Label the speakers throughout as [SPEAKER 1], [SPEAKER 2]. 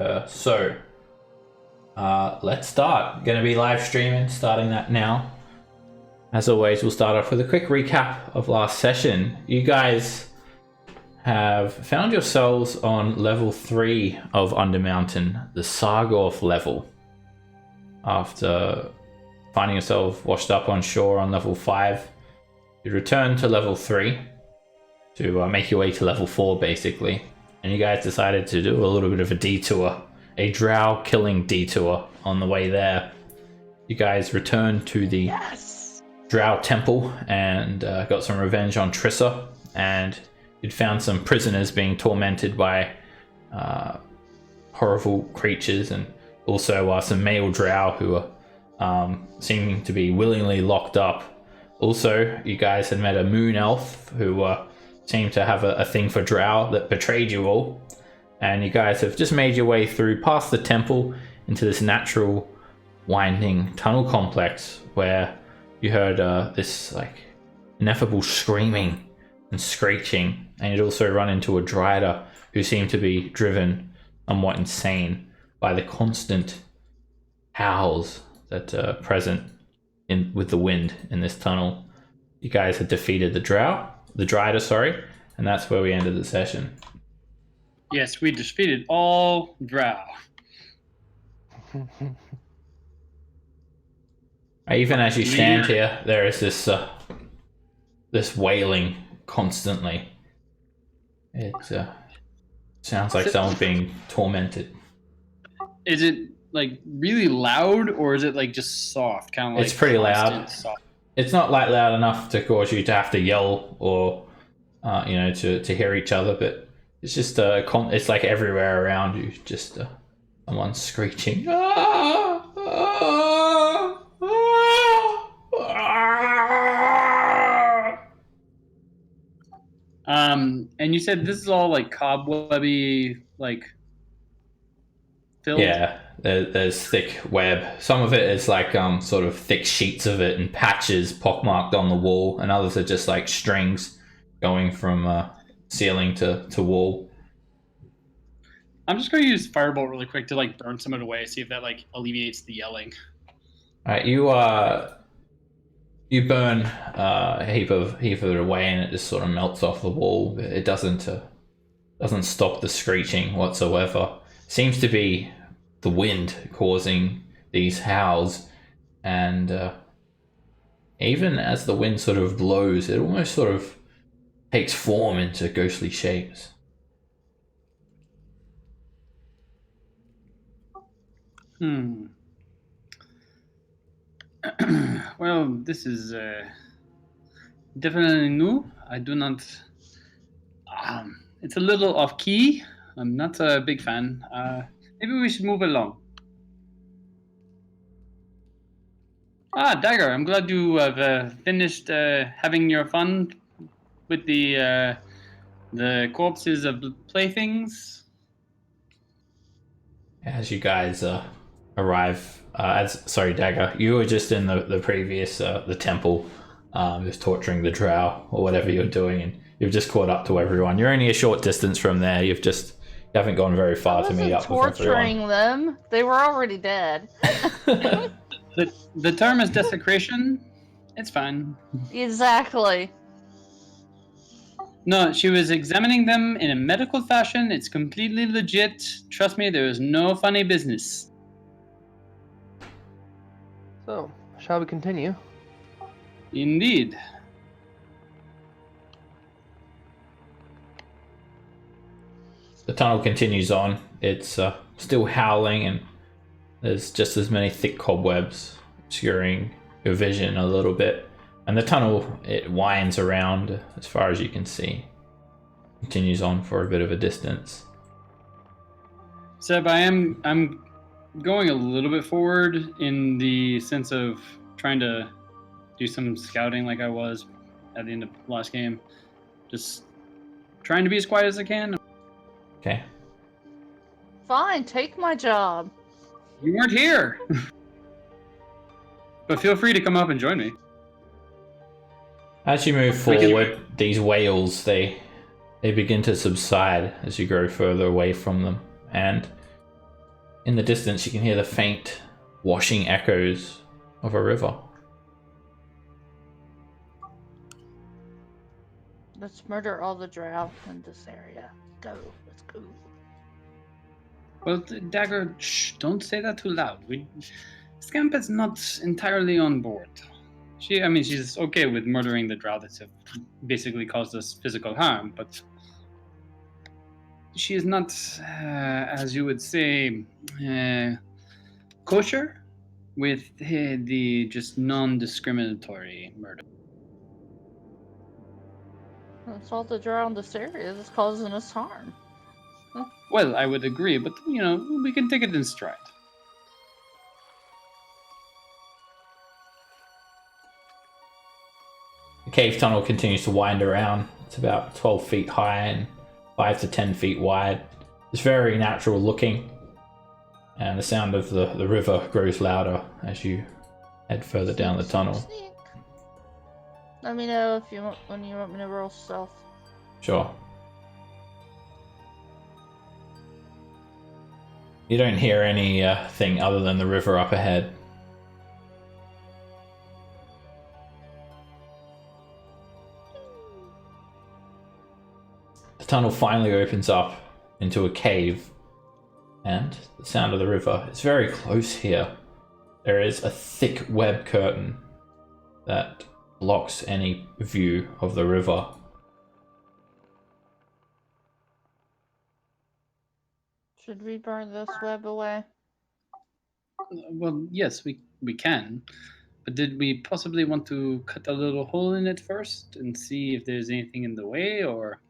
[SPEAKER 1] Let's start. Going to be live streaming, starting that now. As always, we'll start off with a quick recap of last session. You guys have found yourselves on level 3 of Undermountain, the Sargorth level. After finding yourself washed up on shore on level 5, you return to level 3 to make your way to level 4 basically. And you guys decided to do a little bit of a detour, a drow killing detour on the way there. You guys returned to the drow temple and got some revenge on Trissa, and you'd found some prisoners being tormented by horrible creatures, and also some male drow who are seeming to be willingly locked up. Also, you guys had met a moon elf who seemed to have a thing for drow that betrayed you all, and you guys have just made your way through past the temple into this natural winding tunnel complex where you heard this like ineffable screaming and screeching, and you'd also run into a drider who seemed to be driven somewhat insane by the constant howls that are present with the wind in this tunnel. You guys had defeated the drider, and that's where we ended the session.
[SPEAKER 2] Yes, we defeated all Drow.
[SPEAKER 1] Even as you stand here, there is this wailing constantly. It sounds like someone being tormented.
[SPEAKER 2] Is it like really loud, or is it like just soft? Kind of like
[SPEAKER 1] it's pretty loud.
[SPEAKER 2] Soft.
[SPEAKER 1] It's not like loud enough to cause you to have to yell or to hear each other, but it's just it's like everywhere around you. Just someone screeching.
[SPEAKER 2] And you said this is all like cobwebby, like filled?
[SPEAKER 1] Yeah, there's thick web. Some of it is like sort of thick sheets of it and patches pockmarked on the wall, and others are just like strings going from ceiling to wall.
[SPEAKER 2] I'm just going to use Firebolt really quick to like burn some of it away, see if that like alleviates the yelling.
[SPEAKER 1] All right, you burn a heap of it away, and it just sort of melts off the wall. It doesn't stop the screeching whatsoever. Seems to be the wind causing these howls, and even as the wind sort of blows, it almost sort of takes form into ghostly shapes.
[SPEAKER 2] Well, this is definitely new. I do not... it's a little off-key. I'm not a big fan. Maybe we should move along. Dagger, I'm glad you have finished having your fun with the corpses of playthings.
[SPEAKER 1] As you guys arrive... Dagger, you were just in the previous the temple, just torturing the drow or whatever you're doing, and you've just caught up to everyone. You're only a short distance from there. You haven't gone very far to meet up with everyone.
[SPEAKER 3] Torturing them. They were already dead.
[SPEAKER 2] The term is desecration. It's fine.
[SPEAKER 3] Exactly.
[SPEAKER 2] No, she was examining them in a medical fashion. It's completely legit. Trust me, there is no funny business.
[SPEAKER 4] So, shall we continue?
[SPEAKER 2] Indeed.
[SPEAKER 1] The tunnel continues on. It's still howling, and there's just as many thick cobwebs obscuring your vision a little bit. And the tunnel, it winds around as far as you can see. Continues on for a bit of a distance.
[SPEAKER 2] Seb, I'm going a little bit forward in the sense of trying to do some scouting like I was at the end of last game. Just trying to be as quiet as I can.
[SPEAKER 1] Okay.
[SPEAKER 3] Fine, take my job.
[SPEAKER 2] You weren't here. But feel free to come up and join me.
[SPEAKER 1] As you move forward, these wails, they begin to subside as you go further away from them. And In the distance, you can hear the faint washing echoes of a river.
[SPEAKER 3] Let's murder all the drow in this area. Go. Let's go.
[SPEAKER 2] Well, Dagger, shh, don't say that too loud. Scamp is not entirely on board. She's okay with murdering the drow that have basically caused us physical harm, but she is not, as you would say, kosher with the just non-discriminatory murder.
[SPEAKER 3] It's all the drow in this area that's causing us harm.
[SPEAKER 2] Well, I would agree, but, we can take it in stride.
[SPEAKER 1] The cave tunnel continues to wind around. It's about 12 feet high and 5 to 10 feet wide. It's very natural looking, and the sound of the river grows louder as you head further down the tunnel.
[SPEAKER 3] Sneak. Let me know when you want me to roll stealth.
[SPEAKER 1] Sure. You don't hear anything other than the river up ahead. The tunnel finally opens up into a cave, and the sound of the river is very close here. There is a thick web curtain that blocks any view of the river.
[SPEAKER 3] Should we burn this web away?
[SPEAKER 2] Well, yes, we can. But did we possibly want to cut a little hole in it first and see if there's anything in the way, or...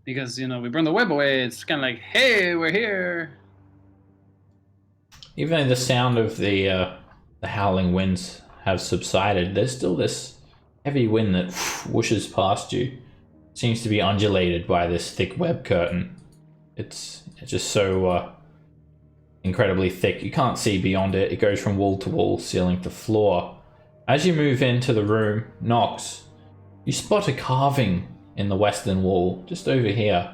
[SPEAKER 2] Because, we burn the web away, it's kind of like, hey, we're here.
[SPEAKER 1] Even though the sound of the howling winds have subsided, there's still this heavy wind that whooshes past you. It seems to be undulated by this thick web curtain. It's just so incredibly thick. You can't see beyond it. It goes from wall to wall, ceiling to floor. As you move into the room, Nox, you spot a carving in the western wall, just over here.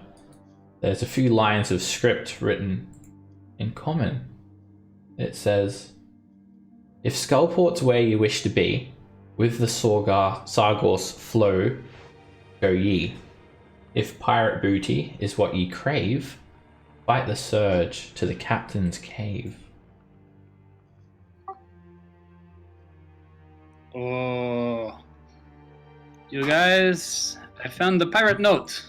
[SPEAKER 1] There's a few lines of script written in common. It says, "If Skullport's where you wish to be, with the Sargos flow, go ye. If pirate booty is what ye crave, fight the surge to the captain's cave."
[SPEAKER 2] Oh, you guys, I found the pirate note.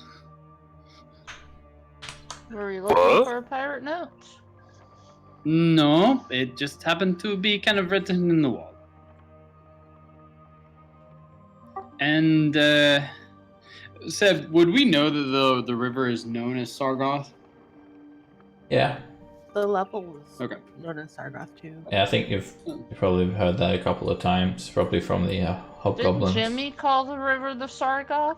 [SPEAKER 3] Were you looking for a pirate note?
[SPEAKER 2] No, it just happened to be kind of written in the wall. And, Seb, would we know that the river is known as Sargoth?
[SPEAKER 1] Yeah.
[SPEAKER 5] The level is
[SPEAKER 2] Okay.
[SPEAKER 5] known as Sargoth too.
[SPEAKER 1] Yeah, I think you've probably heard that a couple of times, probably from the hobgoblins.
[SPEAKER 3] Did Jimmy call the river the Sargoth?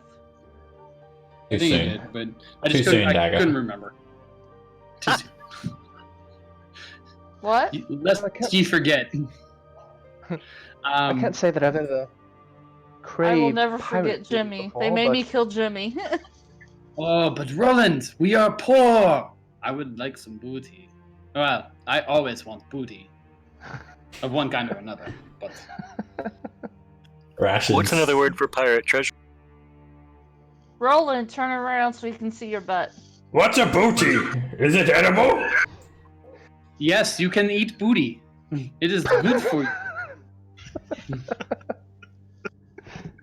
[SPEAKER 1] Too
[SPEAKER 2] I think
[SPEAKER 1] soon.
[SPEAKER 2] he did, but I
[SPEAKER 1] Too
[SPEAKER 2] just
[SPEAKER 1] soon,
[SPEAKER 2] I
[SPEAKER 1] Dagger.
[SPEAKER 2] couldn't remember. Too soon.
[SPEAKER 3] What?
[SPEAKER 2] Lest you forget.
[SPEAKER 4] I can't say that I've ever
[SPEAKER 3] I
[SPEAKER 4] craved
[SPEAKER 3] will never
[SPEAKER 4] pirate
[SPEAKER 3] forget
[SPEAKER 4] food
[SPEAKER 3] Jimmy.
[SPEAKER 4] before,
[SPEAKER 3] They made me
[SPEAKER 4] but
[SPEAKER 3] kill Jimmy.
[SPEAKER 2] Oh, but Roland, we are poor. I would like some booty. Well, I always want booty. Of one kind or another, but...
[SPEAKER 1] Rations.
[SPEAKER 6] What's another word for pirate treasure?
[SPEAKER 3] Roland, turn around so we can see your butt.
[SPEAKER 1] What's a booty? Is it edible?
[SPEAKER 2] Yes, you can eat booty. It is good for you.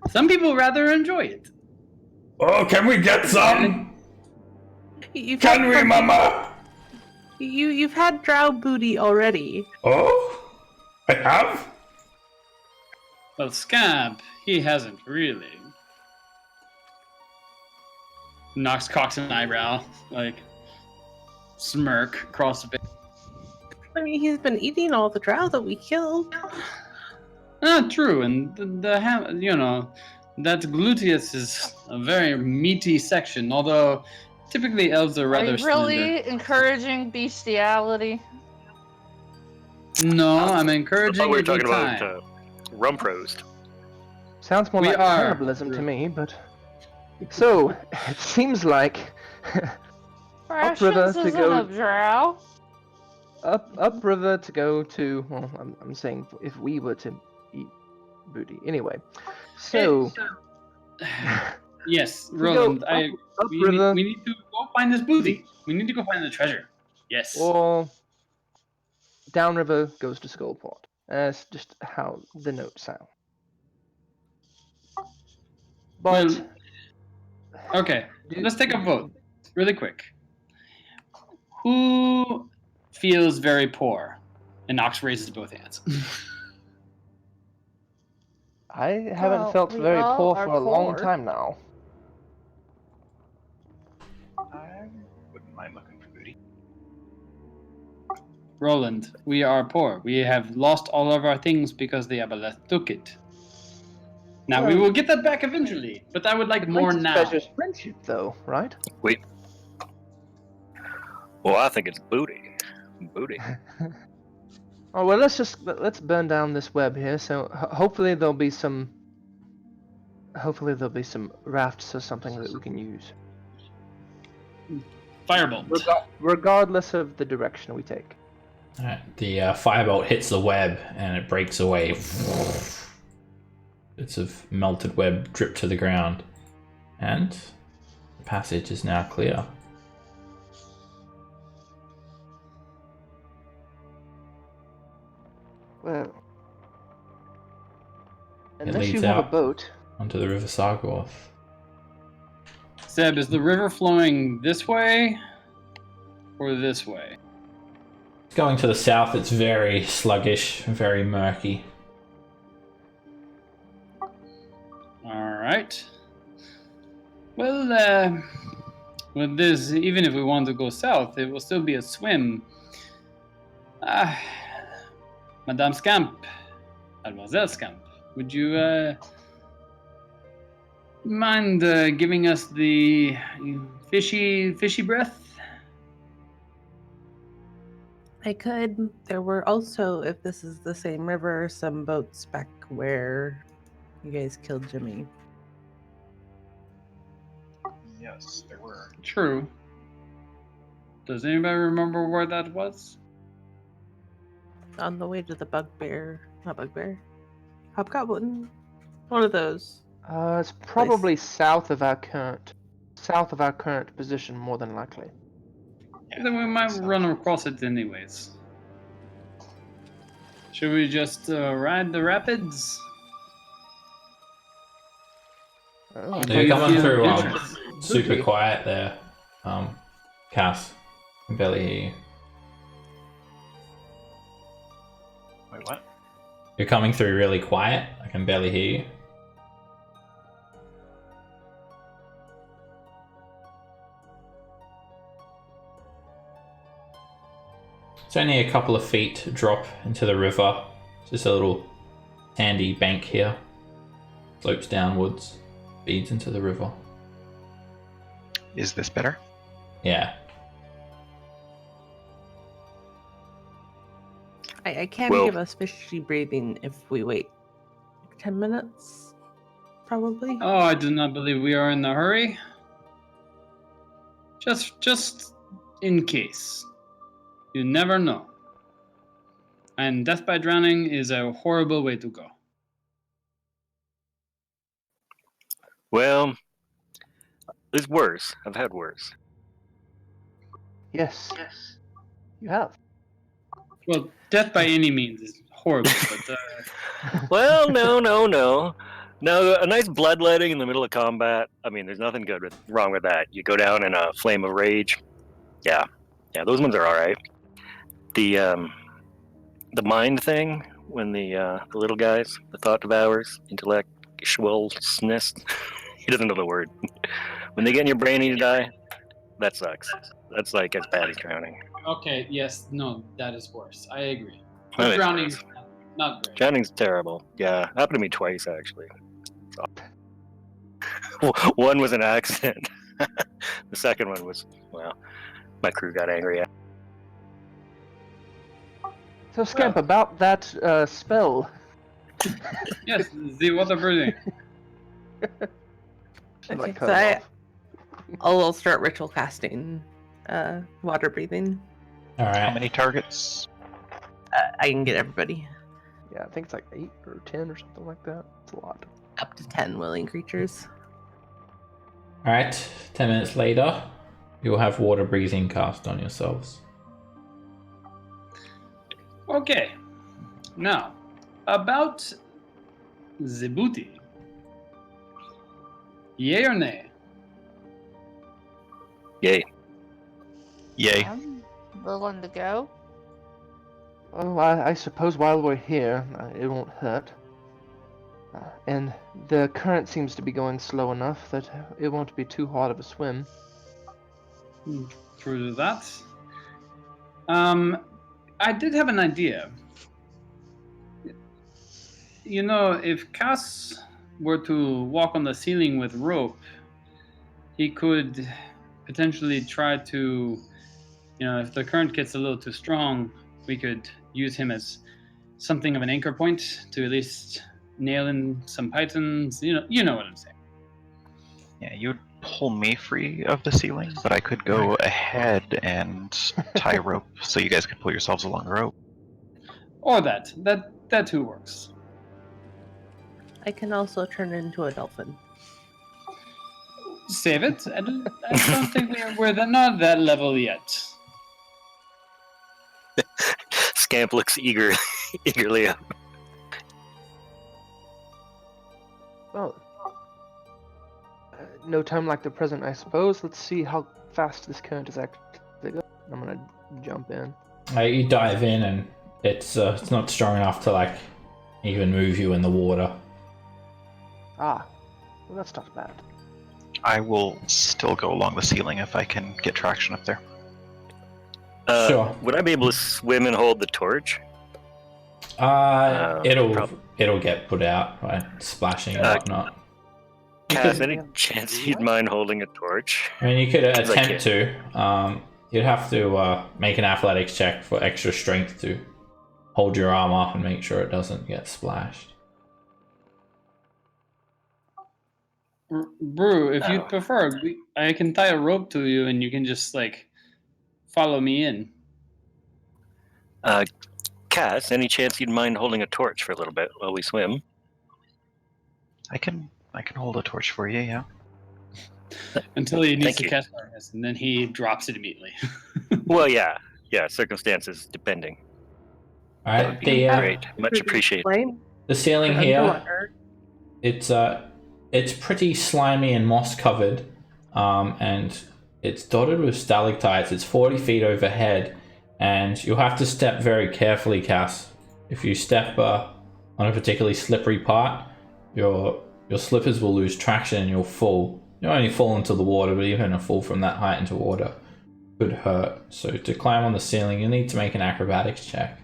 [SPEAKER 2] Some people rather enjoy it.
[SPEAKER 1] Oh, can we get some?
[SPEAKER 5] You've
[SPEAKER 1] Can
[SPEAKER 5] had
[SPEAKER 1] we, mama?
[SPEAKER 5] You've had drow booty already.
[SPEAKER 1] Oh, I have?
[SPEAKER 2] Well, Scamp, he hasn't really. Nox cocks an eyebrow, like, smirk across the face.
[SPEAKER 5] I mean, he's been eating all the drow that we killed.
[SPEAKER 2] True, and that gluteus is a very meaty section, although typically elves are
[SPEAKER 3] Are
[SPEAKER 2] rather
[SPEAKER 3] you really encouraging bestiality?
[SPEAKER 2] slender. No, I'm
[SPEAKER 6] I
[SPEAKER 2] encouraging
[SPEAKER 6] thought we
[SPEAKER 2] a
[SPEAKER 6] were
[SPEAKER 2] good
[SPEAKER 6] talking
[SPEAKER 2] time.
[SPEAKER 6] about rump roast.
[SPEAKER 4] sounds more
[SPEAKER 2] We
[SPEAKER 4] like
[SPEAKER 2] are-
[SPEAKER 4] cannibalism to me, but... So, it seems like...
[SPEAKER 3] Rations
[SPEAKER 4] Upriver to
[SPEAKER 3] isn't
[SPEAKER 4] go-
[SPEAKER 3] a drow.
[SPEAKER 4] upriver to go to. Well, I'm saying if we were to eat booty. Anyway, so
[SPEAKER 2] Yes,
[SPEAKER 4] we go
[SPEAKER 2] Roland.
[SPEAKER 4] upriver
[SPEAKER 2] We need to go find this booty. We need to go find the treasure. Yes.
[SPEAKER 4] or downriver goes to Skullport. That's just how the notes sound. But
[SPEAKER 2] Well, okay. Let's take a vote, really quick. Who feels very poor? And Nox raises both hands.
[SPEAKER 4] I haven't
[SPEAKER 3] Well,
[SPEAKER 4] felt
[SPEAKER 3] we
[SPEAKER 4] very
[SPEAKER 3] all
[SPEAKER 4] poor
[SPEAKER 3] are
[SPEAKER 4] for a long
[SPEAKER 3] poor.
[SPEAKER 4] time now.
[SPEAKER 7] I wouldn't mind looking for booty.
[SPEAKER 2] Roland, we are poor. We have lost all of our things because the Aboleth took it. Now we
[SPEAKER 4] Well,
[SPEAKER 2] will get that back eventually, but I would like
[SPEAKER 4] the
[SPEAKER 2] more
[SPEAKER 4] greatest
[SPEAKER 2] now.
[SPEAKER 4] treasure's friendship, though, right?
[SPEAKER 6] Wait. Well, I think it's booty. Booty.
[SPEAKER 4] Oh well, let's burn down this web here. So hopefully there'll be some. Hopefully there'll be some rafts or something that we can use,
[SPEAKER 2] Firebolt.
[SPEAKER 4] regardless of the direction we take.
[SPEAKER 1] Alright, the firebolt hits the web and it breaks away. Bits of melted web drip to the ground, and the passage is now clear.
[SPEAKER 4] Well,
[SPEAKER 1] It
[SPEAKER 4] unless you
[SPEAKER 1] leads
[SPEAKER 4] have a
[SPEAKER 1] out
[SPEAKER 4] boat.
[SPEAKER 1] onto the River Sargorth.
[SPEAKER 2] Seb, is the river flowing this way or this way?
[SPEAKER 1] Going to the south, it's very sluggish, very murky.
[SPEAKER 2] Alright. Well, with this, even if we want to go south, it will still be a swim. Madame Scamp, Mademoiselle Scamp, would you mind giving us the fishy breath?
[SPEAKER 5] I could. There were also, if this is the same river, some boats back where you guys killed Jimmy.
[SPEAKER 7] Yes, there were.
[SPEAKER 2] True. Does anybody remember where that was?
[SPEAKER 5] On the way to the not bugbear, hobgoblin, one of those.
[SPEAKER 4] It's probably south of our current position, more than likely.
[SPEAKER 7] Yeah,
[SPEAKER 2] Then we might
[SPEAKER 7] so-
[SPEAKER 2] run across it anyways. Should we just ride the rapids?
[SPEAKER 4] Oh,
[SPEAKER 2] Do
[SPEAKER 1] You're
[SPEAKER 2] you
[SPEAKER 1] coming
[SPEAKER 2] feel
[SPEAKER 1] through
[SPEAKER 2] interest?
[SPEAKER 1] super
[SPEAKER 4] Booty.
[SPEAKER 1] quiet there, Cass. I can barely hear you.
[SPEAKER 7] Wait, what?
[SPEAKER 1] You're coming through really quiet. I can barely hear you. It's only a couple of feet drop into the river. It's just a little sandy bank here. Slopes downwards, feeds into the river.
[SPEAKER 7] Is this better?
[SPEAKER 1] Yeah.
[SPEAKER 5] I can
[SPEAKER 6] Well-
[SPEAKER 5] give us fishy breathing if we wait 10 minutes, probably.
[SPEAKER 2] Oh, I do not believe we are in a hurry. Just in case. You never know. And death by drowning is a horrible way to go.
[SPEAKER 6] Well, it's worse. I've had worse.
[SPEAKER 4] Yes. You have.
[SPEAKER 2] Well, death by any means is horrible, but
[SPEAKER 6] Well, no. No, a nice bloodletting in the middle of combat. I mean, there's nothing wrong with that. You go down in a flame of rage. Yeah, those ones are all right. The mind thing, when the little guys, the thought devours, intellectualness, he doesn't know the word. When they get in your brain and you die, that sucks. That's like as bad as drowning.
[SPEAKER 2] okay, yes, no, that is worse. I agree.
[SPEAKER 6] That
[SPEAKER 2] But
[SPEAKER 6] is
[SPEAKER 2] drowning
[SPEAKER 6] worse.
[SPEAKER 2] is not great.
[SPEAKER 6] Drowning's terrible. Yeah, happened to me twice actually. One was an accident. The second one was, well, my crew got angry.
[SPEAKER 4] So, Scamp, about that spell.
[SPEAKER 2] Yes, the water breathing.
[SPEAKER 4] I might
[SPEAKER 5] Okay,
[SPEAKER 4] cut
[SPEAKER 5] so
[SPEAKER 4] it off.
[SPEAKER 5] I'll start ritual casting water breathing.
[SPEAKER 1] All
[SPEAKER 7] How
[SPEAKER 1] right.
[SPEAKER 7] many targets?
[SPEAKER 5] I can get everybody.
[SPEAKER 4] Yeah, I think it's like 8 or 10 or something like that. It's a lot.
[SPEAKER 5] Up to 10 willing creatures.
[SPEAKER 1] All right. 10 minutes later, you'll have water breathing cast on yourselves.
[SPEAKER 2] Okay. Now, about the booty. Yay or nay?
[SPEAKER 6] Yay.
[SPEAKER 7] Yay.
[SPEAKER 3] I'm willing to go.
[SPEAKER 4] Well, I suppose while we're here, it won't hurt. And the current seems to be going slow enough that it won't be too hard of a swim.
[SPEAKER 2] True to that. I did have an idea. You know, if Cass were to walk on the ceiling with rope, he could potentially try to, if the current gets a little too strong, we could use him as something of an anchor point to at least nail in some pythons. You know what I'm saying.
[SPEAKER 7] Yeah, you would pull me free of the ceiling, but I could go ahead and tie a rope so you guys could pull yourselves along the rope.
[SPEAKER 2] Or that too works.
[SPEAKER 5] I can also turn into a dolphin.
[SPEAKER 2] Save it. I don't think we're not that level yet.
[SPEAKER 6] Scamp looks eagerly up.
[SPEAKER 4] Well, no time like the present, I suppose. Let's see how fast this current is actually going. I'm gonna jump in.
[SPEAKER 1] You dive in, and it's not strong enough to like even move you in the water.
[SPEAKER 4] Ah, well, that's not bad.
[SPEAKER 7] I will still go along the ceiling if I can get traction up there.
[SPEAKER 1] Sure.
[SPEAKER 6] Would I be able to swim and hold the torch?
[SPEAKER 1] It'll get put out by splashing and whatnot.
[SPEAKER 6] Cass, any chance you'd mind holding a torch?
[SPEAKER 1] I mean, you could
[SPEAKER 6] Because I
[SPEAKER 1] attempt to. You'd have to make an athletics check for extra strength to hold your arm up and make sure it doesn't get splashed.
[SPEAKER 2] Brew, if you'd prefer, I can tie a rope to you and you can just follow me in.
[SPEAKER 6] Cass, any chance you'd mind holding a torch for a little bit while we swim?
[SPEAKER 7] I can hold a torch for you, yeah.
[SPEAKER 2] Until he needs
[SPEAKER 6] Thank
[SPEAKER 2] to
[SPEAKER 6] you.
[SPEAKER 2] catch darkness, and then he drops it immediately.
[SPEAKER 6] Well, yeah, circumstances depending.
[SPEAKER 1] All
[SPEAKER 6] That
[SPEAKER 1] right,
[SPEAKER 6] would be
[SPEAKER 1] the
[SPEAKER 6] great. Much appreciated.
[SPEAKER 5] Explain.
[SPEAKER 1] the ceiling
[SPEAKER 5] For
[SPEAKER 1] here,
[SPEAKER 5] underwater.
[SPEAKER 1] it's pretty slimy and moss covered, and it's dotted with stalactites. It's 40 feet overhead, and you'll have to step very carefully, Cass. If you step on a particularly slippery part, your slippers will lose traction and you'll fall. You'll only fall into the water, but even a fall from that height into water could hurt. So to climb on the ceiling, you'll need to make an acrobatics check.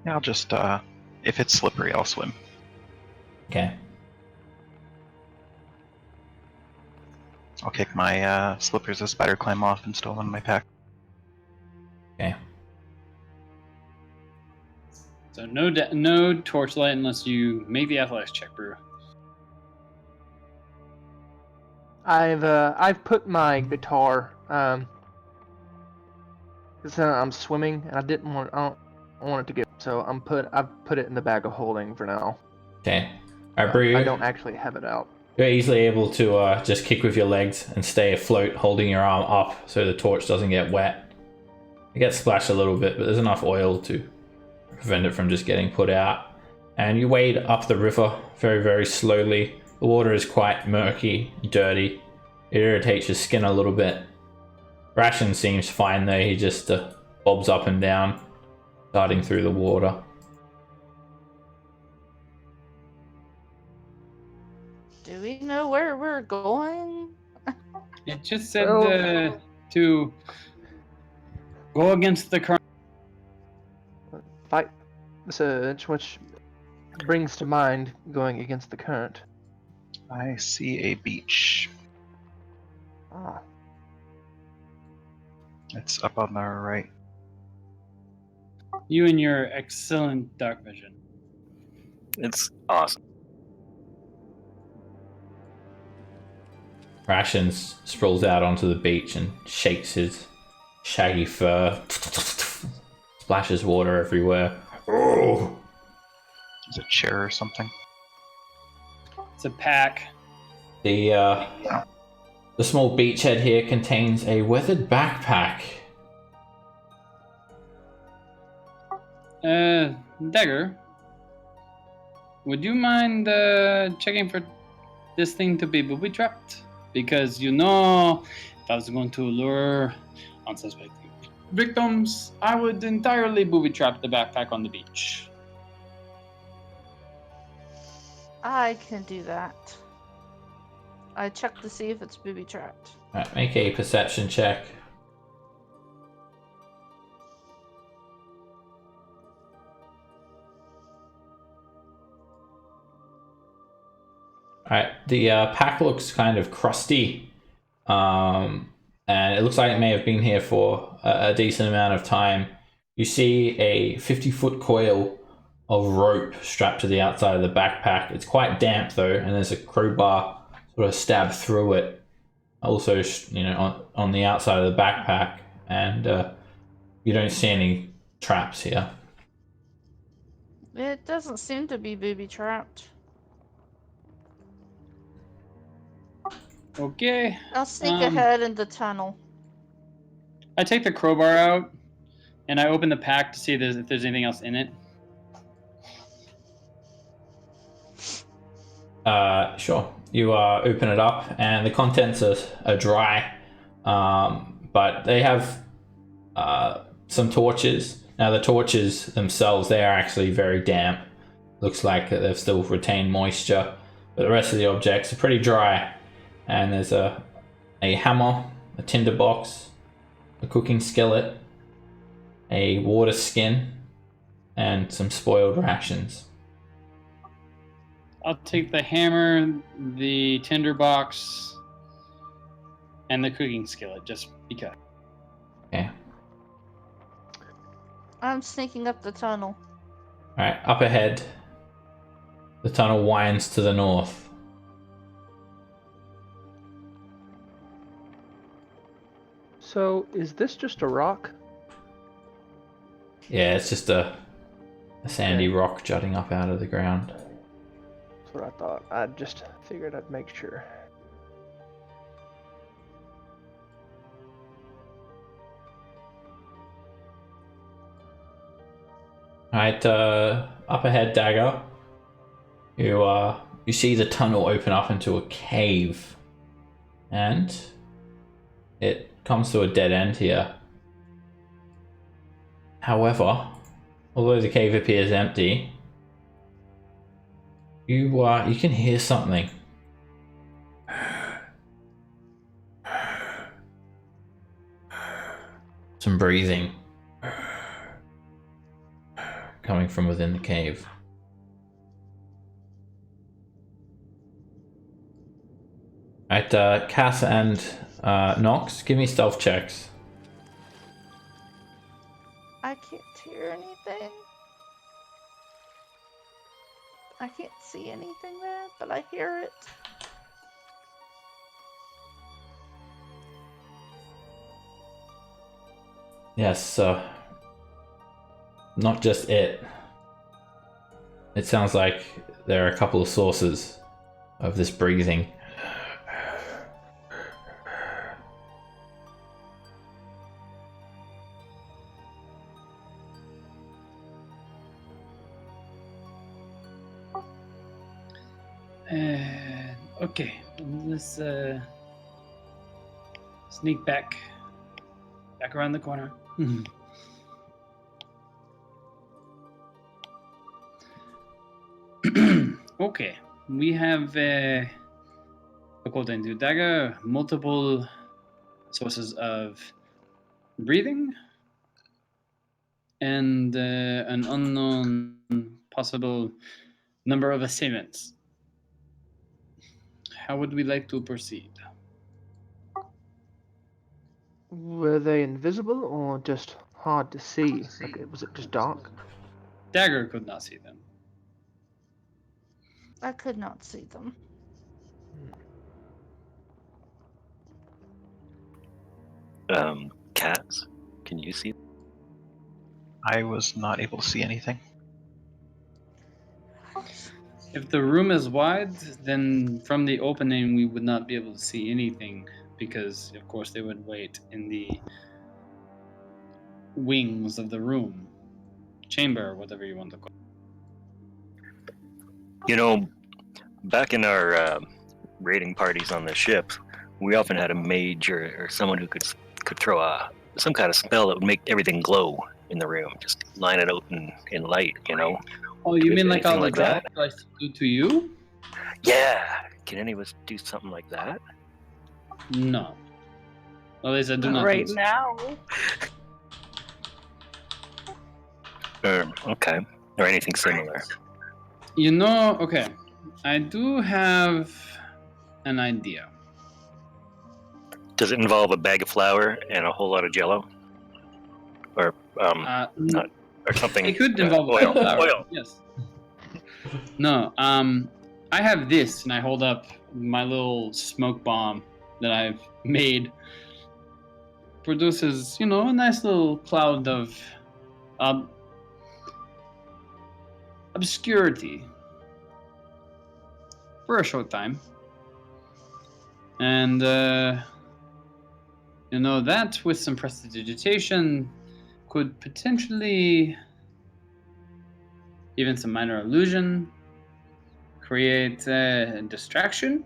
[SPEAKER 7] Yeah, I'll just, if it's slippery, I'll swim.
[SPEAKER 1] Okay.
[SPEAKER 7] I'll kick my slippers as spider climb off and stow them in my pack.
[SPEAKER 1] Okay.
[SPEAKER 2] So no torchlight unless you make the athletics check, Brew.
[SPEAKER 4] I've put my guitar because I'm swimming and I don't want it to get so I've put it in the bag of holding for now.
[SPEAKER 1] Okay. All right, Brew.
[SPEAKER 4] I don't actually have it out.
[SPEAKER 1] You're easily able to just kick with your legs and stay afloat, holding your arm up so the torch doesn't get wet. It gets splashed a little bit, but there's enough oil to prevent it from just getting put out. And you wade up the river very, very slowly. The water is quite murky, dirty. It irritates your skin a little bit. Ration seems fine though. He just bobs up and down, darting through the water.
[SPEAKER 3] Do we know where we're going?
[SPEAKER 2] It just said
[SPEAKER 4] Well-
[SPEAKER 2] to go against the current.
[SPEAKER 4] Fight. So which brings to mind going against the current.
[SPEAKER 7] I see a beach.
[SPEAKER 4] Ah,
[SPEAKER 7] It's up on the right.
[SPEAKER 2] You and your excellent dark vision.
[SPEAKER 6] It's awesome.
[SPEAKER 1] Rations sprawls out onto the beach and shakes his shaggy fur. Splashes water everywhere. Oh!
[SPEAKER 7] Is it a chair or something?
[SPEAKER 2] It's a pack.
[SPEAKER 1] The small beachhead here contains a weathered backpack.
[SPEAKER 2] Dagger, would you mind checking for this thing to be booby trapped? Because if I was going to lure unsuspecting victims, I would entirely booby trap the backpack on the beach.
[SPEAKER 3] I can do that. I check to see if it's booby trapped.
[SPEAKER 1] Alright, make a perception check. Alright, the pack looks kind of crusty. And it looks like it may have been here for a decent amount of time. You see a 50-foot coil of rope strapped to the outside of the backpack. It's quite damp though, and there's a crowbar sort of stabbed through it. Also, on the outside of the backpack, and you don't see any traps here.
[SPEAKER 3] It doesn't seem to be booby trapped.
[SPEAKER 2] Okay.
[SPEAKER 3] I'll sneak ahead in the tunnel.
[SPEAKER 2] I take the crowbar out and I open the pack to see if there's anything else in it.
[SPEAKER 1] Sure. You open it up, and the contents are dry, but they have some torches. Now, the torches themselves, they are actually very damp. Looks like they've still retained moisture, but the rest of the objects are pretty dry. And there's a hammer, a tinder box, a cooking skillet, a water skin, and some spoiled rations.
[SPEAKER 2] I'll take the hammer, the tinder box, and the cooking skillet, just because.
[SPEAKER 1] Okay.
[SPEAKER 3] I'm sneaking up the tunnel.
[SPEAKER 1] Alright, up ahead, the tunnel winds to the north.
[SPEAKER 4] So, is this just a rock?
[SPEAKER 1] Yeah, it's just a sandy rock jutting up out of the ground.
[SPEAKER 4] That's what I thought. I just figured I'd make sure.
[SPEAKER 1] Alright, up ahead, Dagger. You see the tunnel open up into a cave, and it comes to a dead end here. However, although the cave appears empty, you can hear something. Some breathing coming from within the cave. Alright, Cass and Nox, give me stealth checks.
[SPEAKER 3] I can't hear anything. I can't see anything there, but I hear it.
[SPEAKER 1] Yes, not just it. It sounds like there are a couple of sources of this breathing.
[SPEAKER 2] Okay, let's sneak back around the corner. Okay, we have according to Dagger, multiple sources of breathing and an unknown possible number of assailants. How would we like to proceed?
[SPEAKER 4] Were they invisible or just hard to see? Like, was it just dark?
[SPEAKER 2] Dagger could not see them.
[SPEAKER 3] I could not see them.
[SPEAKER 6] Cats, can you see?
[SPEAKER 7] I was not able to see anything.
[SPEAKER 2] If the room is wide, then from the opening we would not be able to see anything because, of course, they would wait in the wings of the room, chamber, whatever you want to call it.
[SPEAKER 6] You know, back in our raiding parties on the ship, we often had a mage or someone who could throw some kind of spell that would make everything glow in the room. Just line it out in light, you know.
[SPEAKER 2] Oh, you
[SPEAKER 6] Do
[SPEAKER 2] mean like
[SPEAKER 6] anything
[SPEAKER 2] all the
[SPEAKER 6] like that?
[SPEAKER 2] guys do to you?
[SPEAKER 6] Yeah. Can any of us do something like that?
[SPEAKER 2] No. At least I do
[SPEAKER 5] Not
[SPEAKER 2] not
[SPEAKER 5] right
[SPEAKER 2] think so.
[SPEAKER 5] now.
[SPEAKER 6] Okay. Or anything similar.
[SPEAKER 2] You know, okay. I do have an idea.
[SPEAKER 6] Does it involve a bag of flour and a whole lot of jello? Or not, or something?
[SPEAKER 2] It could involve
[SPEAKER 6] oil.
[SPEAKER 2] flour.
[SPEAKER 6] Oil.
[SPEAKER 2] Yes. No. I have this, and I hold up my little smoke bomb that I've made. Produces, a nice little cloud of obscurity for a short time, and that with some prestidigitation could potentially, even some minor illusion, create a distraction,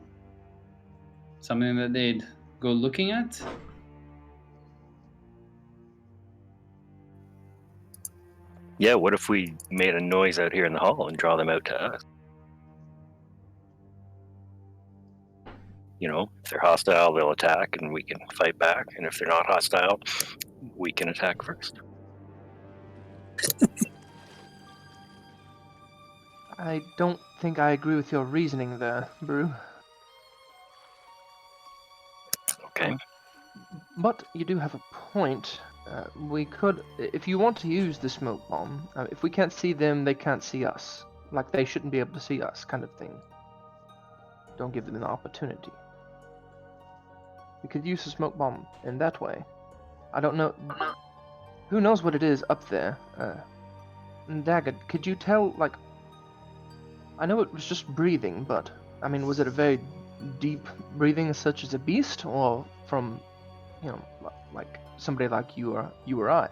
[SPEAKER 2] something that they'd go looking at.
[SPEAKER 6] Yeah, what if we made a noise out here in the hall and draw them out to us? If they're hostile, they'll attack and we can fight back. And if they're not hostile, we can attack first.
[SPEAKER 4] I don't think I agree with your reasoning there, Brew.
[SPEAKER 6] Okay.
[SPEAKER 4] But you do have a point. We could, if you want to use the smoke bomb, if we can't see them, they can't see us. Like they shouldn't be able to see us, kind of thing. Don't give them an opportunity. We could use a smoke bomb in that way. I don't know. Who knows what it is up there? Dagger, could you tell, like... I know it was just breathing, but... I mean, was it a very deep breathing such as a beast? Or from, like somebody like you or I?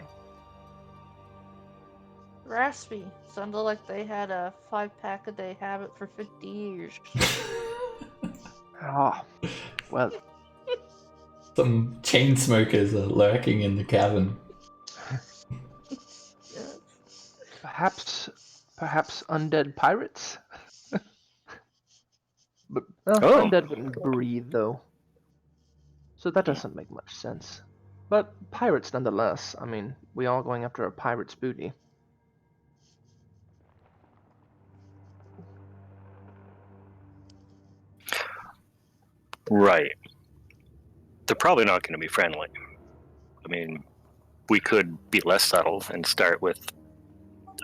[SPEAKER 3] Raspy. Sounded like they had a 5-pack a day habit for 50 years.
[SPEAKER 4] Ah, well...
[SPEAKER 1] Some chain smokers are lurking in the cavern.
[SPEAKER 3] Yes.
[SPEAKER 4] Perhaps undead pirates? But
[SPEAKER 6] Oh.
[SPEAKER 4] undead wouldn't breathe, though. So that doesn't make much sense. But pirates nonetheless. I mean, we are going after a pirate's booty.
[SPEAKER 6] Right. They're probably not going to be friendly. I mean, we could be less subtle and start with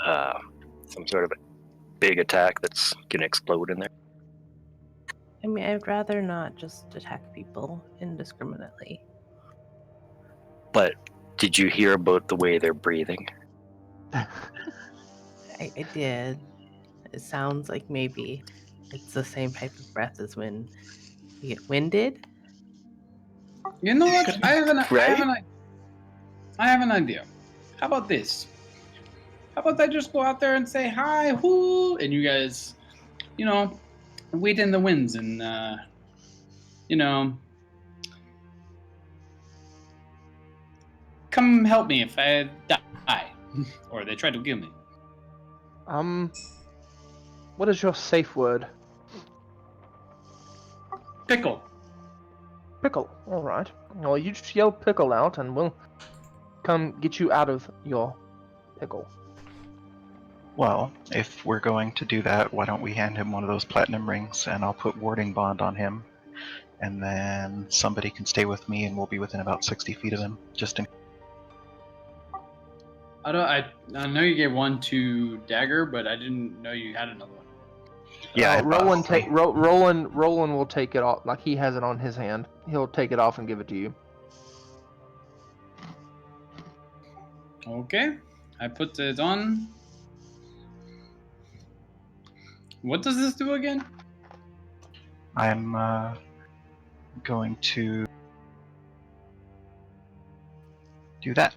[SPEAKER 6] some sort of a big attack that's going to explode in there.
[SPEAKER 5] I mean, I'd rather not just attack people indiscriminately.
[SPEAKER 6] But did you hear about the way they're breathing?
[SPEAKER 5] I did. It sounds like maybe it's the same type of breath as when you get winded.
[SPEAKER 2] You know what? I have
[SPEAKER 6] Right?
[SPEAKER 2] I have an idea. How about this? How about I just go out there and say hi, whoo, and you guys, wait in the winds and, come help me if I die, or they try to kill me.
[SPEAKER 4] What is your safe word?
[SPEAKER 2] Pickle.
[SPEAKER 4] Pickle. All right. Well, you just yell pickle out, and we'll come get you out of your pickle.
[SPEAKER 7] Well, if we're going to do that, why don't we hand him one of those platinum rings, and I'll put warding bond on him, and then somebody can stay with me, and we'll be within about 60 feet of him, just in.
[SPEAKER 2] I know you gave one to Dagger, but I didn't know you had another one.
[SPEAKER 7] Yeah, I bought
[SPEAKER 4] Roland
[SPEAKER 7] three.
[SPEAKER 4] Roland will take it off. Like he has it on his hand. He'll take it off and give it to you.
[SPEAKER 2] Okay, I put it on. What does this do again?
[SPEAKER 7] I'm going to do that.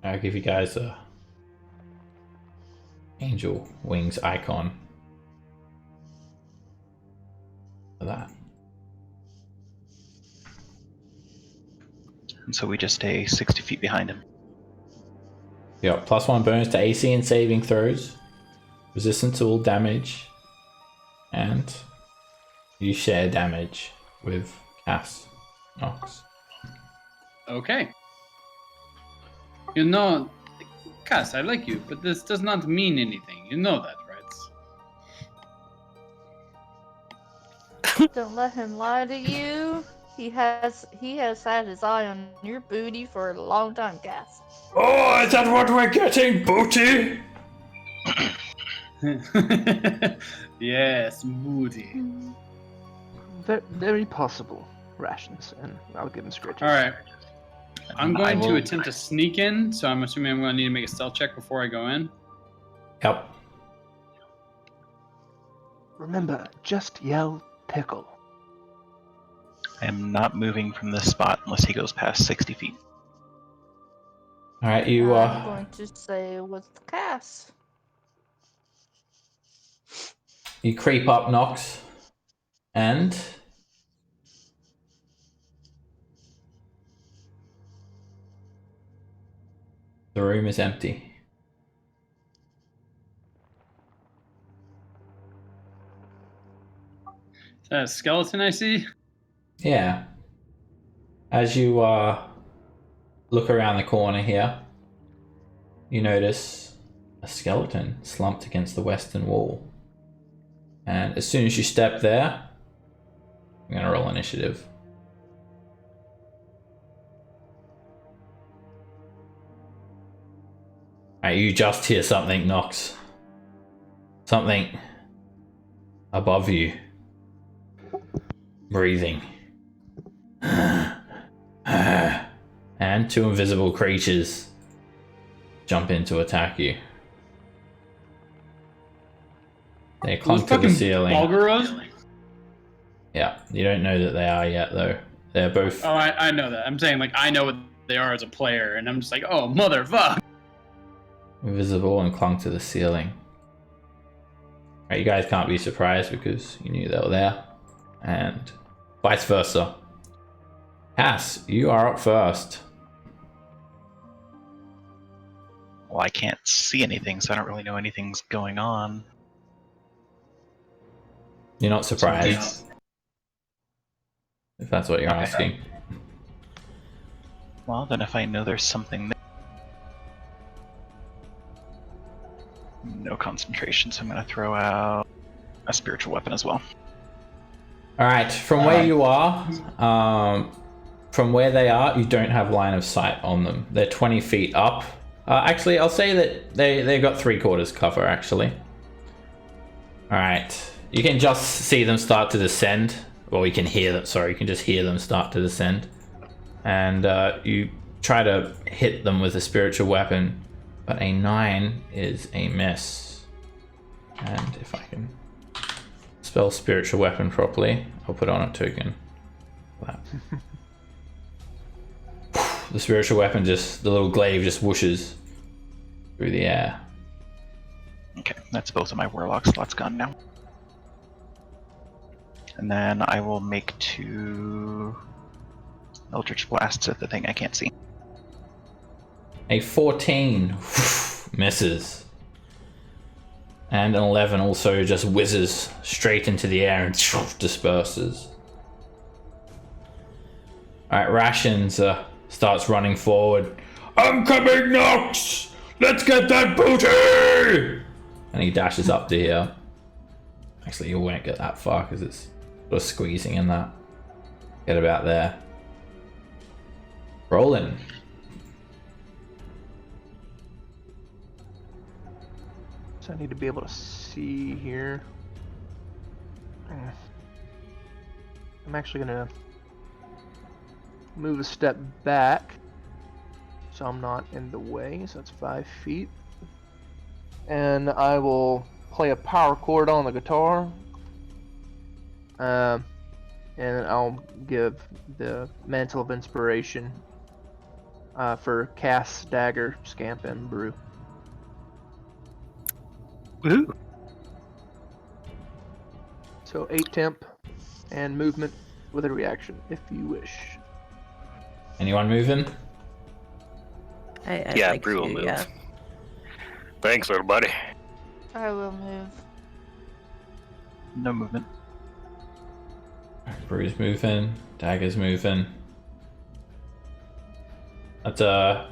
[SPEAKER 1] I'll give you guys a angel wings icon for that.
[SPEAKER 7] And so we just stay 60 feet behind him.
[SPEAKER 1] Yeah, +1 bonus to AC and saving throws, resistant to all damage, and you share damage with Cass, Nox.
[SPEAKER 2] Okay. You know, Cass, I like you, but this does not mean anything. You know that, right?
[SPEAKER 3] Don't let him lie to you. He has had his eye on your booty for a long time, Cass.
[SPEAKER 1] Oh, is that what we're getting, booty?
[SPEAKER 2] Yes, booty.
[SPEAKER 4] Very possible, Rations, and I'll give him scratches.
[SPEAKER 2] All right. I'm
[SPEAKER 7] And I
[SPEAKER 2] going to
[SPEAKER 7] will-
[SPEAKER 2] attempt to sneak in, so I'm assuming I'm going to need to make a stealth check before I go in.
[SPEAKER 1] Yep.
[SPEAKER 4] Remember, just yell pickle.
[SPEAKER 7] I am not moving from this spot unless he goes past 60 feet.
[SPEAKER 1] All right, you
[SPEAKER 3] I'm going to say with Cass.
[SPEAKER 1] you creep up, Nox, and the room is empty.
[SPEAKER 2] Is that a skeleton I see?
[SPEAKER 1] Yeah. As you look around the corner here, you notice a skeleton slumped against the western wall. And as soon as you step there, I'm going to roll initiative. Alright, you just hear something, Nox. Something above you. Breathing. And two invisible creatures jump in to attack you. They clunk to the
[SPEAKER 2] fucking
[SPEAKER 1] ceiling.
[SPEAKER 2] Bulgaros?
[SPEAKER 1] Yeah, you don't know that they are yet, though. They're both
[SPEAKER 2] Oh, I know that. I'm saying, like, I know what they are as a player, and I'm just like, oh, motherfuck.
[SPEAKER 1] invisible and clung to the ceiling. Right, you guys can't be surprised because you knew they were there, and vice versa. Cass, you are up first.
[SPEAKER 7] Well, I can't see anything, so I don't really know anything's going on.
[SPEAKER 1] You're not surprised, if that's what you're
[SPEAKER 7] Okay.
[SPEAKER 1] asking.
[SPEAKER 7] Well, then if I know there's something there... No concentration, so I'm going to throw out a spiritual weapon as well.
[SPEAKER 1] Alright, from where you are, from where they are, you don't have line of sight on them. They're 20 feet up. Actually, I'll say that they've got 3/4 cover, actually. Alright, you can just see them start to descend. Well, you can hear them, sorry, you can just hear them start to descend. And you try to hit them with a spiritual weapon, but a 9 is a miss. And if I can spell spiritual weapon properly, I'll put on a token. That. The spiritual weapon just, the little glaive just whooshes through the air.
[SPEAKER 7] Okay, that's both of my warlock slots gone now. And then I will make 2 Eldritch Blasts at the thing I can't see.
[SPEAKER 1] A 14 misses. And an 11 also just whizzes straight into the air and disperses. Alright, Rations starts running forward. I'm coming, Nox! Let's get that booty! And he dashes up to here. Actually, you won't get that far because it's sort of squeezing in that. Get about there. Rolling.
[SPEAKER 4] So I need to be able to see here. I'm actually gonna move a step back so I'm not in the way. So that's 5 feet. And I will play a power chord on the guitar. And I'll give the Mantle of Inspiration for Cast, Dagger, Scamp, and Brew.
[SPEAKER 6] Woohoo!
[SPEAKER 4] So 8 temp and movement with a reaction if you wish.
[SPEAKER 1] Anyone moving?
[SPEAKER 5] I'd
[SPEAKER 6] Yeah,
[SPEAKER 5] like
[SPEAKER 6] Brew will
[SPEAKER 5] to,
[SPEAKER 6] move.
[SPEAKER 5] yeah.
[SPEAKER 6] Thanks, little buddy.
[SPEAKER 3] I will move.
[SPEAKER 7] No movement.
[SPEAKER 1] Brew's moving. Dagger's moving. That's a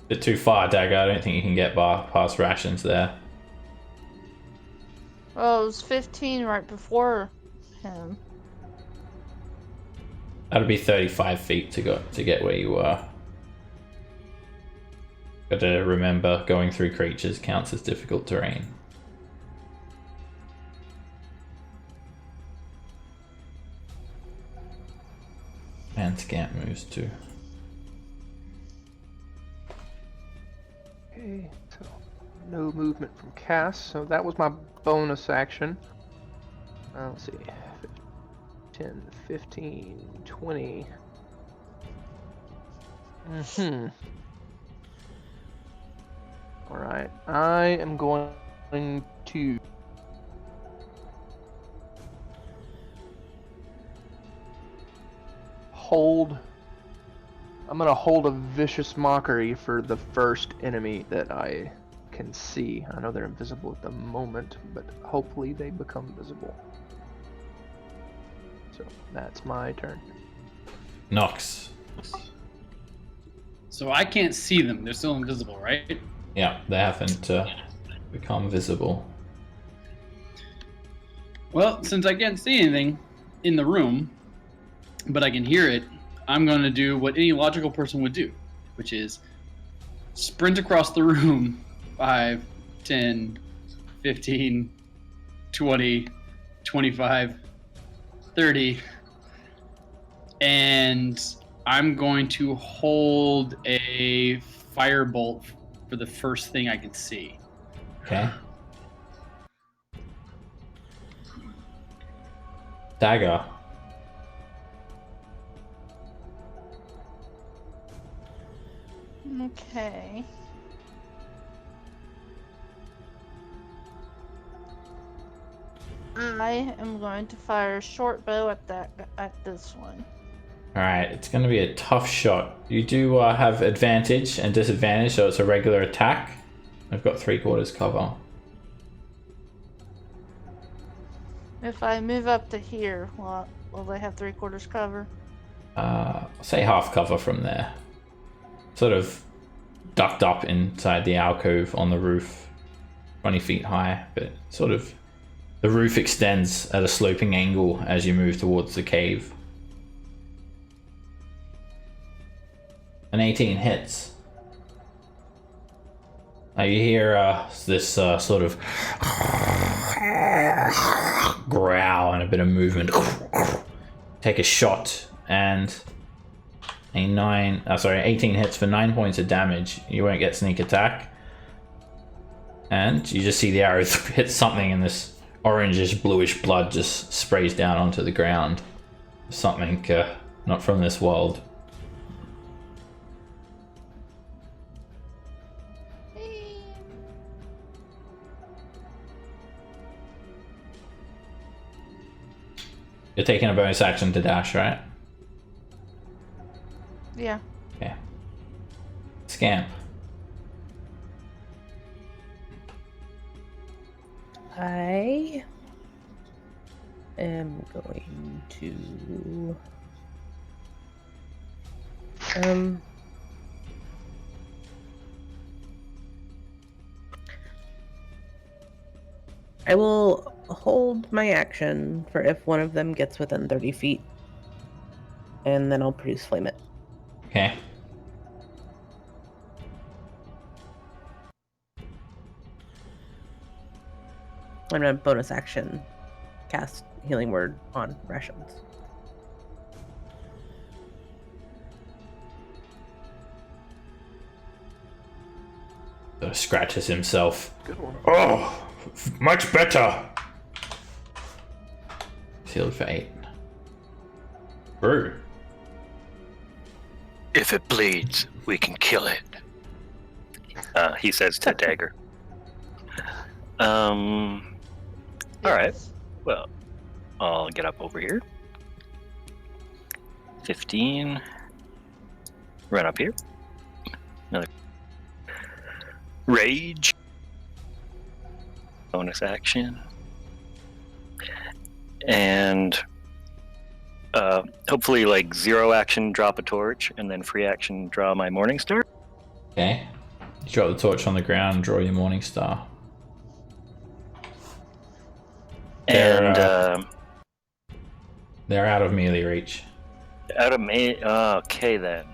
[SPEAKER 1] bit too far, Dagger. I don't think you can get past rations there.
[SPEAKER 3] Well, it was 15 right before him.
[SPEAKER 1] That'll be 35 feet to get where you were. Got to remember, going through creatures counts as difficult terrain. And Scamp moves too.
[SPEAKER 4] Okay, so no movement from Cast. So that was my bonus action. Let's see. 10, 15, 20. Alright, I am going to hold. I'm going to hold a Vicious Mockery for the first enemy that I can see. I know they're invisible at the moment, but hopefully they become visible. So that's my turn.
[SPEAKER 1] Nox.
[SPEAKER 2] So I can't see them. They're still invisible, right?
[SPEAKER 1] Yeah, they haven't become visible.
[SPEAKER 2] Well, since I can't see anything in the room, but I can hear it, I'm going to do what any logical person would do, which is sprint across the room 5, 10, 15, 20, 25, 30, and I'm going to hold a firebolt for the first thing I can see.
[SPEAKER 1] Okay. Dagger.
[SPEAKER 3] Okay. I am going to fire a short bow at this one.
[SPEAKER 1] Alright, it's going to be a tough shot. You do have advantage and disadvantage, so it's a regular attack. I've got 3/4 cover.
[SPEAKER 3] If I move up to here, will they have 3/4 cover?
[SPEAKER 1] I'll say half cover from there. Sort of ducked up inside the alcove on the roof, 20 feet high, but sort of the roof extends at a sloping angle as you move towards the cave. An 18 hits. Now you hear this sort of growl and a bit of movement. Take a shot and a 18 hits for 9 points of damage. You won't get sneak attack. And you just see the arrow hit something and this orangish bluish blood just sprays down onto the ground. Something not from this world. You're taking a bonus action to dash, right?
[SPEAKER 3] Yeah.
[SPEAKER 1] Okay. Scamp.
[SPEAKER 5] I am going to I will hold my action for if one of them gets within 30 feet, and then I'll produce flame it.
[SPEAKER 1] Okay.
[SPEAKER 5] I'm gonna bonus action cast Healing Word on rations.
[SPEAKER 1] Scratches himself.
[SPEAKER 4] Good one.
[SPEAKER 1] Oh, much better. Sealed for 8. Brew.
[SPEAKER 6] If it bleeds, we can kill it. He says to Dagger. All right. Well, I'll get up over here. 15. Run up here. Another. Rage. Bonus action. And hopefully, like 0 action, drop a torch, and then free action, draw my Morning Star.
[SPEAKER 1] Okay. You drop the torch on the ground and draw your Morning Star.
[SPEAKER 6] And
[SPEAKER 1] They're out of melee reach.
[SPEAKER 6] out of me. Okay, then.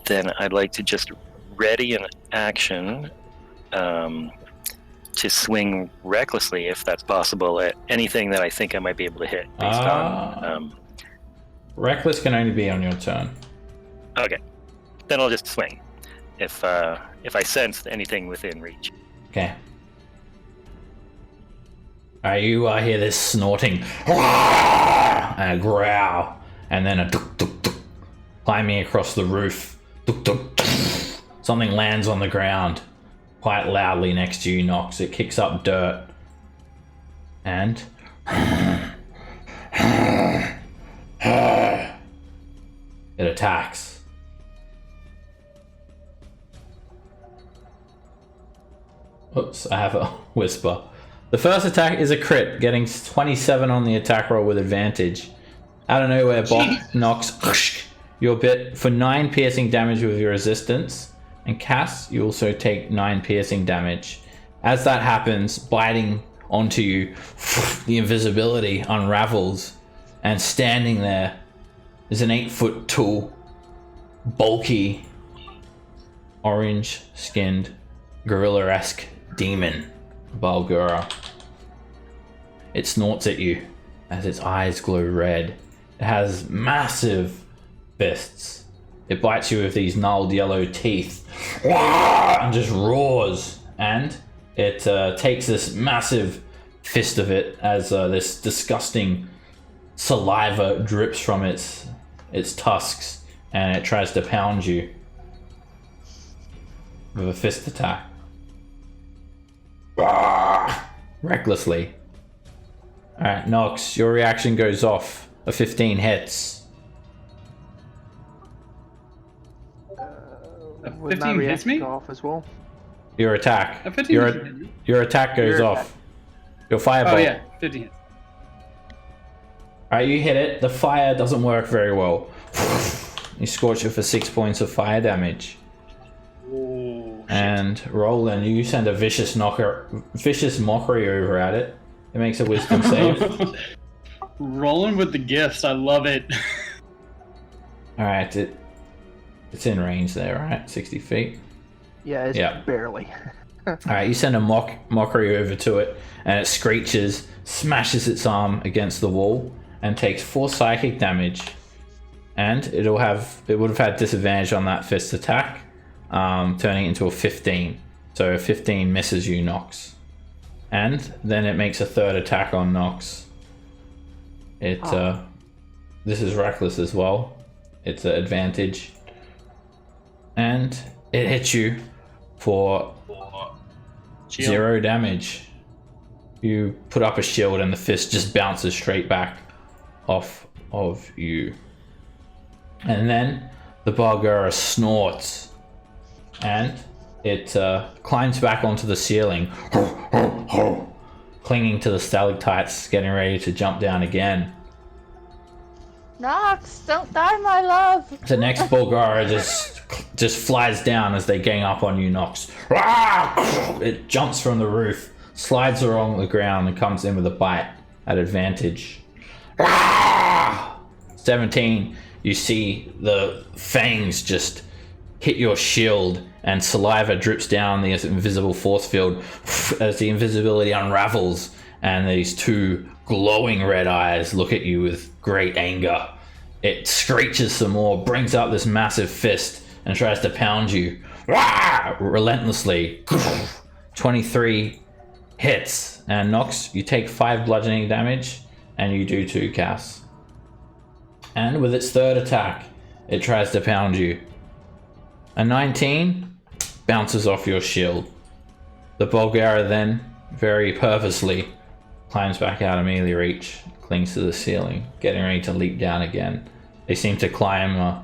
[SPEAKER 6] Then I'd like to just ready an action to swing recklessly, if that's possible, at anything that I think I might be able to hit based on.
[SPEAKER 1] Reckless can only be on your turn.
[SPEAKER 6] Okay, then I'll just swing if I sense anything within reach.
[SPEAKER 1] Okay. You hear this snorting and a growl, and then a duk duk duk climbing across the roof. Duk duk duk. Something lands on the ground quite loudly next to you, Nox. It kicks up dirt, and it attacks. Oops, I have a whisper. The first attack is a crit, getting 27 on the attack roll with advantage. Out of nowhere, Nox, you're bit for 9 piercing damage with your resistance, and Cass, you also take 9 piercing damage. As that happens, biting onto you, the invisibility unravels, and standing there is an 8-foot tall, bulky, orange-skinned, gorilla-esque demon, Balgura. It snorts at you as its eyes glow red. It has massive fists. It bites you with these gnarled yellow teeth and just roars. And it takes this massive fist of it as this disgusting saliva drips from its tusks, and it tries to pound you with a fist attack. Recklessly. Alright, Nox, your reaction goes off. A 15 hits.
[SPEAKER 4] Would my
[SPEAKER 2] 15 hits
[SPEAKER 4] reaction
[SPEAKER 2] me?
[SPEAKER 4] go off as well?
[SPEAKER 1] Your attack.
[SPEAKER 2] A 15 hits me.
[SPEAKER 1] Your attack goes
[SPEAKER 4] Your
[SPEAKER 1] off. Your fireball.
[SPEAKER 2] Oh yeah, 15 hits.
[SPEAKER 1] Alright, you hit it. The fire doesn't work very well. You scorch it for 6 points of fire damage.
[SPEAKER 2] Oh,
[SPEAKER 1] And Roland, you send a vicious mockery over at it. It makes a wisdom save.
[SPEAKER 2] Rolling with the gifts, I love it.
[SPEAKER 1] Alright, it's in range there, right? 60 feet.
[SPEAKER 4] Yeah, it's
[SPEAKER 1] Yeah.
[SPEAKER 4] barely.
[SPEAKER 1] Alright, you send a mockery over to it, and it screeches, smashes its arm against the wall, and takes 4 psychic damage. And it would have had disadvantage on that fist attack, turning it into a 15. So a 15 misses you, Nox. And then it makes a 3rd attack on Nox. This is reckless as well. It's an advantage. And it hits you for
[SPEAKER 2] Shield.
[SPEAKER 1] 0 damage. You put up a shield and the fist just bounces straight back off of you. And then the Bargura snorts and it climbs back onto the ceiling, clinging to the stalactites, getting ready to jump down again.
[SPEAKER 3] Nox, don't die, my love.
[SPEAKER 1] The next Bulgara just flies down as they gang up on you, Nox. It jumps from the roof, slides along the ground, and comes in with a bite at advantage. 17, you see the fangs just hit your shield, and saliva drips down the invisible force field as the invisibility unravels, and these 2 glowing red eyes look at you with great anger. It screeches some more, brings up this massive fist, and tries to pound you relentlessly. 23 hits, and Nox, you take 5 bludgeoning damage, and you do 2 casts. And with its third attack, it tries to pound you. A 19 bounces off your shield. The Bulgara then, very purposely, climbs back out of melee reach, clings to the ceiling, getting ready to leap down again. They seem to climb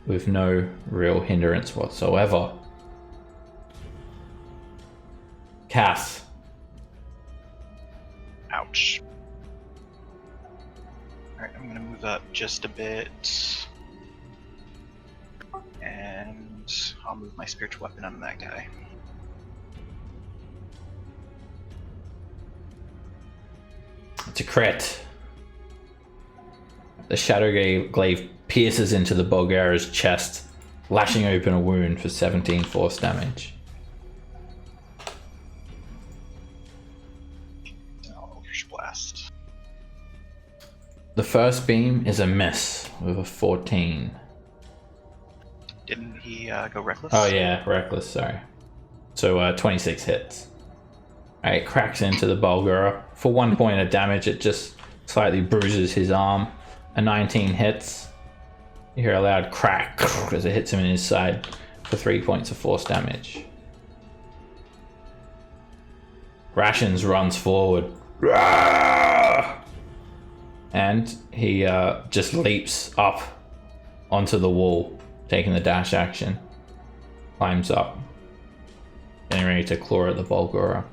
[SPEAKER 1] with no real hindrance whatsoever. Cass.
[SPEAKER 7] Ouch. Alright, I'm gonna move up just a bit. And I'll move my spiritual weapon on that guy.
[SPEAKER 1] It's a crit. The shadow glaive pierces into the Bulgara's chest, lashing open a wound for 17 force damage.
[SPEAKER 7] Eldritch Blast.
[SPEAKER 1] The first beam is a miss with a 14.
[SPEAKER 7] Didn't he go reckless?
[SPEAKER 1] Oh yeah, reckless, sorry. So 26 hits. Alright, cracks into the Bulgara. For 1 point of damage, it just slightly bruises his arm. A 19 hits. You hear a loud crack as it hits him in his side for 3 points of force damage. Rations runs forward. And he just leaps up onto the wall, taking the dash action. Climbs up. Getting ready to claw at the Bulgara.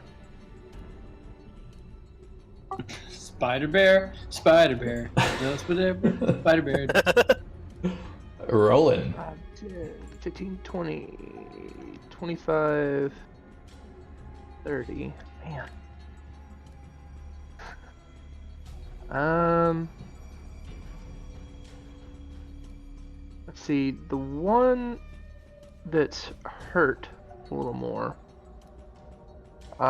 [SPEAKER 2] Spider bear, just whatever. Spider bear.
[SPEAKER 1] Rolling.
[SPEAKER 4] 10, 15, 20, 25, 30. Man. Let's see. The one that's hurt a little more. So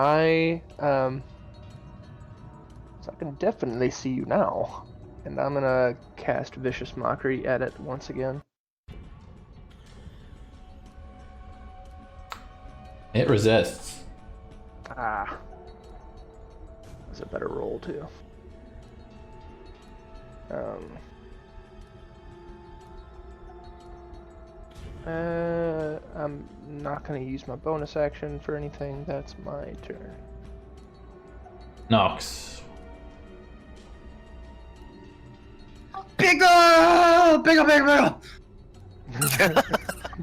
[SPEAKER 4] I can definitely see you now. And I'm gonna cast Vicious Mockery at it once again.
[SPEAKER 1] It resists.
[SPEAKER 4] Ah. That's a better roll, too. I'm not gonna use my bonus action for anything. That's my turn.
[SPEAKER 1] Nox.
[SPEAKER 2] Pickle! Pickle, pickle, pickle!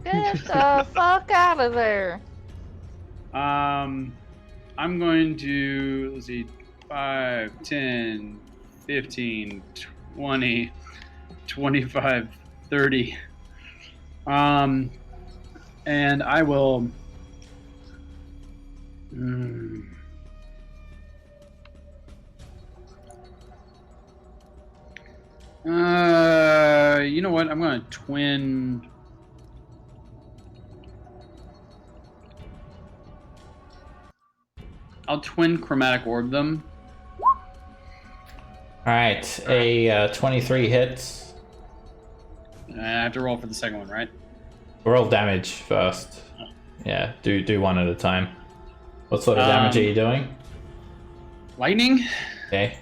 [SPEAKER 3] Get the fuck out of there.
[SPEAKER 2] I'm going to, let's see, 5, 10, 15, 20, 25, 30. And I will... you know what? I'm going to twin... I'll twin chromatic orb them.
[SPEAKER 1] Alright, a 23 hits.
[SPEAKER 2] I have to roll for the second one, right?
[SPEAKER 1] Roll damage first. Yeah, do one at a time. What sort of damage are you doing?
[SPEAKER 2] Lightning?
[SPEAKER 1] Okay.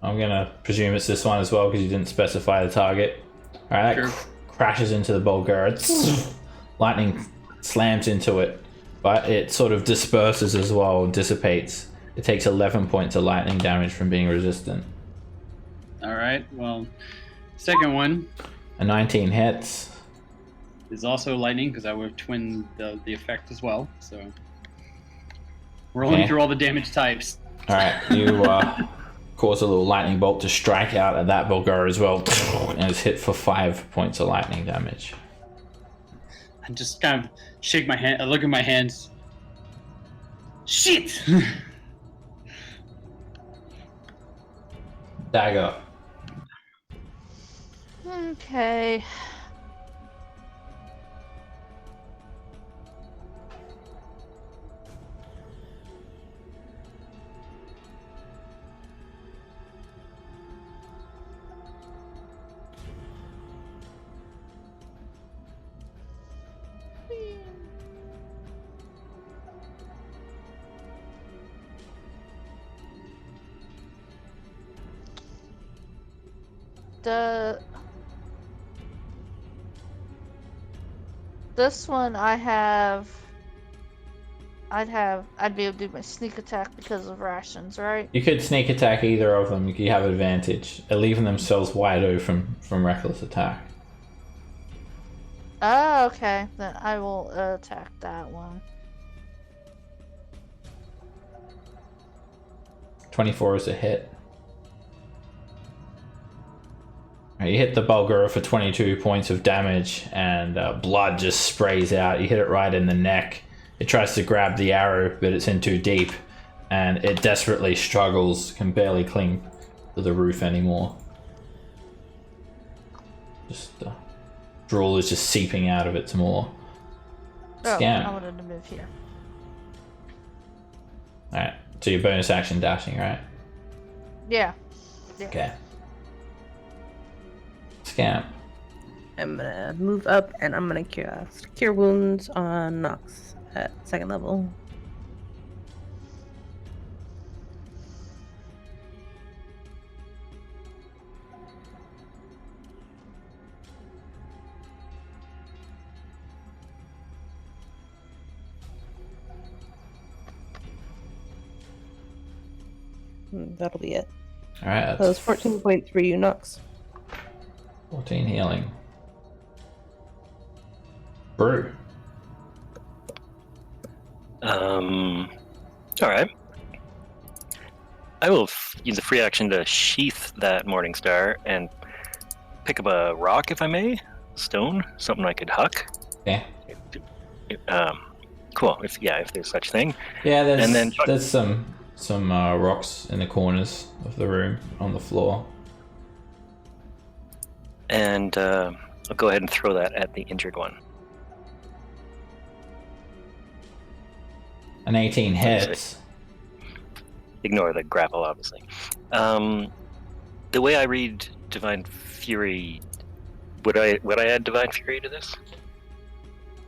[SPEAKER 1] I'm gonna presume it's this one as well because you didn't specify the target. Alright, that
[SPEAKER 2] Sure.
[SPEAKER 1] crashes into the Bulgara. Lightning slams into it, but it sort of disperses as well, dissipates. It takes 11 points of lightning damage from being resistant.
[SPEAKER 2] Alright, well, second one
[SPEAKER 1] A 19 hits.
[SPEAKER 2] is also lightning because I would have twinned the effect as well. So rolling
[SPEAKER 1] Okay.
[SPEAKER 2] through all the damage types.
[SPEAKER 1] Alright, you cause a little lightning bolt to strike out at that Bulgara as well, and it's hit for 5 points of lightning damage.
[SPEAKER 2] I just kind of shake my hand. I look at my hands. Shit!
[SPEAKER 1] Dagger.
[SPEAKER 3] Okay. This one I'd be able to do my sneak attack because of rations, right?
[SPEAKER 1] You could sneak attack either of them. You have advantage, leaving themselves wide open from reckless attack.
[SPEAKER 3] Oh, okay. Then I will attack that one.
[SPEAKER 1] 24 is a hit. You hit the Bulgura for 22 points of damage, and blood just sprays out. You hit it right in the neck. It tries to grab the arrow, but it's in too deep, and it desperately struggles, can barely cling to the roof anymore. Just drool is just seeping out of its maw.
[SPEAKER 3] Oh,
[SPEAKER 1] Scan.
[SPEAKER 3] I wanted to move here.
[SPEAKER 1] Alright, so your bonus action dashing, right?
[SPEAKER 3] Yeah.
[SPEAKER 1] Okay. Scamp.
[SPEAKER 5] I'm gonna move up and I'm gonna cast Cure Wounds on Nox at 2nd level. That'll be it.
[SPEAKER 1] Alright,
[SPEAKER 5] So
[SPEAKER 1] that's
[SPEAKER 5] it's 14 points for you, Nox.
[SPEAKER 1] 14 healing. Brew.
[SPEAKER 6] Alright. I will use a free action to sheath that Morning Star and pick up a rock, if I may. Stone. Something I could huck.
[SPEAKER 1] Okay.
[SPEAKER 6] Cool. If there's such thing.
[SPEAKER 1] Yeah, there's
[SPEAKER 6] And then-
[SPEAKER 1] there's some rocks in the corners of the room on the floor.
[SPEAKER 6] And I'll go ahead and throw that at the injured one.
[SPEAKER 1] An 18 hits.
[SPEAKER 6] Ignore the grapple, obviously. The way I read Divine Fury, would I add Divine Fury to this?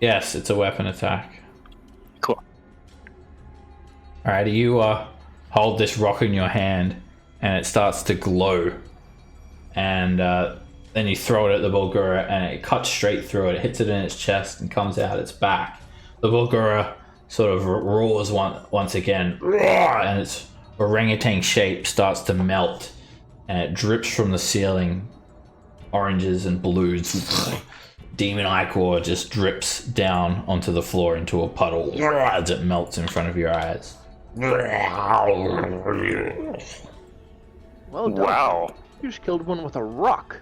[SPEAKER 1] Yes, it's a weapon attack.
[SPEAKER 6] Cool.
[SPEAKER 1] Alright, you hold this rock in your hand and it starts to glow. And then you throw it at the Bulgura and it cuts straight through it. It hits it in its chest and comes out its back. The Bulgura sort of roars once again, and its orangutan shape starts to melt and it drips from the ceiling, oranges and blues. Demon Ichor just drips down onto the floor into a puddle as it melts in front of your eyes.
[SPEAKER 4] Well done.
[SPEAKER 6] Wow.
[SPEAKER 4] You just killed one with a rock.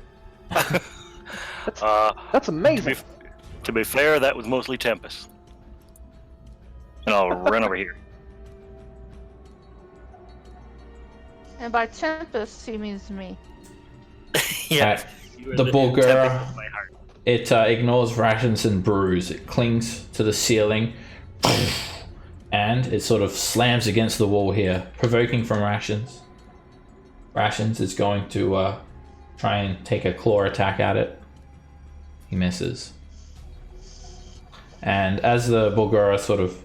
[SPEAKER 4] That's amazing.
[SPEAKER 6] To be fair, that was mostly Tempest. And I'll run over here.
[SPEAKER 3] And by Tempest, he means me.
[SPEAKER 6] Yeah.
[SPEAKER 1] The Bulgura,
[SPEAKER 6] Tempest of my heart.
[SPEAKER 1] it ignores rations and brews. It clings to the ceiling and it sort of slams against the wall here, provoking from Rations. Rations is going to try and take a claw attack at it. He misses. And as the Bulgura sort of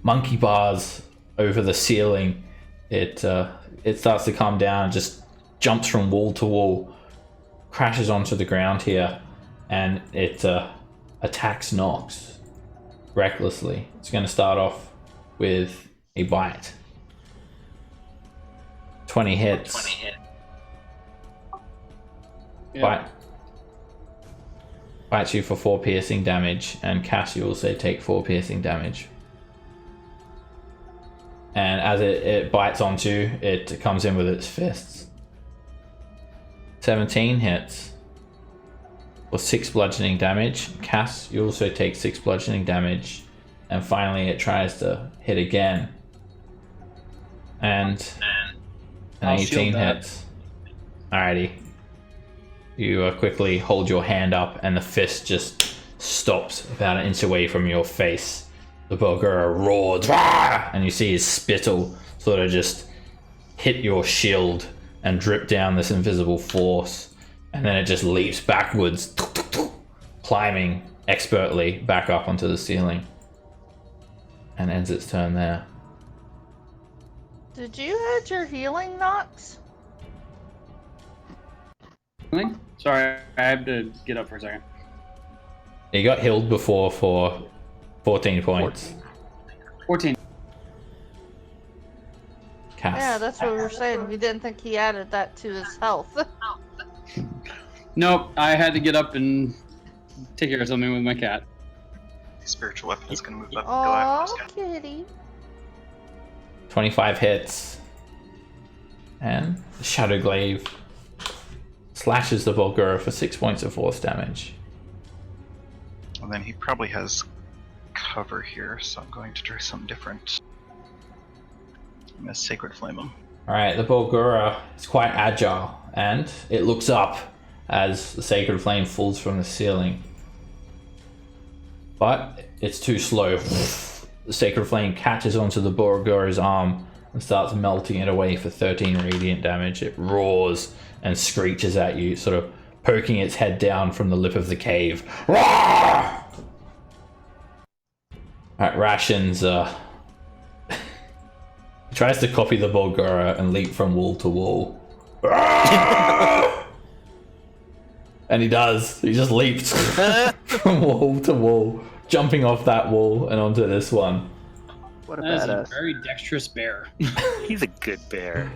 [SPEAKER 1] monkey bars over the ceiling, it starts to come down and just jumps from wall to wall, crashes onto the ground here, and it attacks Nox recklessly. It's going to start off with a bite. 20 hits.
[SPEAKER 2] Yeah.
[SPEAKER 1] Bites you for 4 piercing damage, and Cass, you also take 4 piercing damage. And as it bites onto you, it comes in with its fists. 17 hits for 6 bludgeoning damage. Cass, you also take 6 bludgeoning damage. And finally it tries to hit again. And an
[SPEAKER 2] I'll
[SPEAKER 1] 18
[SPEAKER 2] shield that.
[SPEAKER 1] hits. Alrighty. You quickly hold your hand up and the fist just stops about an inch away from your face. The Bulgura roars, and you see his spittle sort of just hit your shield and drip down this invisible force. And then it just leaps backwards, climbing expertly back up onto the ceiling. And ends its turn there.
[SPEAKER 3] Did you add your healing, Nox?
[SPEAKER 2] Sorry, I have to get up for a second.
[SPEAKER 1] He got healed before for 14 points.
[SPEAKER 2] 14.
[SPEAKER 1] Cass.
[SPEAKER 3] Yeah, that's what we were saying. We didn't think he added that to his health.
[SPEAKER 2] Nope, I had to get up and take care of something with my cat.
[SPEAKER 7] The spiritual weapon is going to move up and go after
[SPEAKER 3] Aw,
[SPEAKER 7] this guy.
[SPEAKER 3] kitty.
[SPEAKER 1] 25 hits. And the Shadow Glaive slashes the Volgura for 6 points of force damage.
[SPEAKER 7] And then he probably has cover here, so I'm going to try something different. I'm going to Sacred Flame him.
[SPEAKER 1] Alright, the Volgura is quite agile, and it looks up as the Sacred Flame falls from the ceiling. But it's too slow. The Sacred Flame catches onto the Volgura's arm and starts melting it away for 13 radiant damage. It roars and screeches at you, sort of poking its head down from the lip of the cave. Alright, Rations he tries to copy the Volgura and leap from wall to wall. And he does. He just leaps from wall to wall, jumping off that wall and onto this one.
[SPEAKER 4] What a
[SPEAKER 2] That is a
[SPEAKER 4] badass.
[SPEAKER 2] very dexterous bear.
[SPEAKER 6] He's a good bear.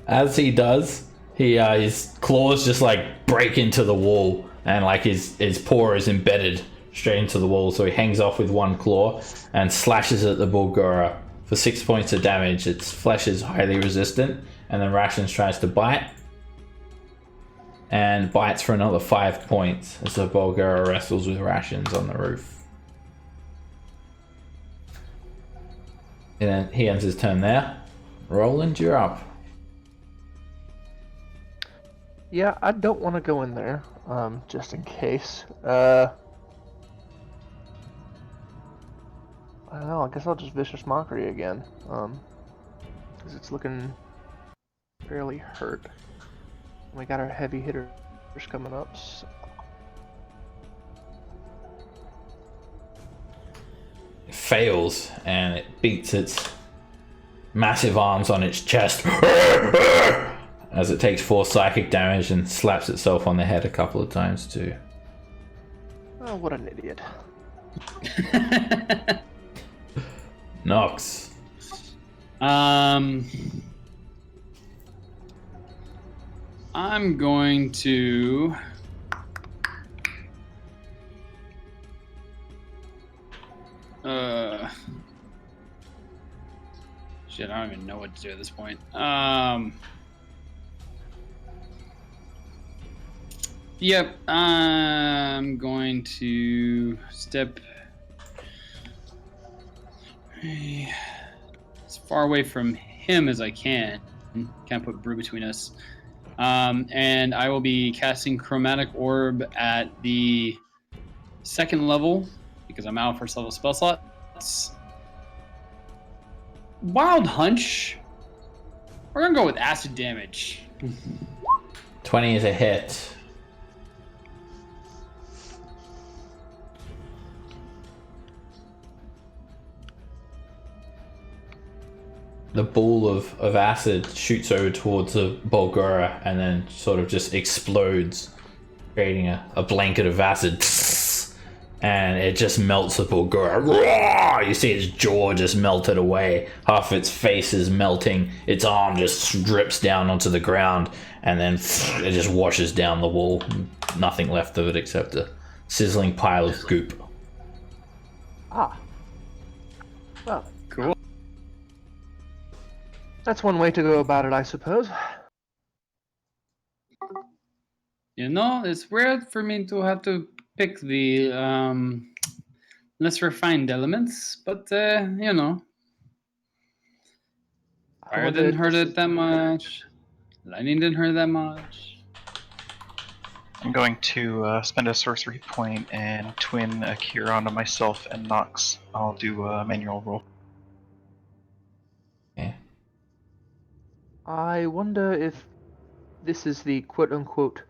[SPEAKER 1] As he does, his claws just like break into the wall, and like his paw is embedded straight into the wall. So he hangs off with one claw and slashes at the Volgura for 6 points of damage. Its flesh is highly resistant, and then Rations tries to bite and bites for another 5 points as the Volgura wrestles with Rations on the roof. And then he ends his turn there. Roland, you're up.
[SPEAKER 4] Yeah, I don't want to go in there, just in case. I don't know, I guess I'll just Vicious Mockery again, because it's looking fairly hurt. We got our heavy hitters coming up, so.
[SPEAKER 1] It fails, and it beats its massive arms on its chest as it takes 4 psychic damage and slaps itself on the head a couple of times too.
[SPEAKER 4] Oh, what an idiot.
[SPEAKER 1] Nox.
[SPEAKER 2] I'm going to shit, I don't even know what to do at this point. Yep, I'm going to step as far away from him as I can. Can't put Brew between us. And I will be casting Chromatic Orb at the 2nd level because I'm out first level spell slots. Wild Hunch. We're gonna go with acid damage.
[SPEAKER 1] 20 is a hit. The ball of acid shoots over towards the Volgura and then sort of just explodes, creating a blanket of acid. And it just melts the Volgura. You see its jaw just melted away. Half its face is melting. Its arm just drips down onto the ground. And then it just washes down the wall. Nothing left of it except a sizzling pile of goop.
[SPEAKER 4] Ah. Well,
[SPEAKER 2] Cool.
[SPEAKER 4] that's one way to go about it, I suppose.
[SPEAKER 2] You know, it's weird for me to have to pick the less refined elements, but you know, fire didn't hurt it that much. Lightning didn't hurt that much.
[SPEAKER 7] I'm going to spend a sorcery point and twin a cure onto myself and Nox. I'll do a manual roll.
[SPEAKER 1] Okay.
[SPEAKER 4] I wonder if this is the quote-unquote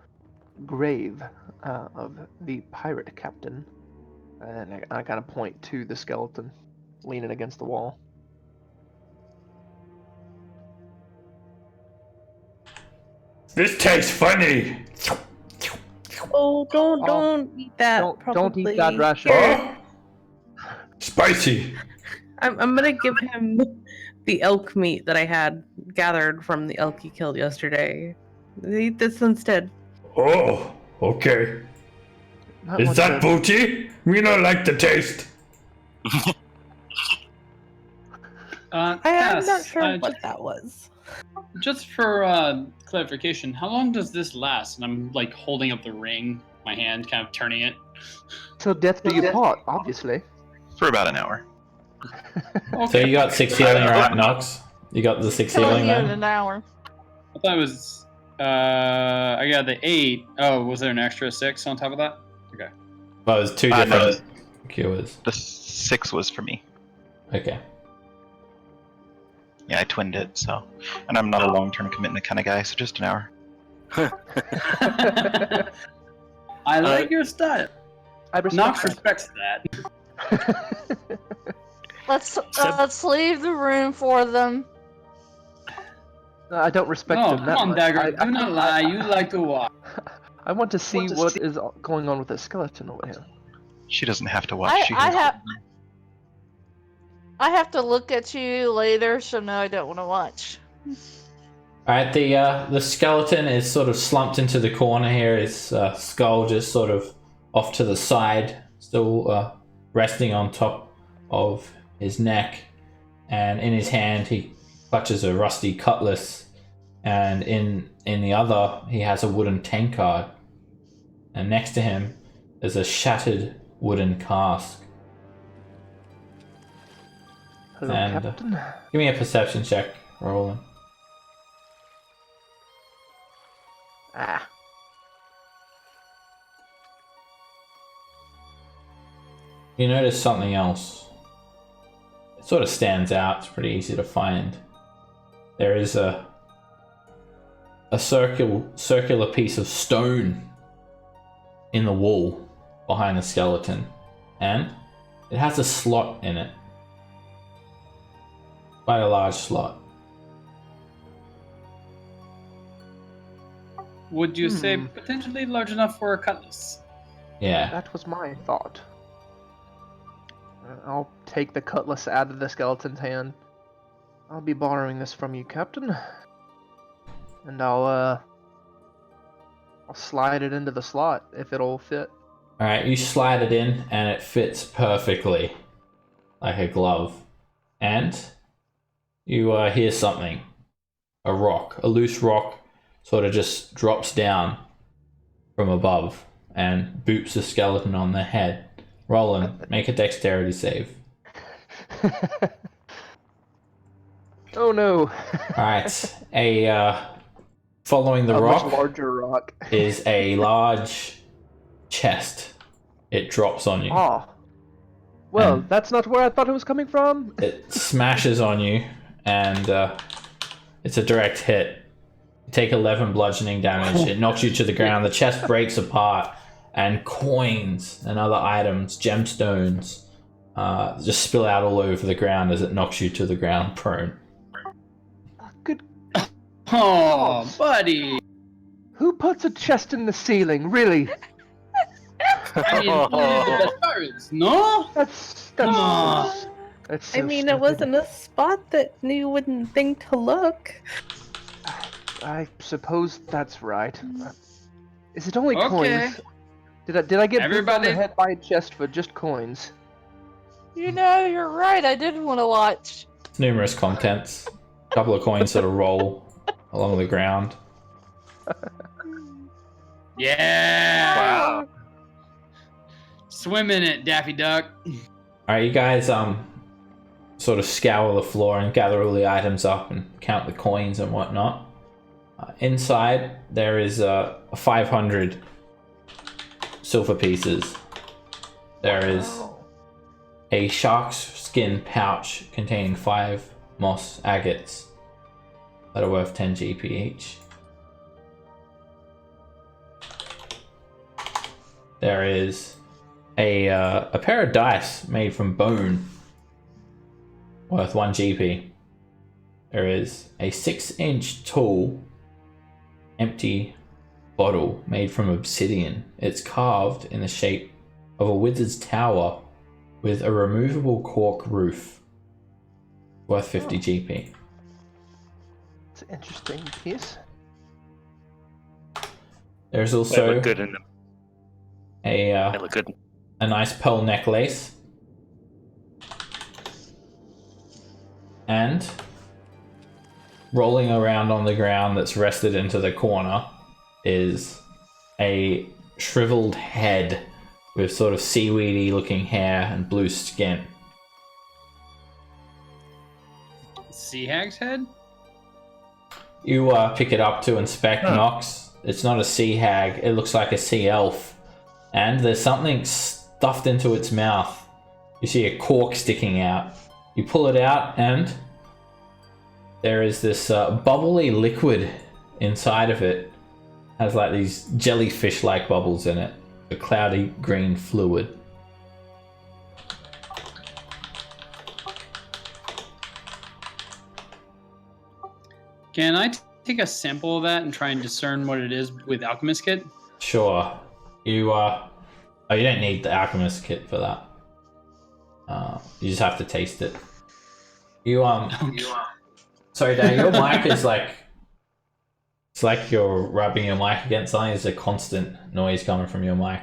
[SPEAKER 4] grave of the pirate captain. And I kind of point to the skeleton leaning against the wall.
[SPEAKER 1] This tastes funny.
[SPEAKER 5] Oh, don't
[SPEAKER 4] Oh,
[SPEAKER 5] don't eat that.
[SPEAKER 4] don't eat that
[SPEAKER 5] probably.
[SPEAKER 4] ration.
[SPEAKER 5] Here,
[SPEAKER 1] Spicy.
[SPEAKER 5] I'm gonna give him the elk meat that I had gathered from the elk he killed yesterday. Eat this instead.
[SPEAKER 1] Oh, okay.
[SPEAKER 4] Not
[SPEAKER 1] Is
[SPEAKER 4] much
[SPEAKER 1] that
[SPEAKER 4] of-
[SPEAKER 1] booty? We don't like the taste.
[SPEAKER 5] I'm
[SPEAKER 2] Cass,
[SPEAKER 5] not sure what
[SPEAKER 2] just,
[SPEAKER 5] that was.
[SPEAKER 2] just for clarification, how long does this last? And I'm like holding up the ring, my hand, kind of turning it.
[SPEAKER 4] Till death do you part, obviously.
[SPEAKER 7] For about an hour.
[SPEAKER 1] So you got 6 healing, right, Nox? You got the 6
[SPEAKER 3] Killing
[SPEAKER 1] healing
[SPEAKER 3] you in
[SPEAKER 1] then?
[SPEAKER 3] an hour.
[SPEAKER 2] I thought it was. I got the 8. Oh, was there an extra 6 on top of that? Okay.
[SPEAKER 1] Well, it was 2
[SPEAKER 7] No.
[SPEAKER 1] different cures.
[SPEAKER 7] The 6 was for me.
[SPEAKER 1] Okay.
[SPEAKER 7] Yeah, I twinned it, so. And I'm not a long-term commitment kind of guy, so just an hour.
[SPEAKER 2] I like your style.
[SPEAKER 4] I respect
[SPEAKER 2] Nox
[SPEAKER 4] that.
[SPEAKER 2] respects that.
[SPEAKER 3] Let's leave the room for them.
[SPEAKER 4] No, I don't respect
[SPEAKER 2] No,
[SPEAKER 4] them
[SPEAKER 2] come
[SPEAKER 4] that
[SPEAKER 2] on,
[SPEAKER 4] much.
[SPEAKER 2] Dagger. Do not lie. You like to walk.
[SPEAKER 4] I want to see what is going on with the skeleton over here.
[SPEAKER 7] She doesn't have to watch.
[SPEAKER 3] I have to look at you later, so no, I don't want to watch.
[SPEAKER 1] Alright, the skeleton is sort of slumped into the corner here. His skull just sort of off to the side, still resting on top of his neck. And in his hand, he clutches a rusty cutlass. And in the other, he has a wooden tankard. And next to him, there's a shattered wooden cask.
[SPEAKER 4] Hello,
[SPEAKER 1] And
[SPEAKER 4] Captain.
[SPEAKER 1] give me a perception check, Roland.
[SPEAKER 4] Ah.
[SPEAKER 1] You notice something else. It sort of stands out. It's pretty easy to find. There is a circular piece of stone in the wall behind the skeleton, and it has a slot in it. Quite a large slot.
[SPEAKER 2] Would you say potentially large enough for a cutlass?
[SPEAKER 1] Yeah.
[SPEAKER 4] That was my thought. I'll take the cutlass out of the skeleton's hand. I'll be borrowing this from you, Captain. And I'll slide it into the slot if it'll fit.
[SPEAKER 1] Alright, you slide it in and it fits perfectly. Like a glove. And you hear something. A rock. A loose rock sort of just drops down from above and boops the skeleton on the head. Roland, make a dexterity save.
[SPEAKER 4] Oh no.
[SPEAKER 1] Alright, following the
[SPEAKER 4] A
[SPEAKER 1] rock
[SPEAKER 4] much larger rock.
[SPEAKER 1] is a large chest. It drops on you.
[SPEAKER 4] Ah. Well,
[SPEAKER 1] And-
[SPEAKER 4] that's not where I thought it was coming from.
[SPEAKER 1] It smashes on you, and it's a direct hit. You take 11 bludgeoning damage. It knocks you to the ground. The chest breaks apart, and coins and other items, gemstones, just spill out all over the ground as it knocks you to the ground prone.
[SPEAKER 4] Good.
[SPEAKER 2] Oh, buddy.
[SPEAKER 4] Who puts a chest in the ceiling? Really?
[SPEAKER 2] I mean, the birds, no?
[SPEAKER 4] That's
[SPEAKER 2] Come on.
[SPEAKER 4] That's so
[SPEAKER 5] I mean,
[SPEAKER 4] stupid.
[SPEAKER 5] it wasn't a spot that you wouldn't think to look.
[SPEAKER 4] I suppose that's right. Is it only
[SPEAKER 2] Okay.
[SPEAKER 4] coins? Did I get booped on
[SPEAKER 2] Everybody-
[SPEAKER 4] the head by a chest for just coins?
[SPEAKER 3] You know, you're right. I didn't want to watch.
[SPEAKER 1] It's numerous contents. A couple of coins sort of roll along the ground.
[SPEAKER 2] Yeah.
[SPEAKER 6] Wow.
[SPEAKER 2] Swim in it, Daffy Duck.
[SPEAKER 1] Alright, you guys sort of scour the floor and gather all the items up and count the coins and whatnot. Inside there is 500 silver pieces. There is a shark's skin pouch containing 5 moss agates that are worth 10 GP each. There is a pair of dice made from bone worth 1 GP. There is a 6-inch tall empty bottle made from obsidian. It's carved in the shape of a wizard's tower with a removable cork roof. Worth 50 GP.
[SPEAKER 4] It's an interesting piece.
[SPEAKER 1] There's
[SPEAKER 6] They
[SPEAKER 1] also
[SPEAKER 6] look good in them. They look good.
[SPEAKER 1] a nice pearl necklace. And rolling around on the ground that's rested into the corner is a shriveled head with sort of seaweedy looking hair and blue skin.
[SPEAKER 2] Sea hag's head?
[SPEAKER 1] You pick it up to inspect, Nox. It's not a sea hag, it looks like a sea elf. And there's something stuffed into its mouth. You see a cork sticking out. You pull it out and there is this bubbly liquid inside of it. Has like these jellyfish-like bubbles in it. A cloudy green fluid.
[SPEAKER 2] Can I take a sample of that and try and discern what it is with Alchemist Kit?
[SPEAKER 1] Sure. You oh, you don't need the alchemist kit for that. You just have to taste it. Sorry, Dan, your mic is like, it's like you're rubbing your mic against something. There's a constant noise coming from your mic.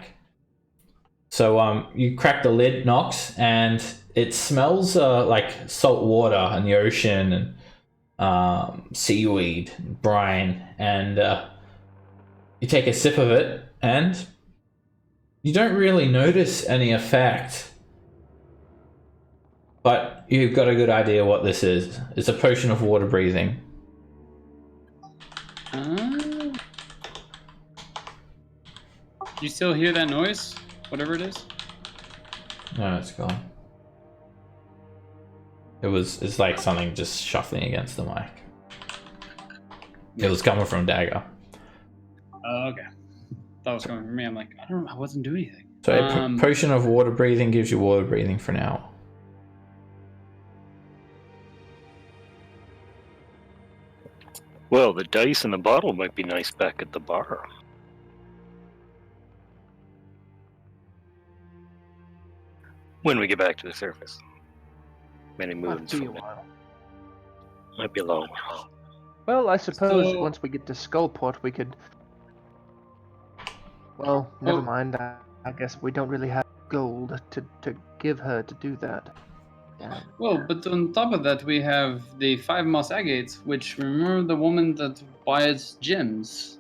[SPEAKER 1] So you crack the lid, Nox, and it smells like salt water and the ocean and seaweed, brine, and you take a sip of it and you don't really notice any effect. But you've got a good idea what this is. It's a potion of water breathing.
[SPEAKER 2] Do you still hear that noise? Whatever it is?
[SPEAKER 1] No, it's gone. It's like something just shuffling against the mic. It was coming from Dagger.
[SPEAKER 2] Oh, okay. That was coming from me. I'm like, I wasn't doing anything.
[SPEAKER 1] So a potion of water breathing gives you water breathing for now.
[SPEAKER 6] Well, the dice in the bottle might be nice back at the bar. When we get back to the surface. Many moons
[SPEAKER 4] Might be a
[SPEAKER 6] from now.
[SPEAKER 4] while.
[SPEAKER 6] Might be a long while.
[SPEAKER 4] Well, I suppose
[SPEAKER 2] So-
[SPEAKER 4] once we get to Skullport, we could. Well, never mind. I guess we don't really have gold to give her to do that. Yeah.
[SPEAKER 2] Well, but on top of that, we have the 5 moss agates, which remember the woman that buys gems.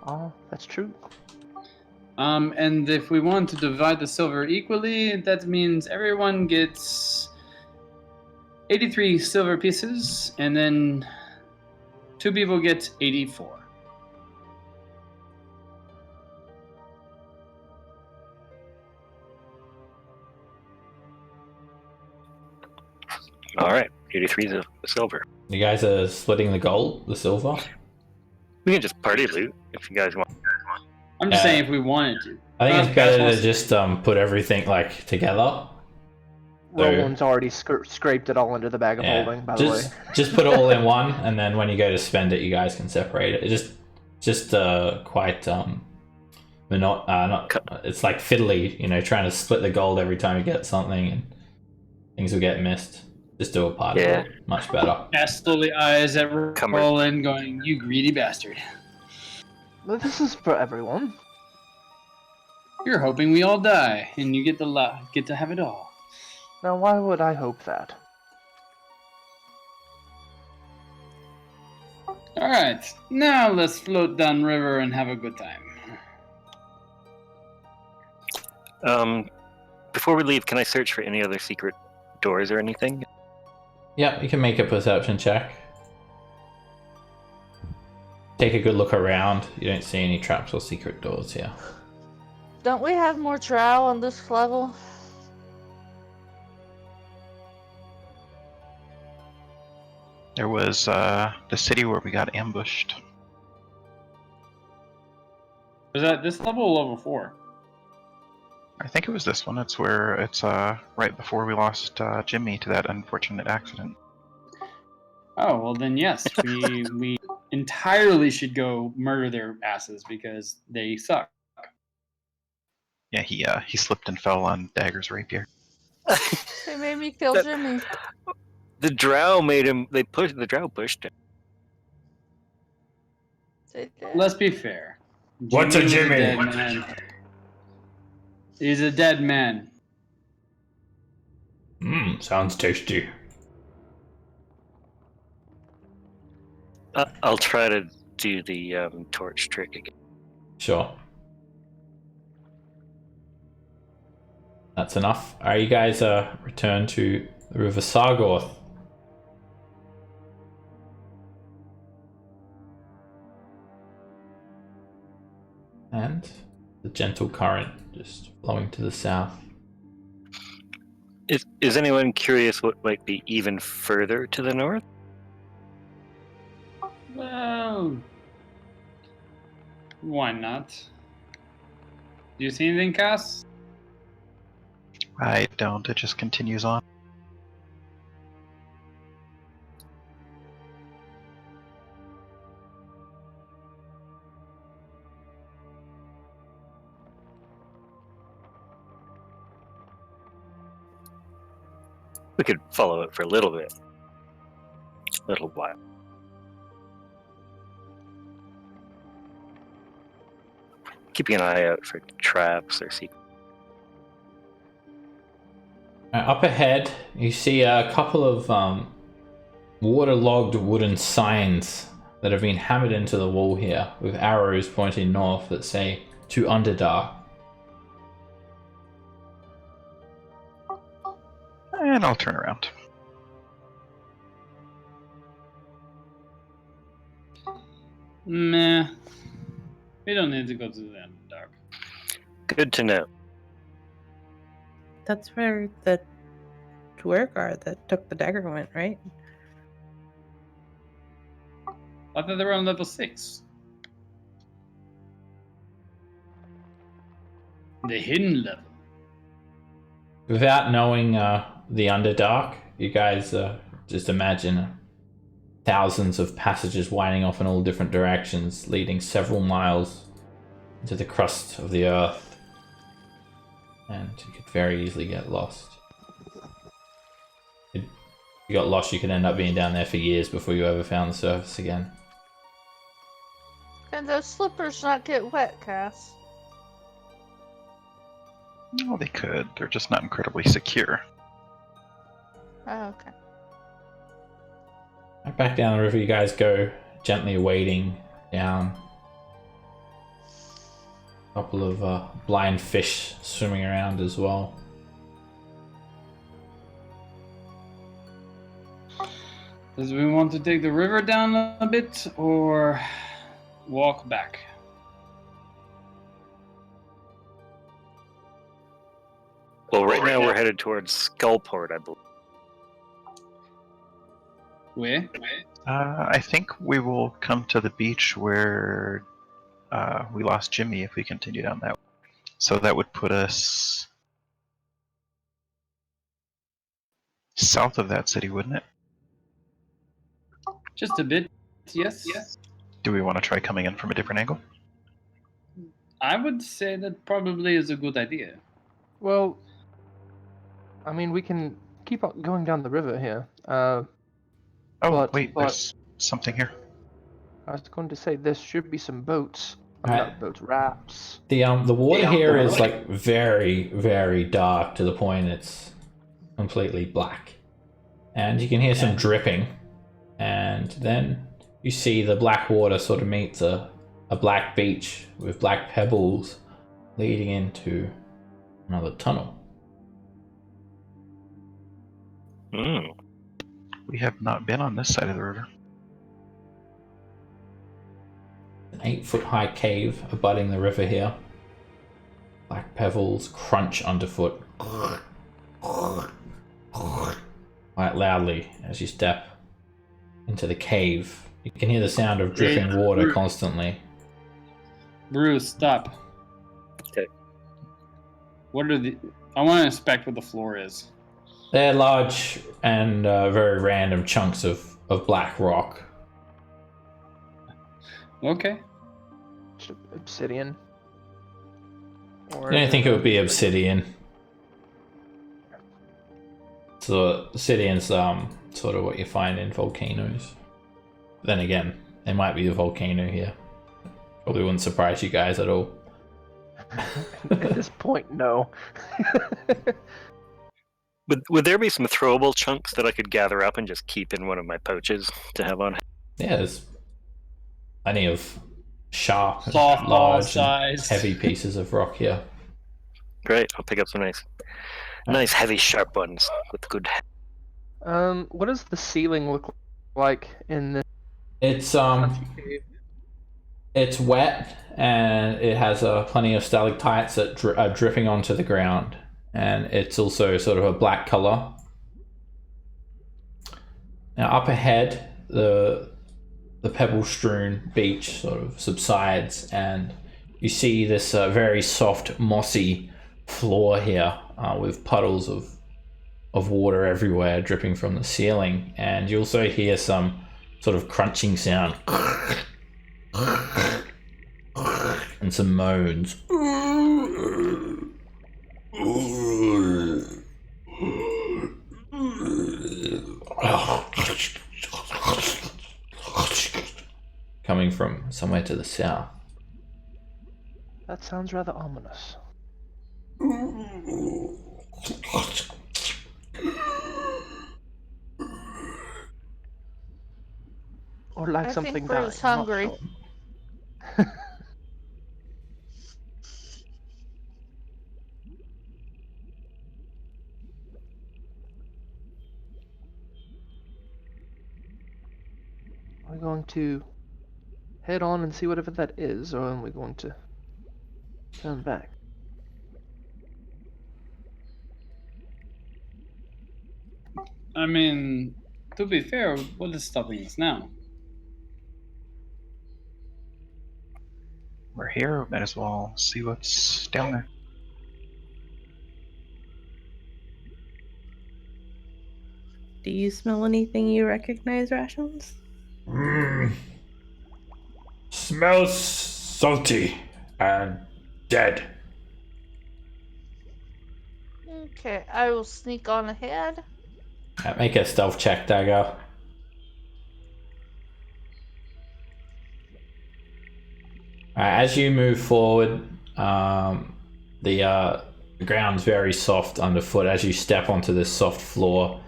[SPEAKER 4] Oh, that's true.
[SPEAKER 2] And if we want to divide the silver equally, that means everyone gets 83 silver pieces, and then 2 people get 84.
[SPEAKER 6] All right, 83 is the silver.
[SPEAKER 1] You guys are splitting the gold, the silver?
[SPEAKER 6] We can just party loot if you guys want.
[SPEAKER 2] I'm just saying if we wanted to.
[SPEAKER 1] I think it's
[SPEAKER 2] Okay,
[SPEAKER 1] better
[SPEAKER 2] well,
[SPEAKER 1] to just put everything like together. So-
[SPEAKER 4] Roland's already scraped it all into the bag of
[SPEAKER 1] Yeah,
[SPEAKER 4] holding, by the way.
[SPEAKER 1] just put it all in one, and then when you go to spend it, you guys can separate it. It's just quite it's like fiddly, you know, trying to split the gold every time you get something, and things will get missed. Just do a part of it, much better.
[SPEAKER 2] Cast slowly eyes at
[SPEAKER 6] Cumbered.
[SPEAKER 2] Roland, going, "You greedy bastard!
[SPEAKER 4] But this is for everyone.
[SPEAKER 2] You're hoping we all die, and you get to have it all."
[SPEAKER 4] Now, why would I hope that?
[SPEAKER 2] All right, now let's float down river and have a good time.
[SPEAKER 6] Before we leave, can I search for any other secret doors or anything?
[SPEAKER 1] Yeah, you can make a perception check. Take a good look around. You don't see any traps or secret doors here.
[SPEAKER 3] Don't we have more Drow on this level?
[SPEAKER 7] There was the city where we got ambushed.
[SPEAKER 2] Was that this level or level 4?
[SPEAKER 7] I think it was this one. It's where it's right before we lost Jimmy to that unfortunate accident.
[SPEAKER 2] Oh well, then yes, we entirely should go murder their asses because they suck.
[SPEAKER 7] Yeah, he slipped and fell on Dagger's rapier.
[SPEAKER 3] They made me kill
[SPEAKER 6] That-
[SPEAKER 3] Jimmy.
[SPEAKER 6] The Drow made him. The Drow pushed him.
[SPEAKER 3] They did.
[SPEAKER 2] Let's be fair.
[SPEAKER 1] What's a
[SPEAKER 2] was
[SPEAKER 1] Jimmy?
[SPEAKER 2] dead man. He's a dead man.
[SPEAKER 1] Sounds tasty.
[SPEAKER 6] I'll try to do the torch trick again.
[SPEAKER 1] Sure. That's enough. Alright, you guys return to the River Sargorth. And the gentle current just flowing to the south.
[SPEAKER 6] Is anyone curious what might be even further to the north?
[SPEAKER 2] Well, why not? Do you see anything, Cass?
[SPEAKER 7] I don't. It just continues on.
[SPEAKER 6] We could follow it for a little bit. A little while. Keeping an eye out for traps or secrets.
[SPEAKER 1] Up ahead, you see a couple of waterlogged wooden signs that have been hammered into the wall here with arrows pointing north that say to Underdark.
[SPEAKER 7] And I'll turn around.
[SPEAKER 2] Meh. We don't need to go to the dark.
[SPEAKER 6] Good to know.
[SPEAKER 5] That's where the dwarf that took the dagger went, right?
[SPEAKER 2] I thought they were on level 6. The hidden level.
[SPEAKER 1] Without knowing the Underdark, you guys just imagine thousands of passages winding off in all different directions, leading several miles into the crust of the earth. And you could very easily get lost. If you got lost, you could end up being down there for years before you ever found the surface again.
[SPEAKER 3] Can those slippers not get wet, Cass?
[SPEAKER 7] Well, they could. They're just not incredibly secure.
[SPEAKER 3] Oh, okay.
[SPEAKER 1] Back down the river, you guys go, gently wading down. A couple of blind fish swimming around as well.
[SPEAKER 2] Does we want to take the river down a bit or walk back?
[SPEAKER 6] Well, right now we're headed towards Skullport, I believe.
[SPEAKER 2] Where?
[SPEAKER 7] I think we will come to the beach where we lost Jimmy if we continue down that way. So that would put us south of that city, wouldn't it?
[SPEAKER 2] Just a bit, yes.
[SPEAKER 7] Do we want to try coming in from a different angle?
[SPEAKER 2] I would say that probably is a good idea.
[SPEAKER 4] Well, I mean, we can keep on going down the river here.
[SPEAKER 7] Oh,
[SPEAKER 4] But-
[SPEAKER 7] wait,
[SPEAKER 4] but-
[SPEAKER 7] there's something here.
[SPEAKER 4] I was going to say there should be some boats.
[SPEAKER 1] Right.
[SPEAKER 4] Not boats, rafts.
[SPEAKER 1] The water here is like very, very dark to the point it's completely black. And you can hear some dripping. And then you see the black water sort of meets a black beach with black pebbles leading into another tunnel.
[SPEAKER 6] Hmm.
[SPEAKER 7] We have not been on this side of the river.
[SPEAKER 1] An 8-foot high cave abutting the river here. Black pebbles crunch underfoot. Quite loudly as you step into the cave. You can hear the sound of dripping water constantly.
[SPEAKER 2] Bruce, stop.
[SPEAKER 6] Okay.
[SPEAKER 2] What are the... I want to inspect what the floor is.
[SPEAKER 1] They're large and very random chunks of black rock.
[SPEAKER 2] Okay.
[SPEAKER 4] Obsidian. Or
[SPEAKER 1] I don't
[SPEAKER 4] is
[SPEAKER 1] think it would be
[SPEAKER 4] like-
[SPEAKER 1] obsidian. So obsidian's sort of what you find in volcanoes. Then again, there might be a volcano here. Probably wouldn't surprise you guys at all.
[SPEAKER 4] At this point, no.
[SPEAKER 6] Would there be some throwable chunks that I could gather up and just keep in one of my pouches to have on?
[SPEAKER 1] Yeah, there's plenty of sharp, and
[SPEAKER 2] Softball
[SPEAKER 1] large, and
[SPEAKER 2] sized.
[SPEAKER 1] heavy pieces of rock here.
[SPEAKER 6] Great, I'll pick up some nice heavy sharp ones with good.
[SPEAKER 4] What does the ceiling look like in the
[SPEAKER 1] It's
[SPEAKER 4] cave?
[SPEAKER 1] it's wet and it has plenty of stalactites that are dripping onto the ground, and it's also sort of a black color. Now up ahead, the pebble-strewn beach sort of subsides, and you see this very soft, mossy floor here with puddles of water everywhere dripping from the ceiling, and you also hear some sort of crunching sound and some moans. Coming from somewhere to the south.
[SPEAKER 4] That sounds rather ominous. Or like
[SPEAKER 3] I
[SPEAKER 4] something
[SPEAKER 3] think
[SPEAKER 4] dying.
[SPEAKER 3] Bruce
[SPEAKER 4] I'm not
[SPEAKER 3] hungry.
[SPEAKER 4] sure. Are we going to head on and see whatever that is, or are we going to turn back?
[SPEAKER 2] I mean, to be fair, what is stopping us now?
[SPEAKER 7] We're here, might as well see what's down there.
[SPEAKER 5] Do you smell anything you recognize, Rations?
[SPEAKER 1] Smells salty and dead.
[SPEAKER 3] Okay, I will sneak on ahead.
[SPEAKER 1] Make a stealth check, Dagger. As you move forward, the ground's very soft underfoot. As you step onto this soft floor,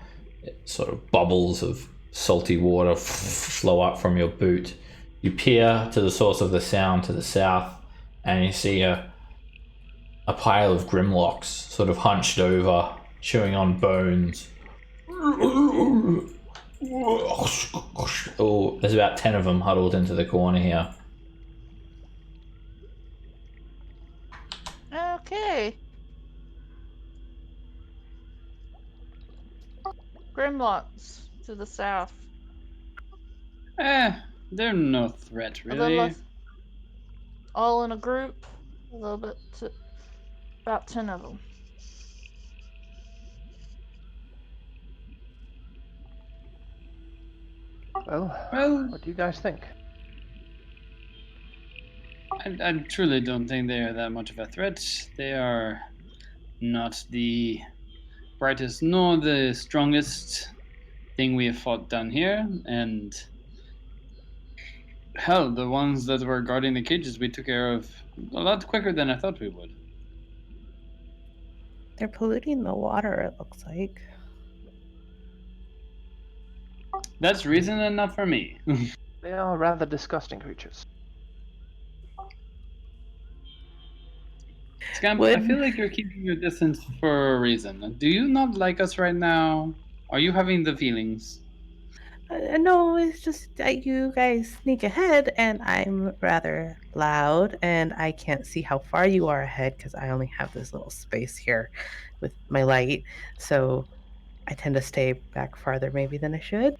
[SPEAKER 1] it sort of bubbles of salty water flow up from your boot. You peer to the source of the sound to the south, and you see a pile of Grimlocks sort of hunched over, chewing on bones. Oh, there's about 10 of them huddled into the corner here.
[SPEAKER 3] Okay. Grimlocks to the south.
[SPEAKER 2] They're no threat,
[SPEAKER 3] A little
[SPEAKER 2] really.
[SPEAKER 3] less- all in a group. A little bit. About 10 of them.
[SPEAKER 4] Well, what do you guys think?
[SPEAKER 2] I truly don't think they are that much of a threat. They are not the brightest nor the strongest thing we have fought down here, and hell, the ones that were guarding the cages we took care of a lot quicker than I thought we would.
[SPEAKER 5] They're polluting the water, it looks like.
[SPEAKER 2] That's reason enough for me.
[SPEAKER 4] They are rather disgusting creatures.
[SPEAKER 2] Scamp, I feel like you're keeping your distance for a reason. Do you not like us right now? Are you having the feelings?
[SPEAKER 5] No, it's just that you guys sneak ahead, and I'm rather loud, and I can't see how far you are ahead because I only have this little space here with my light. So I tend to stay back farther maybe than I should.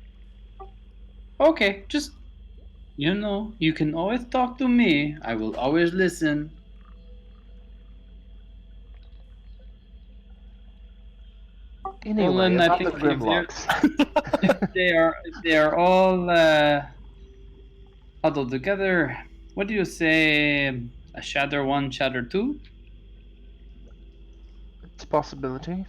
[SPEAKER 2] Okay, just, you can always talk to me. I will always listen.
[SPEAKER 4] Anyway,
[SPEAKER 2] Well, I
[SPEAKER 4] about
[SPEAKER 2] think
[SPEAKER 4] the
[SPEAKER 2] if they're-
[SPEAKER 4] Grimlocks.
[SPEAKER 2] they are all huddled together. What do you say? A shatter 1, shatter 2?
[SPEAKER 4] It's a possibility.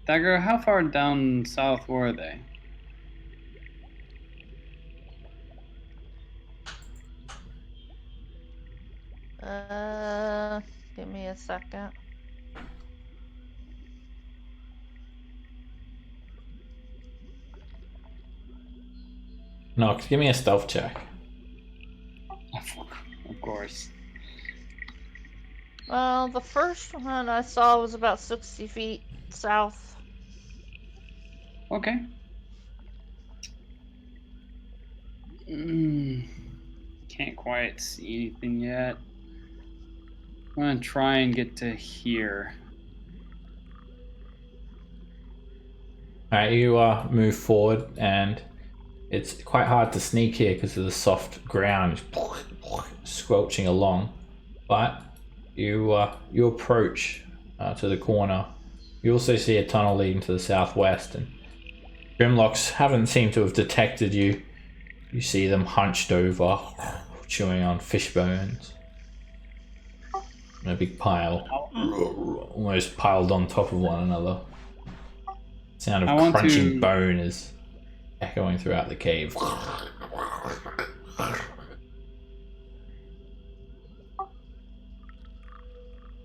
[SPEAKER 2] Dagger, how far down south were they?
[SPEAKER 3] Give me a second.
[SPEAKER 1] Nox, give me a stealth check.
[SPEAKER 2] Of course.
[SPEAKER 3] Well, the first one I saw was about 60 feet south.
[SPEAKER 2] Okay. Can't quite see anything yet. I'm gonna try and get to here.
[SPEAKER 1] Alright, you move forward, and it's quite hard to sneak here because of the soft ground squelching along. But you approach to the corner. You also see a tunnel leading to the southwest, and Grimlocks haven't seemed to have detected you. You see them hunched over, chewing on fish bones in a big pile, almost piled on top of one another. Sound of crunching bone is echoing throughout the cave.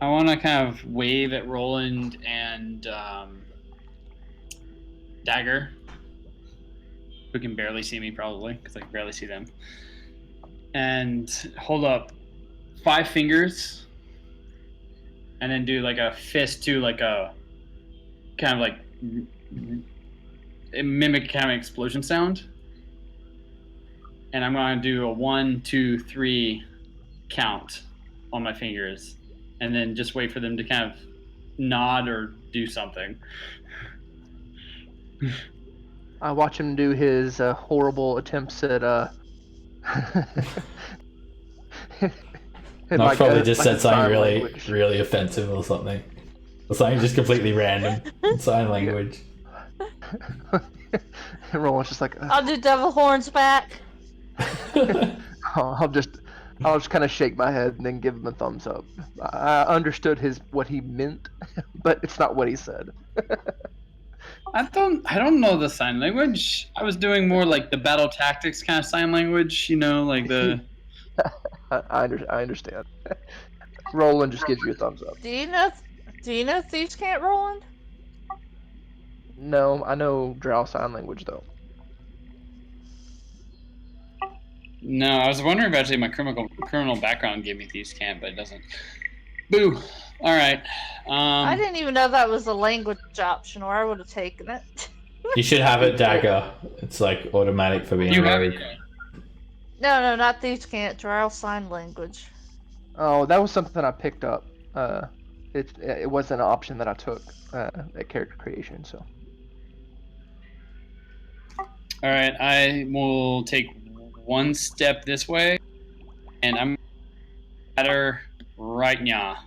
[SPEAKER 2] I want to kind of wave at Roland and Dagger, who can barely see me probably, because I can barely see them, and hold up 5 fingers, and then do like a fist to like a kind of like mimic kind of explosion sound. And I'm going to do a 1, 2, 3 count on my fingers, and then just wait for them to kind of nod or do something.
[SPEAKER 4] I watch him do his horrible attempts at
[SPEAKER 1] Nox probably just
[SPEAKER 4] like
[SPEAKER 1] said
[SPEAKER 4] a
[SPEAKER 1] something
[SPEAKER 4] sign
[SPEAKER 1] really,
[SPEAKER 4] language.
[SPEAKER 1] really offensive or something. Or something just completely random in sign language.
[SPEAKER 4] And Roland's just like,
[SPEAKER 3] I'll do devil horns back.
[SPEAKER 4] I'll just kind of shake my head and then give him a thumbs up. I understood what he meant, but it's not what he said.
[SPEAKER 2] I don't know the sign language. I was doing more like the battle tactics kind of sign language, like the.
[SPEAKER 4] I understand. Roland just gives you a thumbs up.
[SPEAKER 3] Do you know thieves can't, Roland?
[SPEAKER 4] No, I know Drow sign language though.
[SPEAKER 2] No, I was wondering if actually my criminal background gave me thieves can't, but it doesn't. Boo. All right.
[SPEAKER 3] I didn't even know that was a language option, or I would have taken it.
[SPEAKER 1] You should have it, Dagger. It's like automatic for being
[SPEAKER 2] You have
[SPEAKER 1] rogue.
[SPEAKER 2] it.
[SPEAKER 3] No, not thieves can't. Drow sign language.
[SPEAKER 4] Oh, that was something I picked up. It wasn't an option that I took at character creation. So.
[SPEAKER 2] All right, I will take 1 step this way, and I'm at her right now.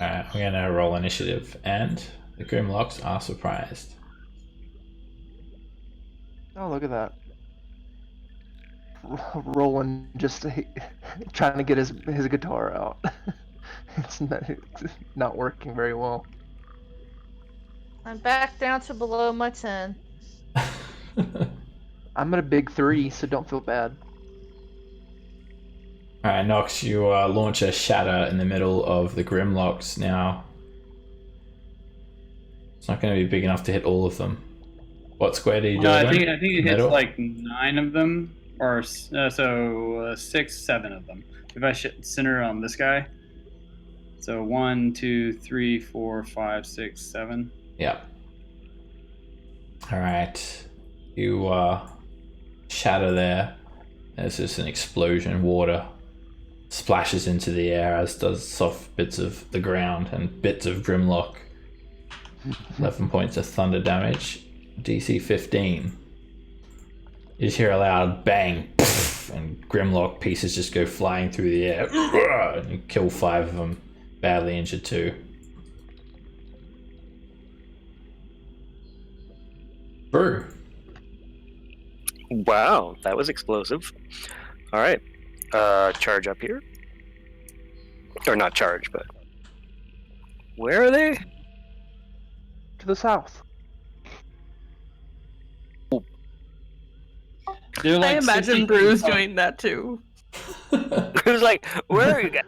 [SPEAKER 1] Alright, I'm gonna roll initiative, and the Grimlocks are surprised.
[SPEAKER 4] Oh, look at that. Roland just trying to get his guitar out. It's not working very well.
[SPEAKER 3] I'm back down to below my 10.
[SPEAKER 4] I'm at a big 3, so don't feel bad.
[SPEAKER 1] Alright, Nox, you launch a shatter in the middle of the Grimlocks now. It's not going to be big enough to hit all of them. What square do you do?
[SPEAKER 2] No,
[SPEAKER 1] it
[SPEAKER 2] I think
[SPEAKER 1] in?
[SPEAKER 2] it hits
[SPEAKER 1] Middle?
[SPEAKER 2] like 9 of them, or 6, 7 of them. If I center on this guy, so 1, 2, 3, 4, 5, 6, 7.
[SPEAKER 1] Yeah. Alright. You shatter there. There's just an explosion. Water splashes into the air, as does soft bits of the ground and bits of Grimlock. 11 points of thunder damage. DC 15. You just hear a loud bang, and Grimlock pieces just go flying through the air. And you kill 5 of them, badly injured 2. Brew.
[SPEAKER 6] Wow, that was explosive. All right. Charge up here. Or not charge, but... Where are they?
[SPEAKER 4] To the south.
[SPEAKER 2] They're
[SPEAKER 5] I
[SPEAKER 2] like
[SPEAKER 5] imagine
[SPEAKER 2] 60
[SPEAKER 5] Bruce
[SPEAKER 2] feet up.
[SPEAKER 5] doing that too.
[SPEAKER 6] It was like, where are you guys?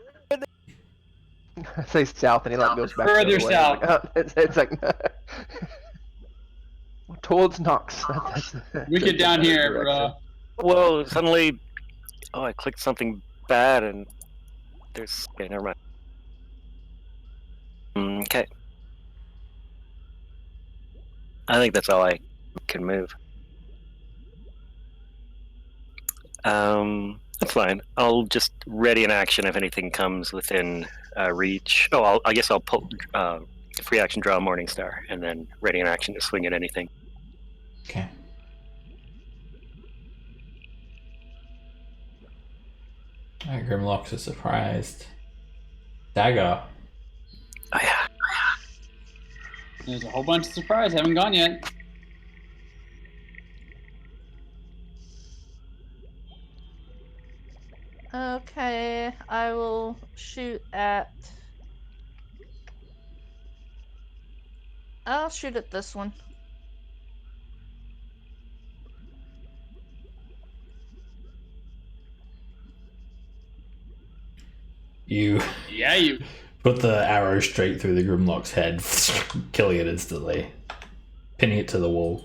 [SPEAKER 4] I say south, and he like goes back
[SPEAKER 2] Further
[SPEAKER 4] the other way.
[SPEAKER 2] south.
[SPEAKER 4] It's like towards Knox.
[SPEAKER 2] We get down
[SPEAKER 4] That's the
[SPEAKER 2] here,
[SPEAKER 4] direction.
[SPEAKER 2] bro.
[SPEAKER 6] Whoa, suddenly... Oh, I clicked something bad and... There's... Okay, never mind. Okay. I think that's all I can move. That's fine. I'll just ready an action if anything comes within reach. Oh, I guess I'll pull free action, draw a Morning Star, and then ready an action to swing at anything.
[SPEAKER 1] Okay. Alright, Grimlock's are surprised. Dagger.
[SPEAKER 6] Oh yeah.
[SPEAKER 2] There's a whole bunch of surprise. Haven't gone yet.
[SPEAKER 3] Okay, I will shoot at. I'll shoot at this one.
[SPEAKER 1] You
[SPEAKER 2] Yeah, you.
[SPEAKER 1] put the arrow straight through the Grimlock's head, killing it instantly, pinning it to the wall.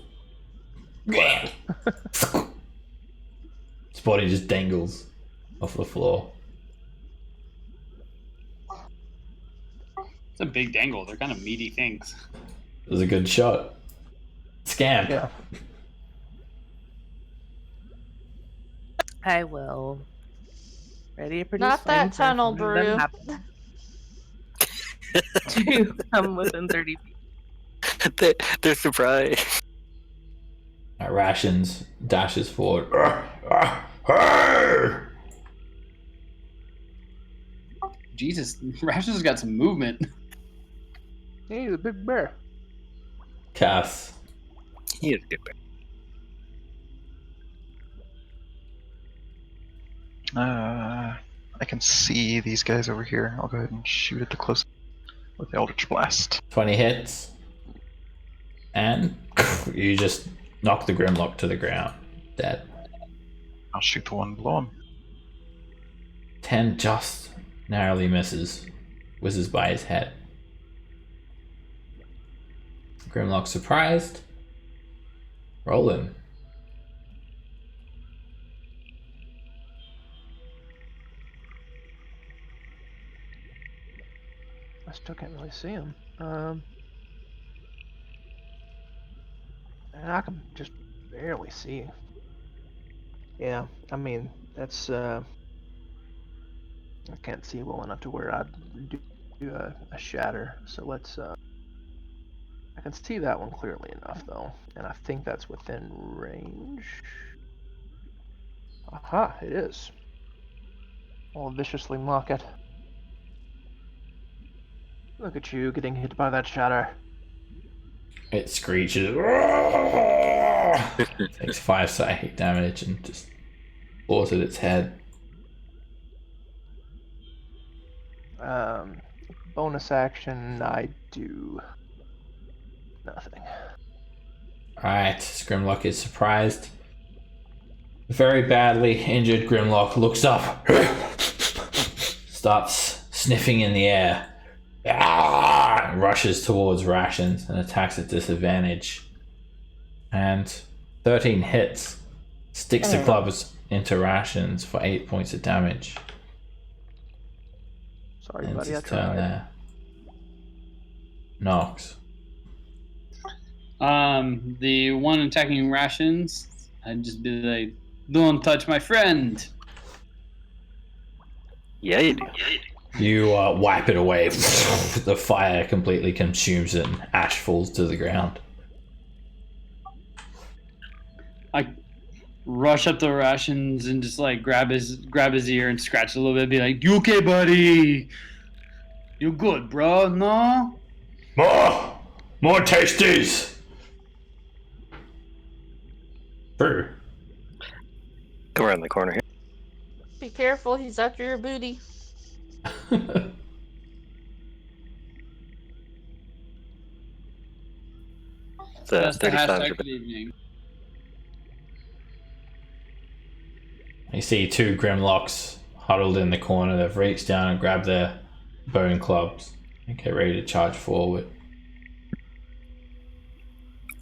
[SPEAKER 1] Its body just dangles off the floor.
[SPEAKER 2] It's a big dangle. They're kind of meaty things.
[SPEAKER 1] It was a good shot. Scamp.
[SPEAKER 4] Yeah.
[SPEAKER 5] I will. Ready to produce
[SPEAKER 3] Not that
[SPEAKER 5] flames or
[SPEAKER 3] tunnel,
[SPEAKER 5] something then
[SPEAKER 3] Brew.
[SPEAKER 5] happen. To come within 30 feet.
[SPEAKER 6] They're surprised.
[SPEAKER 1] Rations dashes forward.
[SPEAKER 2] Jesus, Rations has got some movement.
[SPEAKER 4] Hey, the big bear.
[SPEAKER 1] Cass.
[SPEAKER 6] He is good.
[SPEAKER 7] I can see these guys over here. I'll go ahead and shoot at the close with the Eldritch Blast.
[SPEAKER 1] 20 hits. And you just knock the Grimlock to the ground. Dead.
[SPEAKER 7] I'll shoot the one below him.
[SPEAKER 1] 10 just narrowly misses. Whizzes by his head. Grimlock surprised. Roland.
[SPEAKER 4] I still can't really see him. And I can just barely see. Yeah, I mean, that's, I can't see well enough to where I'd do a shatter. So let's, I can see that one clearly enough, though. And I think that's within range. Aha, it is. I'll viciously mock it. Look at you getting hit by that shatter.
[SPEAKER 1] It screeches. Takes 5 psychic damage and just claws at its head.
[SPEAKER 4] Bonus action, I do nothing.
[SPEAKER 1] Alright, Grimlock is surprised. Very badly injured Grimlock looks up. Starts sniffing in the air. Rushes towards Rations and attacks at disadvantage. And 13 hits. Sticks the clubs into Rations for 8 points of damage.
[SPEAKER 4] Sorry,
[SPEAKER 1] Ends
[SPEAKER 4] buddy, I
[SPEAKER 1] his turn
[SPEAKER 4] tried.
[SPEAKER 1] there. Nox.
[SPEAKER 2] The one attacking Rations, I'd just be like, "Don't touch my friend."
[SPEAKER 6] Yeah, you do.
[SPEAKER 1] You wipe it away. The fire completely consumes it and ash falls to the ground.
[SPEAKER 2] I rush up the Rations and just like grab his ear and scratch a little bit. Be like, "You okay, buddy? You good, bro? No?"
[SPEAKER 1] More tasties! True.
[SPEAKER 6] Go around the corner here.
[SPEAKER 3] Be careful, he's after your booty.
[SPEAKER 6] It's
[SPEAKER 2] That's the
[SPEAKER 6] 35
[SPEAKER 2] hashtag
[SPEAKER 6] is
[SPEAKER 2] for
[SPEAKER 6] a bit.
[SPEAKER 2] the evening.
[SPEAKER 1] You see two Grimlocks huddled in the corner. They've reached down and grabbed their bone clubs and get ready to charge forward.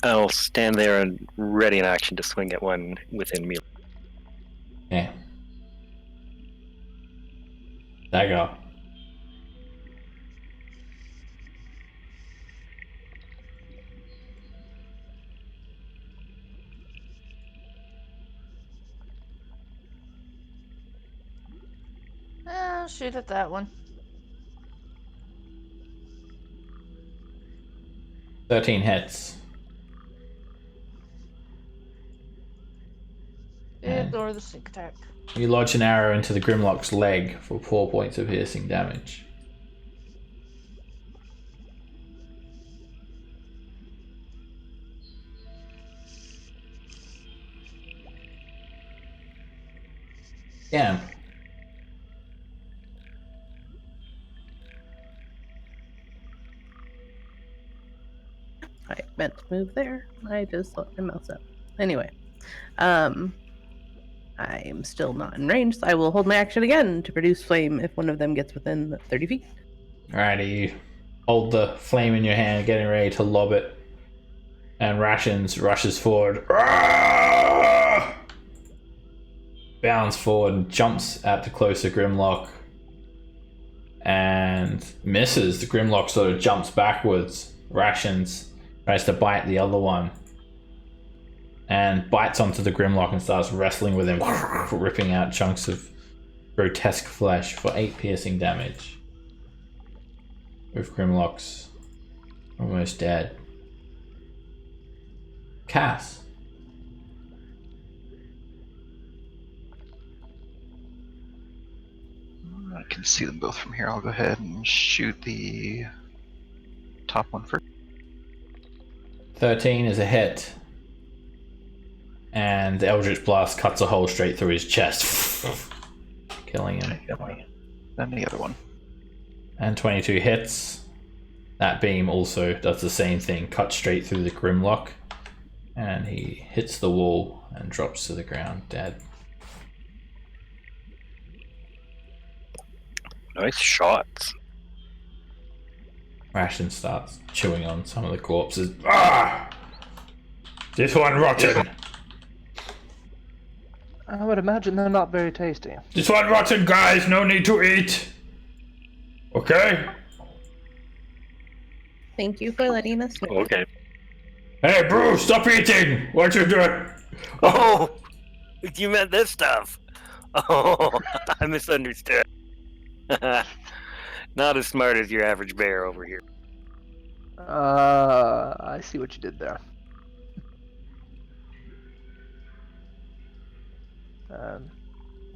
[SPEAKER 6] I'll stand there and ready in action to swing at one within melee.
[SPEAKER 1] Yeah. Dagger.
[SPEAKER 3] I'll shoot at that one.
[SPEAKER 1] 13 hits.
[SPEAKER 3] Ignore the sneak attack.
[SPEAKER 1] You lodge an arrow into the Grimlock's leg for 4 points of piercing damage. Damn.
[SPEAKER 5] I meant to move there. I just let my mouse up. Anyway, I'm still not in range, so I will hold my action again to produce flame if one of them gets within 30 feet.
[SPEAKER 1] Alrighty, you hold the flame in your hand, getting ready to lob it. And Rations rushes forward. Arrgh! Bounds forward and jumps at the closer Grimlock. And misses. The Grimlock sort of jumps backwards. Rations tries to bite the other one. And bites onto the Grimlock and starts wrestling with him, ripping out chunks of grotesque flesh for 8 piercing damage. With Grimlock's almost dead. Cass.
[SPEAKER 7] I can see them both from here. I'll go ahead and shoot the top one first.
[SPEAKER 1] 13 is a hit. And the Eldritch Blast cuts a hole straight through his chest, killing him.
[SPEAKER 7] Then the other one.
[SPEAKER 1] And 22 hits. That beam also does the same thing, cuts straight through the Grimlock. And he hits the wall and drops to the ground, dead.
[SPEAKER 6] Nice shots.
[SPEAKER 1] Ration starts chewing on some of the corpses. Ah! This one rotten!
[SPEAKER 4] I would imagine they're not very tasty.
[SPEAKER 1] This one rotten, guys! No need to eat! Okay?
[SPEAKER 5] Thank you for letting us know.
[SPEAKER 6] Okay.
[SPEAKER 1] Hey, Bruce, stop eating! What you doing?
[SPEAKER 6] Oh, you meant this stuff. Oh, I misunderstood. Not as smart as your average bear over here.
[SPEAKER 4] I see what you did there.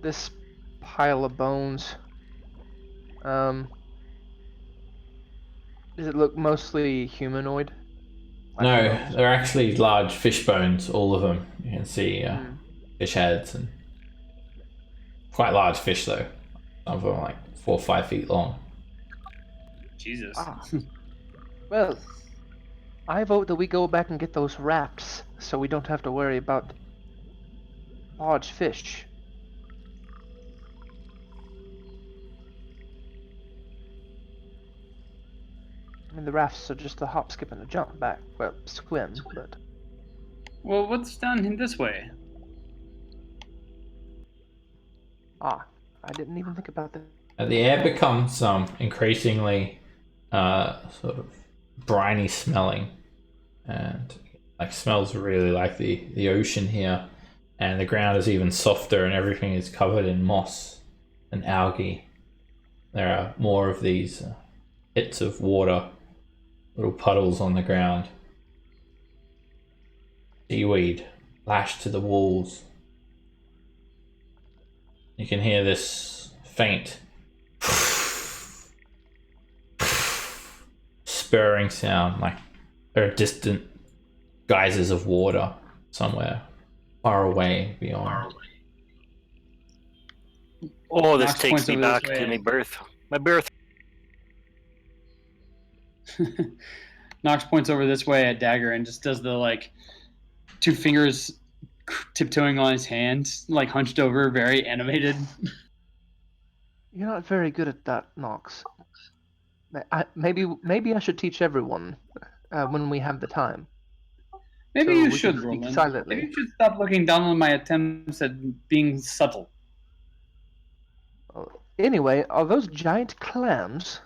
[SPEAKER 4] This pile of bones. Does it look mostly humanoid?
[SPEAKER 1] No, they're actually large fish bones, all of them. You can see fish heads and quite large fish though. Some of them are like 4 or 5 feet long.
[SPEAKER 2] Jesus.
[SPEAKER 4] Ah. Well, I vote that we go back and get those rafts so we don't have to worry about large fish. I mean, the rafts are just a hop, skip, and a jump back. Well, swim, but...
[SPEAKER 2] Well, what's down this way?
[SPEAKER 4] Ah, I didn't even think about that.
[SPEAKER 1] The air becomes increasingly sort of briny smelling, and like smells really like the ocean here, and the ground is even softer and everything is covered in moss and algae. There are more of these bits of water, little puddles on the ground. Seaweed lashed to the walls. You can hear this faint spurring sound, like there are distant geysers of water somewhere far away beyond.
[SPEAKER 6] Oh, this
[SPEAKER 2] Nox
[SPEAKER 6] takes
[SPEAKER 2] points
[SPEAKER 6] me
[SPEAKER 2] over this
[SPEAKER 6] back
[SPEAKER 2] way.
[SPEAKER 6] to my birth.
[SPEAKER 2] Nox points over this way at Dagger and just does the like 2 fingers tiptoeing on his hands, like hunched over, very animated.
[SPEAKER 4] You're not very good at that, Nox. Maybe I should teach everyone when we have the time.
[SPEAKER 2] Maybe
[SPEAKER 4] So
[SPEAKER 2] you
[SPEAKER 4] we can
[SPEAKER 2] should,
[SPEAKER 4] speak
[SPEAKER 2] Roland.
[SPEAKER 4] silently.
[SPEAKER 2] Maybe you should stop looking down on my attempts at being subtle.
[SPEAKER 4] Anyway, are those giant clams?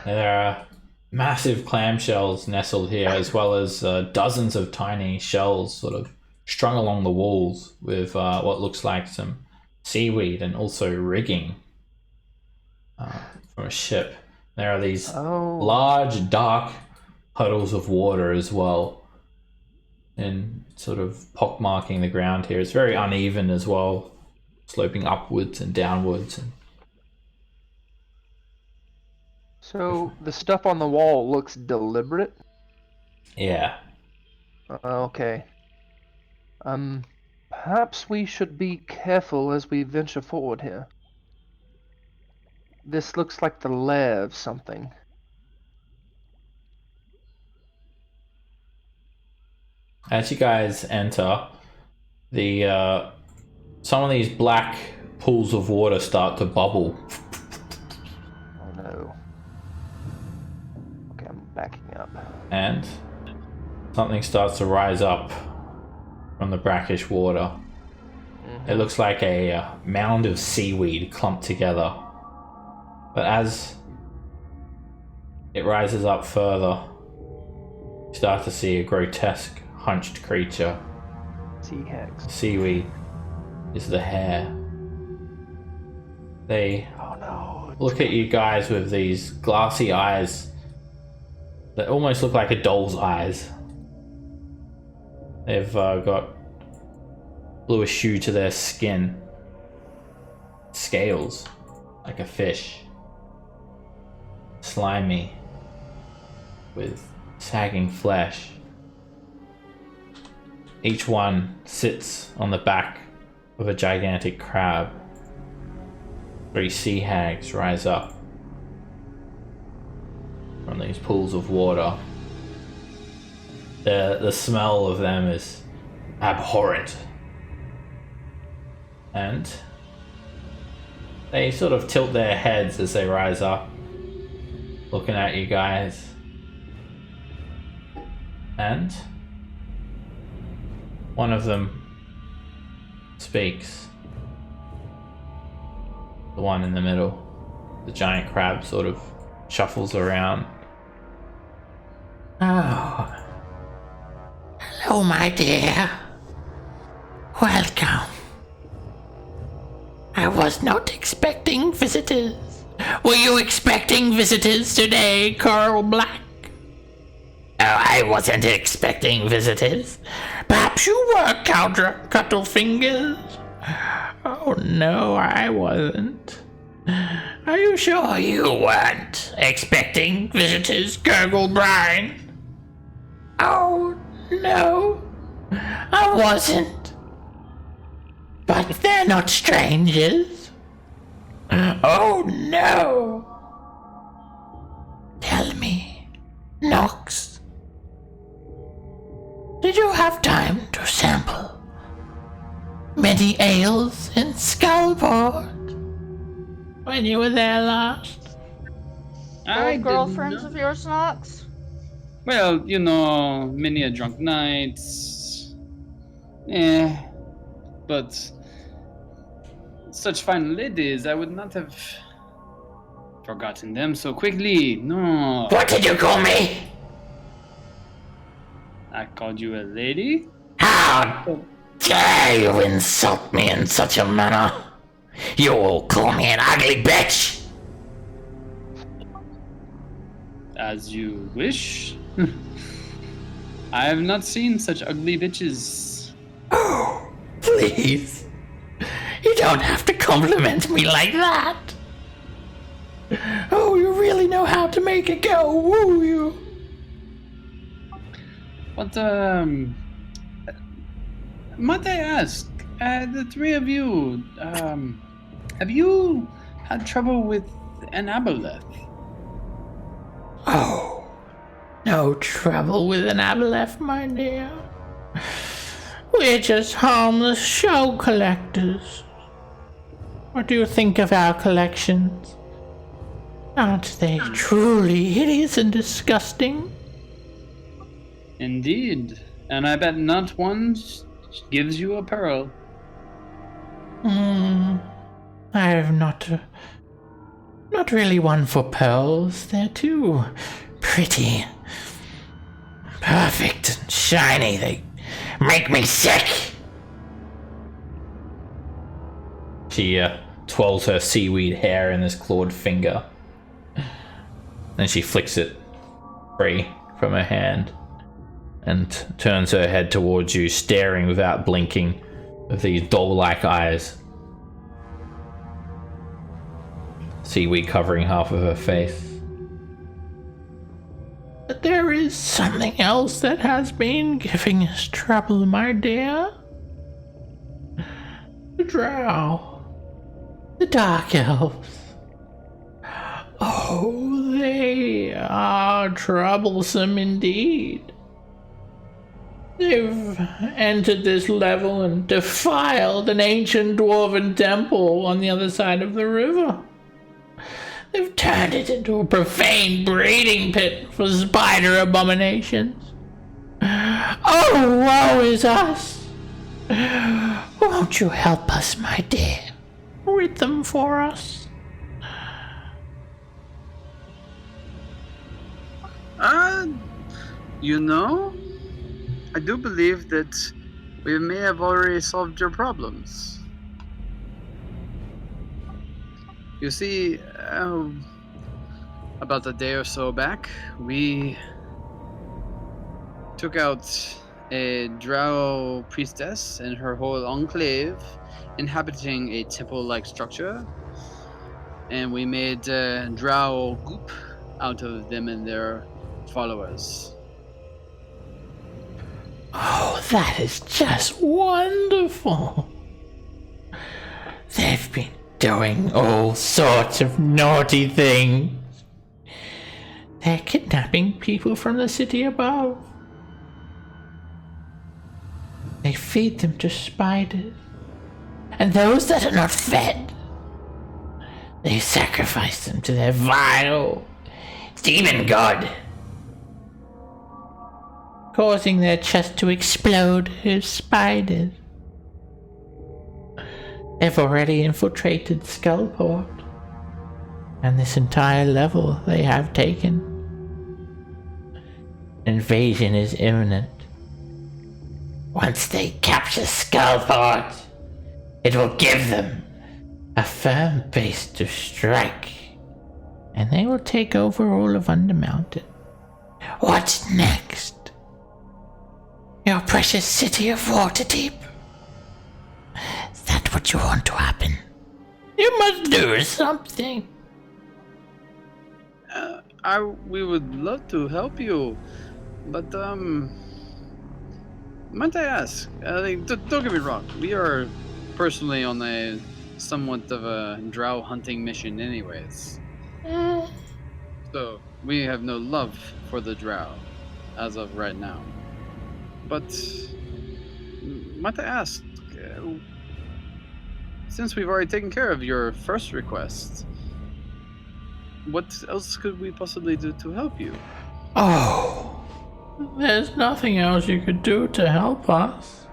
[SPEAKER 1] There are massive clamshells nestled here, as well as dozens of tiny shells sort of strung along the walls with what looks like some seaweed and also rigging from a ship. There are these large, dark puddles of water as well, and sort of pockmarking the ground here. It's very uneven as well, sloping upwards and downwards.
[SPEAKER 4] So the stuff on the wall looks deliberate?
[SPEAKER 1] Yeah.
[SPEAKER 4] Okay. Perhaps we should be careful as we venture forward here. This looks like the lair of something.
[SPEAKER 1] As you guys enter, the some of these black pools of water start to bubble.
[SPEAKER 4] Oh no. Okay, I'm backing up.
[SPEAKER 1] And something starts to rise up from the brackish water. It looks like a mound of seaweed clumped together. But as it rises up further, you start to see a grotesque, hunched creature.
[SPEAKER 4] Sea hags.
[SPEAKER 1] Seaweed is the hair. They look at you guys with these glassy eyes that almost look like a doll's eyes. They've got bluish hue to their skin, scales like a fish, slimy with sagging flesh. Each one sits on the back of a gigantic crab. 3 sea hags rise up from these pools of water. The smell of them is abhorrent. And they sort of tilt their heads as they rise up, looking at you guys. And one of them speaks. The one in the middle. The giant crab sort of shuffles around. Oh. Hello, my dear. Welcome. I was not expecting visitors. Were you expecting visitors today, Carl Black? Oh, I wasn't expecting visitors. Perhaps you were, Cuttlefingers? Oh no, I wasn't. Are you sure you weren't expecting visitors, Gurglebrine? Oh no, I wasn't. But they're not strangers. Oh no. Tell me, Nox, did you have time to sample many ales in Skullport when you were there last?
[SPEAKER 3] Old girlfriends of yours, Nox?
[SPEAKER 2] Well, you know, many a drunk nights. But such fine ladies, I would not have forgotten them so quickly. No.
[SPEAKER 1] What did you call me?
[SPEAKER 2] I called you a lady?
[SPEAKER 1] How dare you insult me in such a manner? You will call me an ugly bitch.
[SPEAKER 2] As you wish. I have not seen such ugly bitches.
[SPEAKER 1] Oh, please. You don't have to compliment me like that. Oh, you really know how to make a girl woo you.
[SPEAKER 2] But, Might I ask, the three of you, have you had trouble with an aboleth?
[SPEAKER 1] Oh, no trouble with an aboleth, my dear. We're just harmless show collectors. What do you think of our collections? Aren't they truly hideous and disgusting?
[SPEAKER 2] Indeed. And I bet not one gives you a pearl.
[SPEAKER 1] I have not really one for pearls. They're too pretty. Perfect and shiny. They make me sick. She twirls her seaweed hair in this clawed finger. Then she flicks it free from her hand and turns her head towards you, staring without blinking with these doll-like eyes. Seaweed covering half of her face. But there is something else that has been giving us trouble, my dear. The Drow. The Dark Elves. Oh, they are troublesome indeed. They've entered this level and defiled an ancient dwarven temple on the other side of the river. They've turned it into a profane breeding pit for spider abominations. Oh, woe is us! Won't you help us, my dear? Rid them for us.
[SPEAKER 2] You know, I do believe that we may have already solved your problems. You see, about a day or so back, we took out a Drow priestess and her whole enclave inhabiting a temple-like structure, and we made Drow goop out of them and their followers.
[SPEAKER 1] Oh, that is just wonderful. They've been doing all sorts of naughty things. They're kidnapping people from the city above. They feed them to spiders. And those that are not fed, they sacrifice them to their vile demon god, causing their chest to explode with spiders. They've already infiltrated Skullport, and this entire level they have taken. Invasion is imminent. Once they capture Skullport, it will give them a firm base to strike, and they will take over all of Undermountain. What's next? Your precious city of Waterdeep? Is that what you want to happen? You must do something.
[SPEAKER 2] We would love to help you, but might I ask? Don't get me wrong. We are personally on a somewhat of a Drow hunting mission, anyways. So we have no love for the Drow as of right now. But might I ask? Since we've already taken care of your first request, what else could we possibly do to help you?
[SPEAKER 1] Oh, there's nothing else you could do to help us.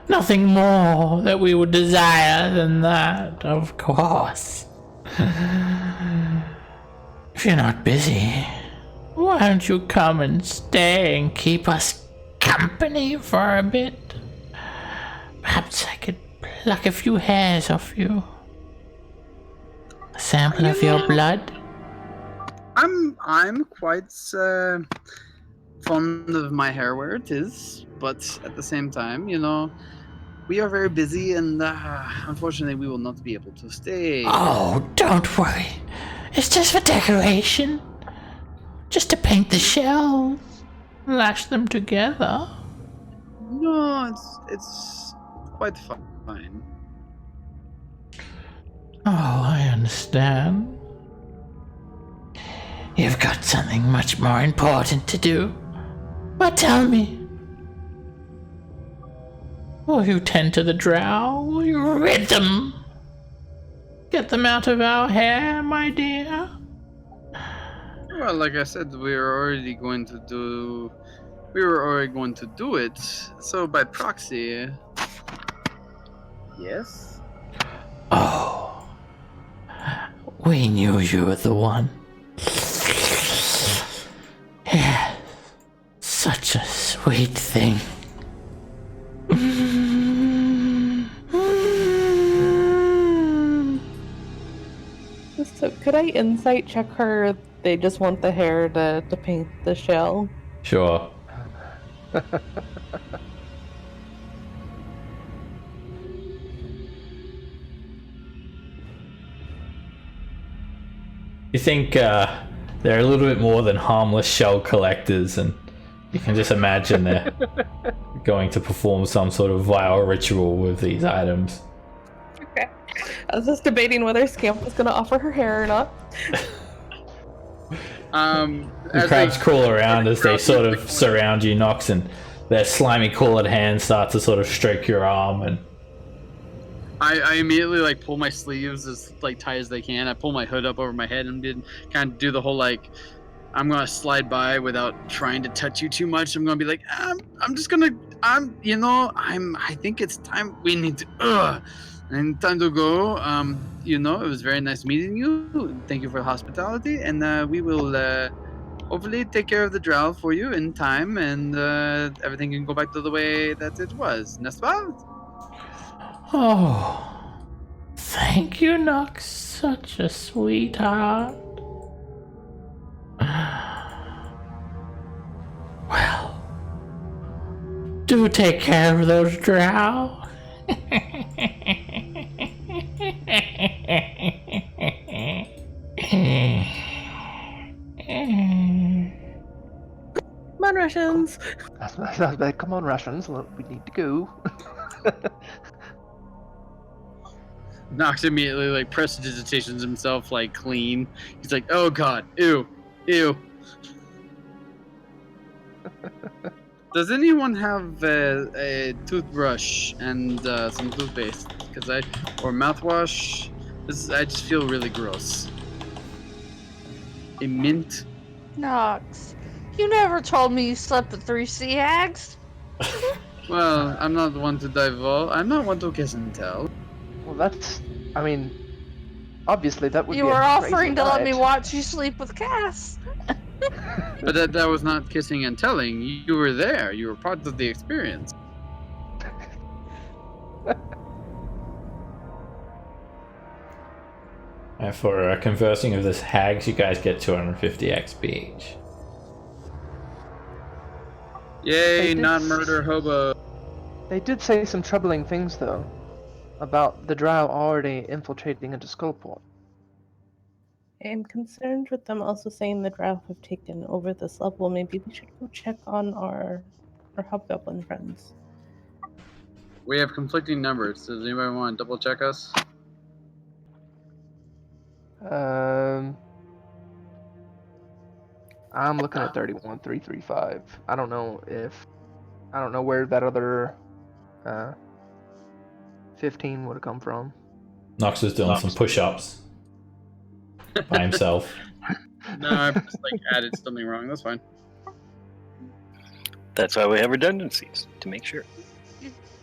[SPEAKER 1] Nothing more that we would desire than that, of course. If you're not busy, why don't you come and stay and keep us company for a bit? Perhaps I could pluck a few hairs off you. A sample of your blood.
[SPEAKER 2] I'm quite fond of my hair where it is, but at the same time, you know, we are very busy, and unfortunately, we will not be able to stay.
[SPEAKER 1] Oh, don't worry. It's just for decoration. Just to paint the shells, lash them together.
[SPEAKER 2] No, it's quite fine.
[SPEAKER 1] Oh, I understand. You've got something much more important to do. But tell me, will you tend to the Drow? Will you rid them? Get them out of our hair, my dear?
[SPEAKER 2] Well, like I said, we were already going to do it. So by proxy, yes.
[SPEAKER 1] Oh, we knew you were the one. Yeah, such a sweet thing.
[SPEAKER 5] So could I insight check her? They just want the hair to paint the shell.
[SPEAKER 1] Sure. You think they're a little bit more than harmless shell collectors, and you can just imagine they're going to perform some sort of vile ritual with these items.
[SPEAKER 5] Okay. I was just debating whether Scamp was going to offer her hair or not.
[SPEAKER 1] The crabs crawl around as they sort of surround you, Nox, and their slimy collared hands start to sort of stroke your arm, and
[SPEAKER 2] I immediately like pull my sleeves as like tight as they can. I pull my hood up over my head and did kind of do the whole like I'm gonna slide by without trying to touch you too much. I'm gonna be like I'm just gonna I think it's time we need to and time to go. It was very nice meeting you. Thank you for the hospitality, and we will hopefully take care of the Drow for you in time, and everything can go back to the way that it was. N'est-ce pas?
[SPEAKER 1] oh, thank you, Nox. Such a sweetheart. Well, do take care of those Drow.
[SPEAKER 5] Come on, Russians.
[SPEAKER 4] Come on, Russians. Look, we need to go.
[SPEAKER 2] Nox immediately like prestidigitations himself like clean. He's like, oh god, ew. Does anyone have a toothbrush and some toothpaste? Or mouthwash? I just feel really gross. A mint?
[SPEAKER 3] Nox, you never told me you slept with 3 sea hags.
[SPEAKER 2] Well, I'm not one to divulge. I'm not one to kiss and tell.
[SPEAKER 4] Well, obviously that would
[SPEAKER 3] You
[SPEAKER 4] be
[SPEAKER 3] were
[SPEAKER 4] a crazy
[SPEAKER 3] offering to let me
[SPEAKER 4] night.
[SPEAKER 3] watch you sleep with Cass.
[SPEAKER 2] But that was not kissing and telling. You were there. You were part of the experience.
[SPEAKER 1] And for conversing with this hags, you guys get 250 XP each.
[SPEAKER 2] Yay, not murder hobo.
[SPEAKER 4] They did say some troubling things, though, about the Drow already infiltrating into Skullport.
[SPEAKER 5] I'm concerned with them also saying the Drow have taken over this level. Maybe we should go check on our hobgoblin friends.
[SPEAKER 2] We have conflicting numbers. Does anybody want to double check us?
[SPEAKER 4] I'm looking at 31335. I don't know where that other 15 would have come from.
[SPEAKER 1] Nox is doing some push-ups by himself.
[SPEAKER 2] No, I've just like added something wrong. That's fine.
[SPEAKER 6] That's why we have redundancies, to make sure.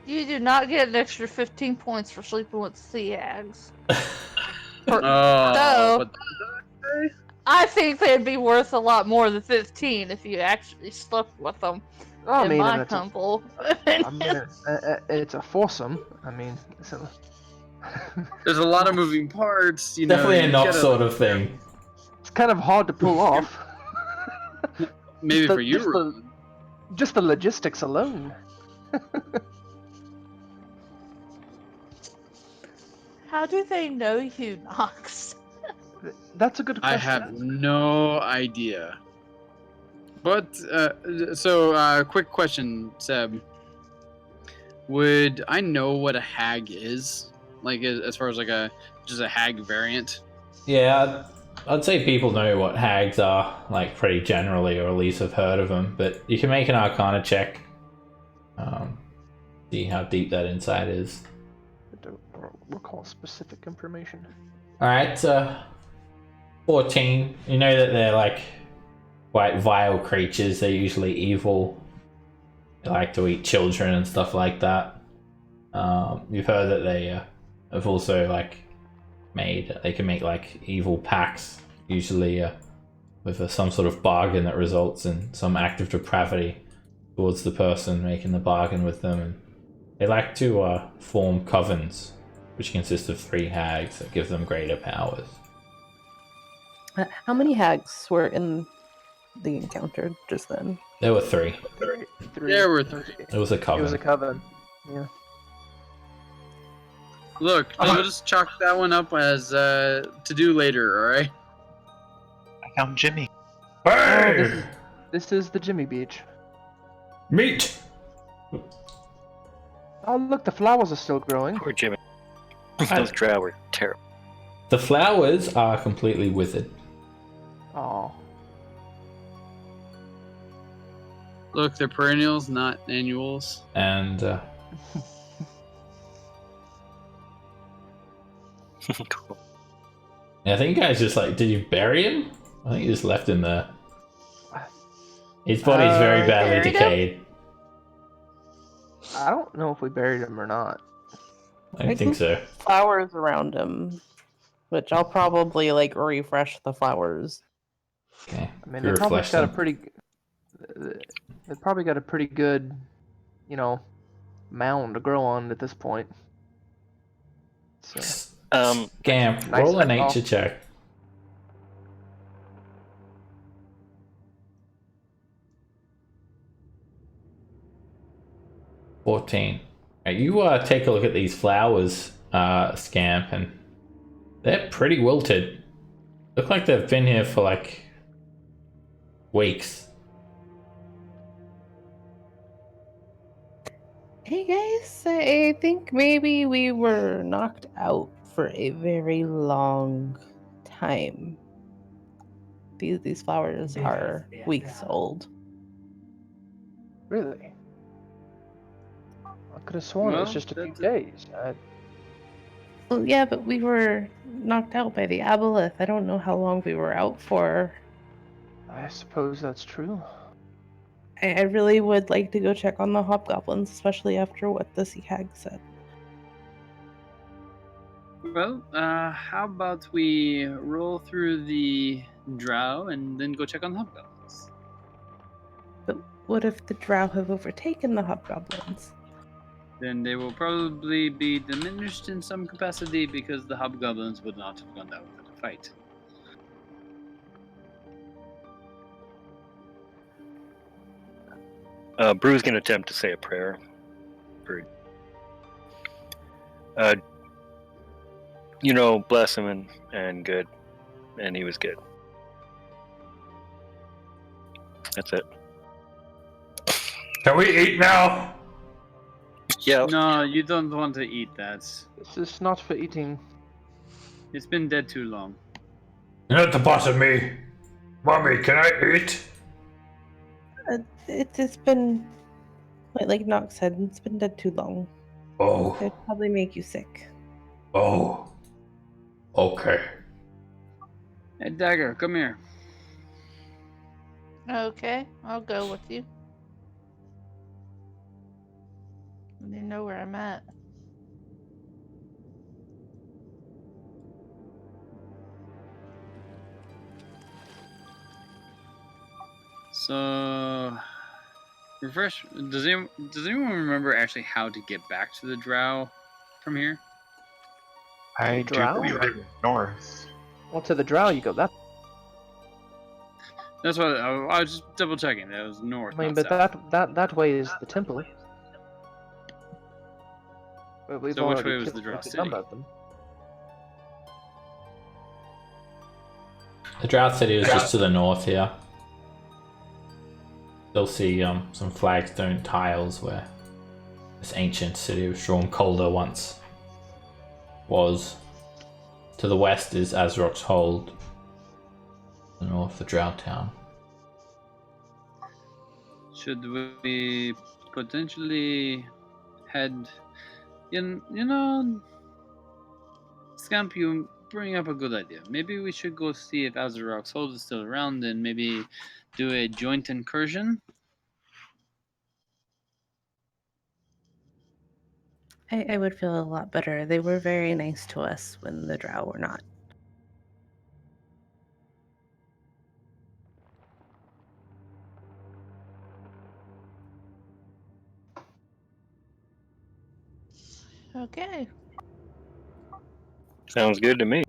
[SPEAKER 3] You do not get an extra 15 points for sleeping with sea hags.
[SPEAKER 2] But
[SPEAKER 3] I think they'd be worth a lot more than 15 if you actually slept with them.
[SPEAKER 4] I mean,
[SPEAKER 3] my humble.
[SPEAKER 4] it's a foursome. I mean,
[SPEAKER 2] there's a lot of moving parts.
[SPEAKER 1] Definitely a Nox sort of thing.
[SPEAKER 4] It's kind of hard to pull off.
[SPEAKER 2] Maybe for you.
[SPEAKER 4] Just the logistics alone.
[SPEAKER 3] How do they know you, Nox?
[SPEAKER 4] That's a good question.
[SPEAKER 2] I have no idea. But, so, quick question, Seb. Would I know what a hag is? Like as far as like just a hag variant?
[SPEAKER 1] Yeah, I'd say people know what hags are, like pretty generally, or at least have heard of them. But you can make an Arcana check. See how deep that insight is.
[SPEAKER 4] I don't recall specific information.
[SPEAKER 1] All right, 14. You know that they're like quite vile creatures. They're usually evil. They like to eat children and stuff like that. You've heard that they have also like they can make like evil pacts, usually with some sort of bargain that results in some act of depravity towards the person making the bargain with them. And they like to form covens, which consist of 3 hags that give them greater powers.
[SPEAKER 5] How many hags were in the encounter just then?
[SPEAKER 1] There were 3.
[SPEAKER 2] There were 3.
[SPEAKER 1] It was a
[SPEAKER 4] It
[SPEAKER 1] coven.
[SPEAKER 4] was a coven. Yeah.
[SPEAKER 2] Look, we'll just chalk that one up as to do later. All right.
[SPEAKER 7] I found Jimmy.
[SPEAKER 1] Hey!
[SPEAKER 4] This is the Jimmy Beach.
[SPEAKER 1] Meat!
[SPEAKER 4] Oh, look, the flowers are still growing.
[SPEAKER 6] Poor Jimmy. Those Drow were terrible.
[SPEAKER 1] The flowers are completely withered.
[SPEAKER 4] Oh,
[SPEAKER 2] Look, they're perennials, not annuals.
[SPEAKER 1] And
[SPEAKER 6] Cool.
[SPEAKER 1] I think you guys just like, did you bury him? I think you just left him there. His body's very badly
[SPEAKER 3] buried him?
[SPEAKER 1] decayed.
[SPEAKER 4] I don't know if we buried him or not.
[SPEAKER 1] I don't think so.
[SPEAKER 5] Flowers around him, which I'll probably like refresh the flowers.
[SPEAKER 1] Okay.
[SPEAKER 4] I mean,
[SPEAKER 1] Pure
[SPEAKER 4] they probably
[SPEAKER 1] flesh
[SPEAKER 4] got a
[SPEAKER 1] them.
[SPEAKER 4] pretty. They probably got a pretty good, mound to grow on at this point. So
[SPEAKER 1] Scamp,
[SPEAKER 4] Nice
[SPEAKER 1] roll a
[SPEAKER 4] eyeball.
[SPEAKER 1] nature check. $14. Right, you take a look at these flowers, Scamp, and they're pretty wilted. Look like they've been here for like weeks.
[SPEAKER 5] Hey guys, I think maybe we were knocked out for a very long time. These flowers are weeks old.
[SPEAKER 4] really, I could have sworn it was
[SPEAKER 2] Well,
[SPEAKER 4] just a few
[SPEAKER 2] that's
[SPEAKER 4] days.
[SPEAKER 5] Well, yeah, but we were knocked out by the aboleth. I don't know how long we were out for.
[SPEAKER 4] I suppose that's true.
[SPEAKER 5] I really would like to go check on the hobgoblins, especially after what the sea hag said.
[SPEAKER 2] Well, how about we roll through the Drow and then go check on the hobgoblins?
[SPEAKER 5] But what if the drow have overtaken the hobgoblins?
[SPEAKER 2] Then they will probably be diminished in some capacity because the hobgoblins would not have gone down without a fight.
[SPEAKER 6] Brew's gonna attempt to say a prayer. Bless him and good. And he was good. That's it.
[SPEAKER 1] Can we eat now?
[SPEAKER 6] Yeah.
[SPEAKER 2] No, you don't want to eat that.
[SPEAKER 4] This is not for eating.
[SPEAKER 2] It's been dead too long.
[SPEAKER 1] You're not the boss of me. Mommy, can I eat?
[SPEAKER 5] It's been, like Nox said, it's been dead too long.
[SPEAKER 1] Oh,
[SPEAKER 5] It'd probably make you sick.
[SPEAKER 1] oh. Okay.
[SPEAKER 2] Hey, Dagger, come here.
[SPEAKER 3] Okay, I'll go with you. You know where I'm at.
[SPEAKER 2] So, refresh. Does anyone remember actually how to get back to the Drow from here?
[SPEAKER 7] I do
[SPEAKER 4] Drow?
[SPEAKER 7] believe they're north.
[SPEAKER 4] Well, to the drow you go. That
[SPEAKER 2] That's what I was just double checking. That was north.
[SPEAKER 4] I mean,
[SPEAKER 2] not
[SPEAKER 4] but
[SPEAKER 2] south.
[SPEAKER 4] that way is the temple. But we've
[SPEAKER 2] So which
[SPEAKER 4] already
[SPEAKER 2] way was
[SPEAKER 4] killed
[SPEAKER 2] the Drow
[SPEAKER 4] some
[SPEAKER 2] city?
[SPEAKER 4] of them.
[SPEAKER 1] The Drought City is just to the north here. You'll see some flagstone tiles where This ancient city of Stormcolder once was. To the west is Azrok's Hold. To the north, the Drow town.
[SPEAKER 2] Should we potentially head? You know, Scamp, you bring up a good idea. Maybe we should go see if Azurok's Hold is still around and maybe do a joint incursion.
[SPEAKER 5] I would feel a lot better. They were very nice to us when the Drow were not.
[SPEAKER 3] Okay.
[SPEAKER 6] Sounds good to me.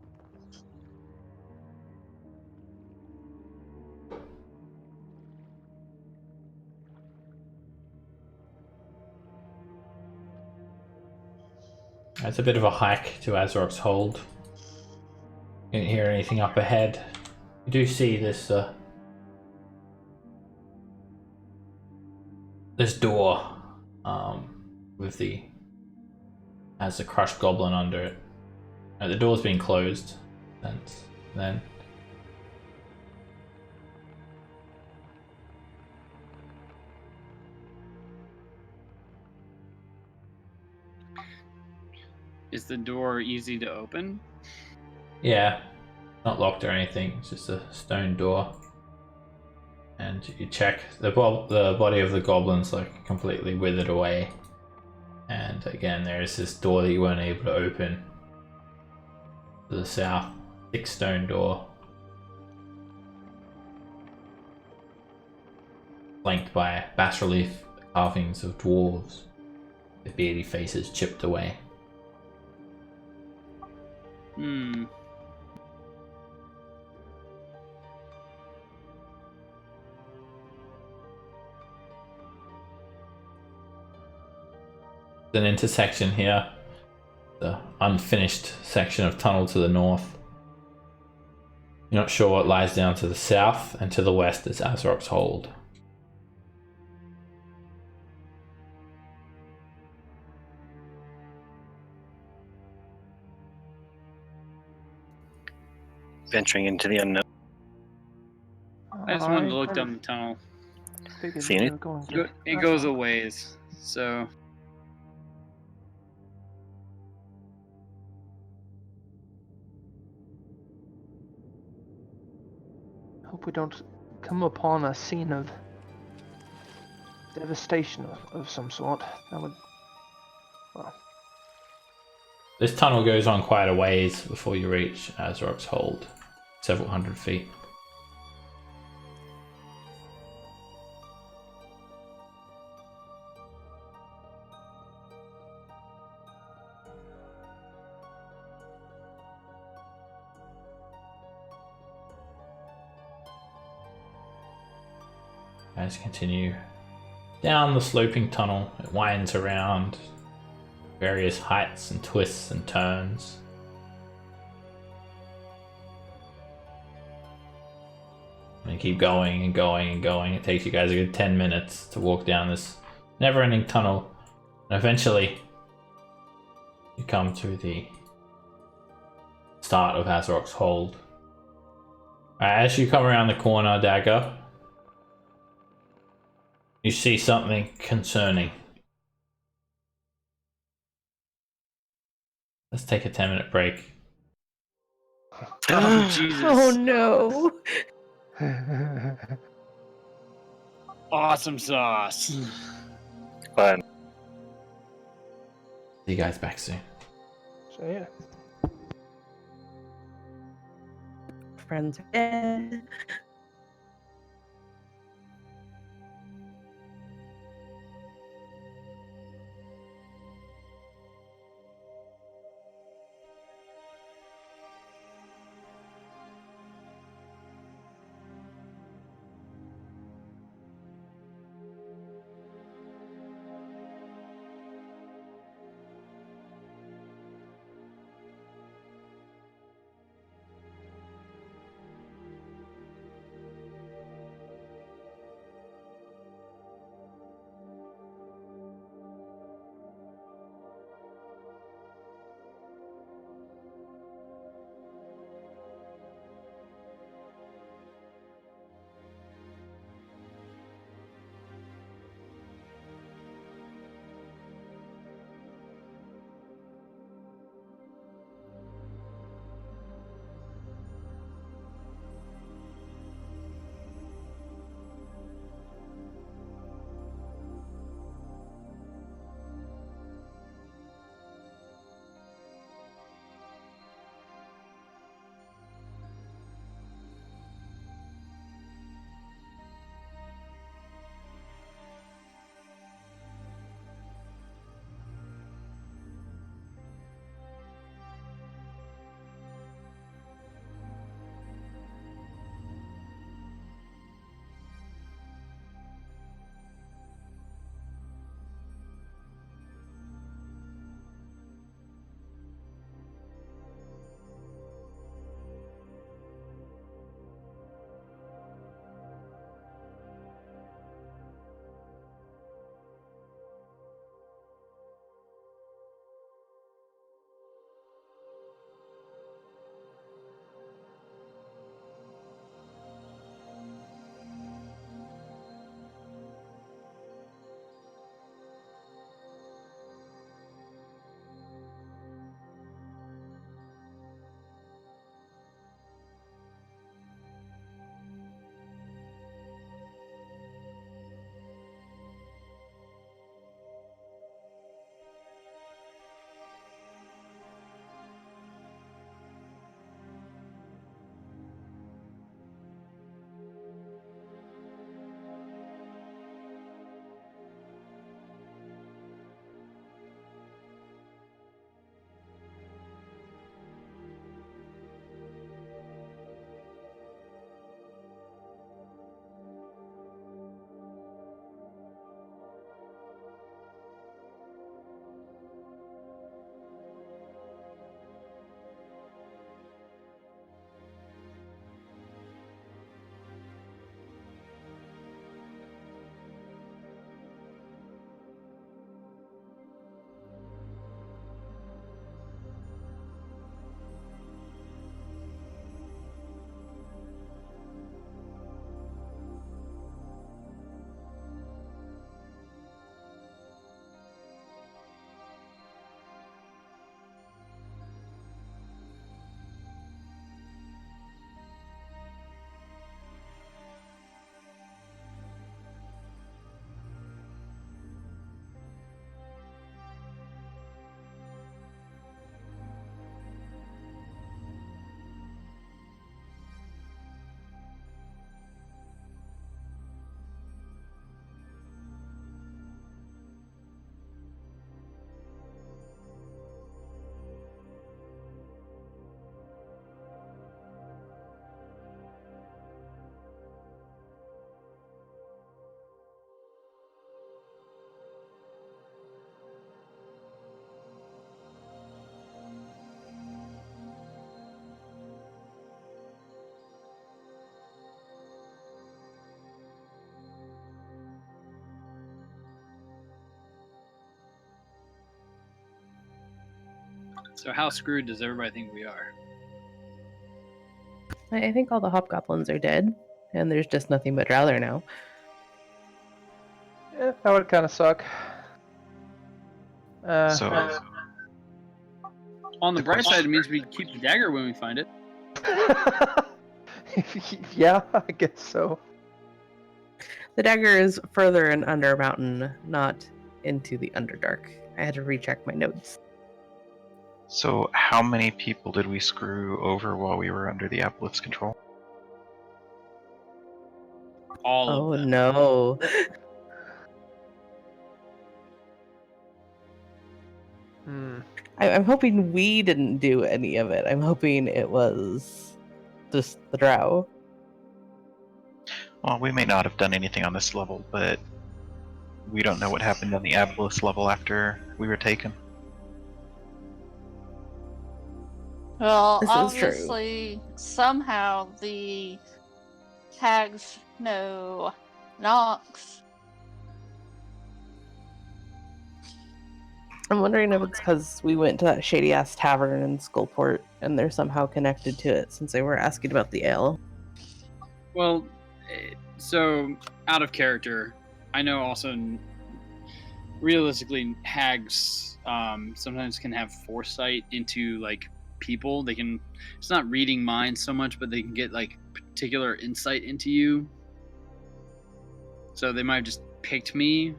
[SPEAKER 1] It's a bit of a hike to Azrok's Hold. You didn't hear anything up ahead. You do see this this door with the has a crushed goblin under it. The door's been closed since then.
[SPEAKER 2] Is the door easy to open?
[SPEAKER 1] Yeah, not locked or anything. It's just a stone door. And you check the body of the goblin's like completely withered away. And again, there is this door that you weren't able to open to the south. Thick stone door. Flanked by bas-relief carvings of dwarves. Their beardy faces chipped away.
[SPEAKER 2] Hmm.
[SPEAKER 1] An intersection here, the unfinished section of tunnel to the north. You're not sure what lies down to the south, and to the west is Azrok's Hold.
[SPEAKER 6] Venturing into the unknown.
[SPEAKER 2] I just wanted to look down the tunnel.
[SPEAKER 4] Figured
[SPEAKER 6] See
[SPEAKER 4] we
[SPEAKER 6] any-
[SPEAKER 4] were going to.
[SPEAKER 2] It goes a ways, so
[SPEAKER 4] Hope we don't come upon a scene of devastation of some sort. That would. Well,
[SPEAKER 1] This tunnel goes on quite a ways before you reach Azrok's Hold. Several hundred feet. As you continue down the sloping tunnel, it winds around various heights and twists and turns. And you keep going and going and going. It takes you guys a good 10 minutes to walk down this never-ending tunnel. And eventually, you come to the start of Azrok's Hold. As you come around the corner, Dagger, you see something concerning. Let's take a 10-minute break.
[SPEAKER 2] oh Jesus!
[SPEAKER 5] Oh no!
[SPEAKER 2] Awesome sauce.
[SPEAKER 6] Fine.
[SPEAKER 1] See you guys back soon.
[SPEAKER 4] so yeah.
[SPEAKER 5] Friends are dead.
[SPEAKER 2] So how screwed does everybody think we are?
[SPEAKER 5] I think all the hobgoblins are dead, and there's just nothing but Drow there now.
[SPEAKER 4] Yeah, that would kind of suck.
[SPEAKER 7] So
[SPEAKER 2] On the
[SPEAKER 7] The
[SPEAKER 2] bright side,
[SPEAKER 7] question-
[SPEAKER 2] it means we keep the dagger when we find it.
[SPEAKER 4] yeah, I guess so.
[SPEAKER 5] The dagger is further in Undermountain, not into the Underdark. I had to recheck my notes.
[SPEAKER 7] So how many people did we screw over while we were under the Aboleth's control?
[SPEAKER 2] All
[SPEAKER 5] Oh
[SPEAKER 2] of them.
[SPEAKER 5] no. I'm hoping we didn't do any of it. I'm hoping it was just the Drow.
[SPEAKER 7] Well, we may not have done anything on this level, but we don't know what happened on the Aboleth level after we were taken.
[SPEAKER 3] Well,
[SPEAKER 5] This is true.
[SPEAKER 3] obviously, somehow the hags know Nox.
[SPEAKER 5] I'm wondering if it's because we went to that shady ass tavern in Skullport and they're somehow connected to it since they were asking about the ale.
[SPEAKER 2] Well, so out of character, I know also realistically hags sometimes can have foresight into like people. They can, it's not reading minds so much, but they can get like particular insight into you. So they might have just picked me.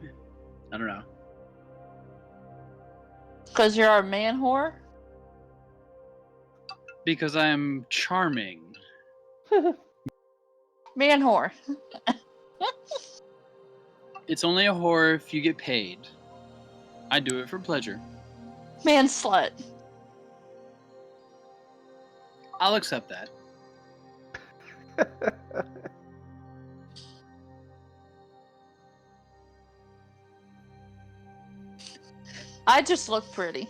[SPEAKER 2] I don't know.
[SPEAKER 3] Because you're a man whore?
[SPEAKER 2] Because I am charming.
[SPEAKER 3] Man whore.
[SPEAKER 2] It's only a whore if you get paid. I do it for pleasure.
[SPEAKER 3] Man slut.
[SPEAKER 2] I'll accept that.
[SPEAKER 3] I just look pretty.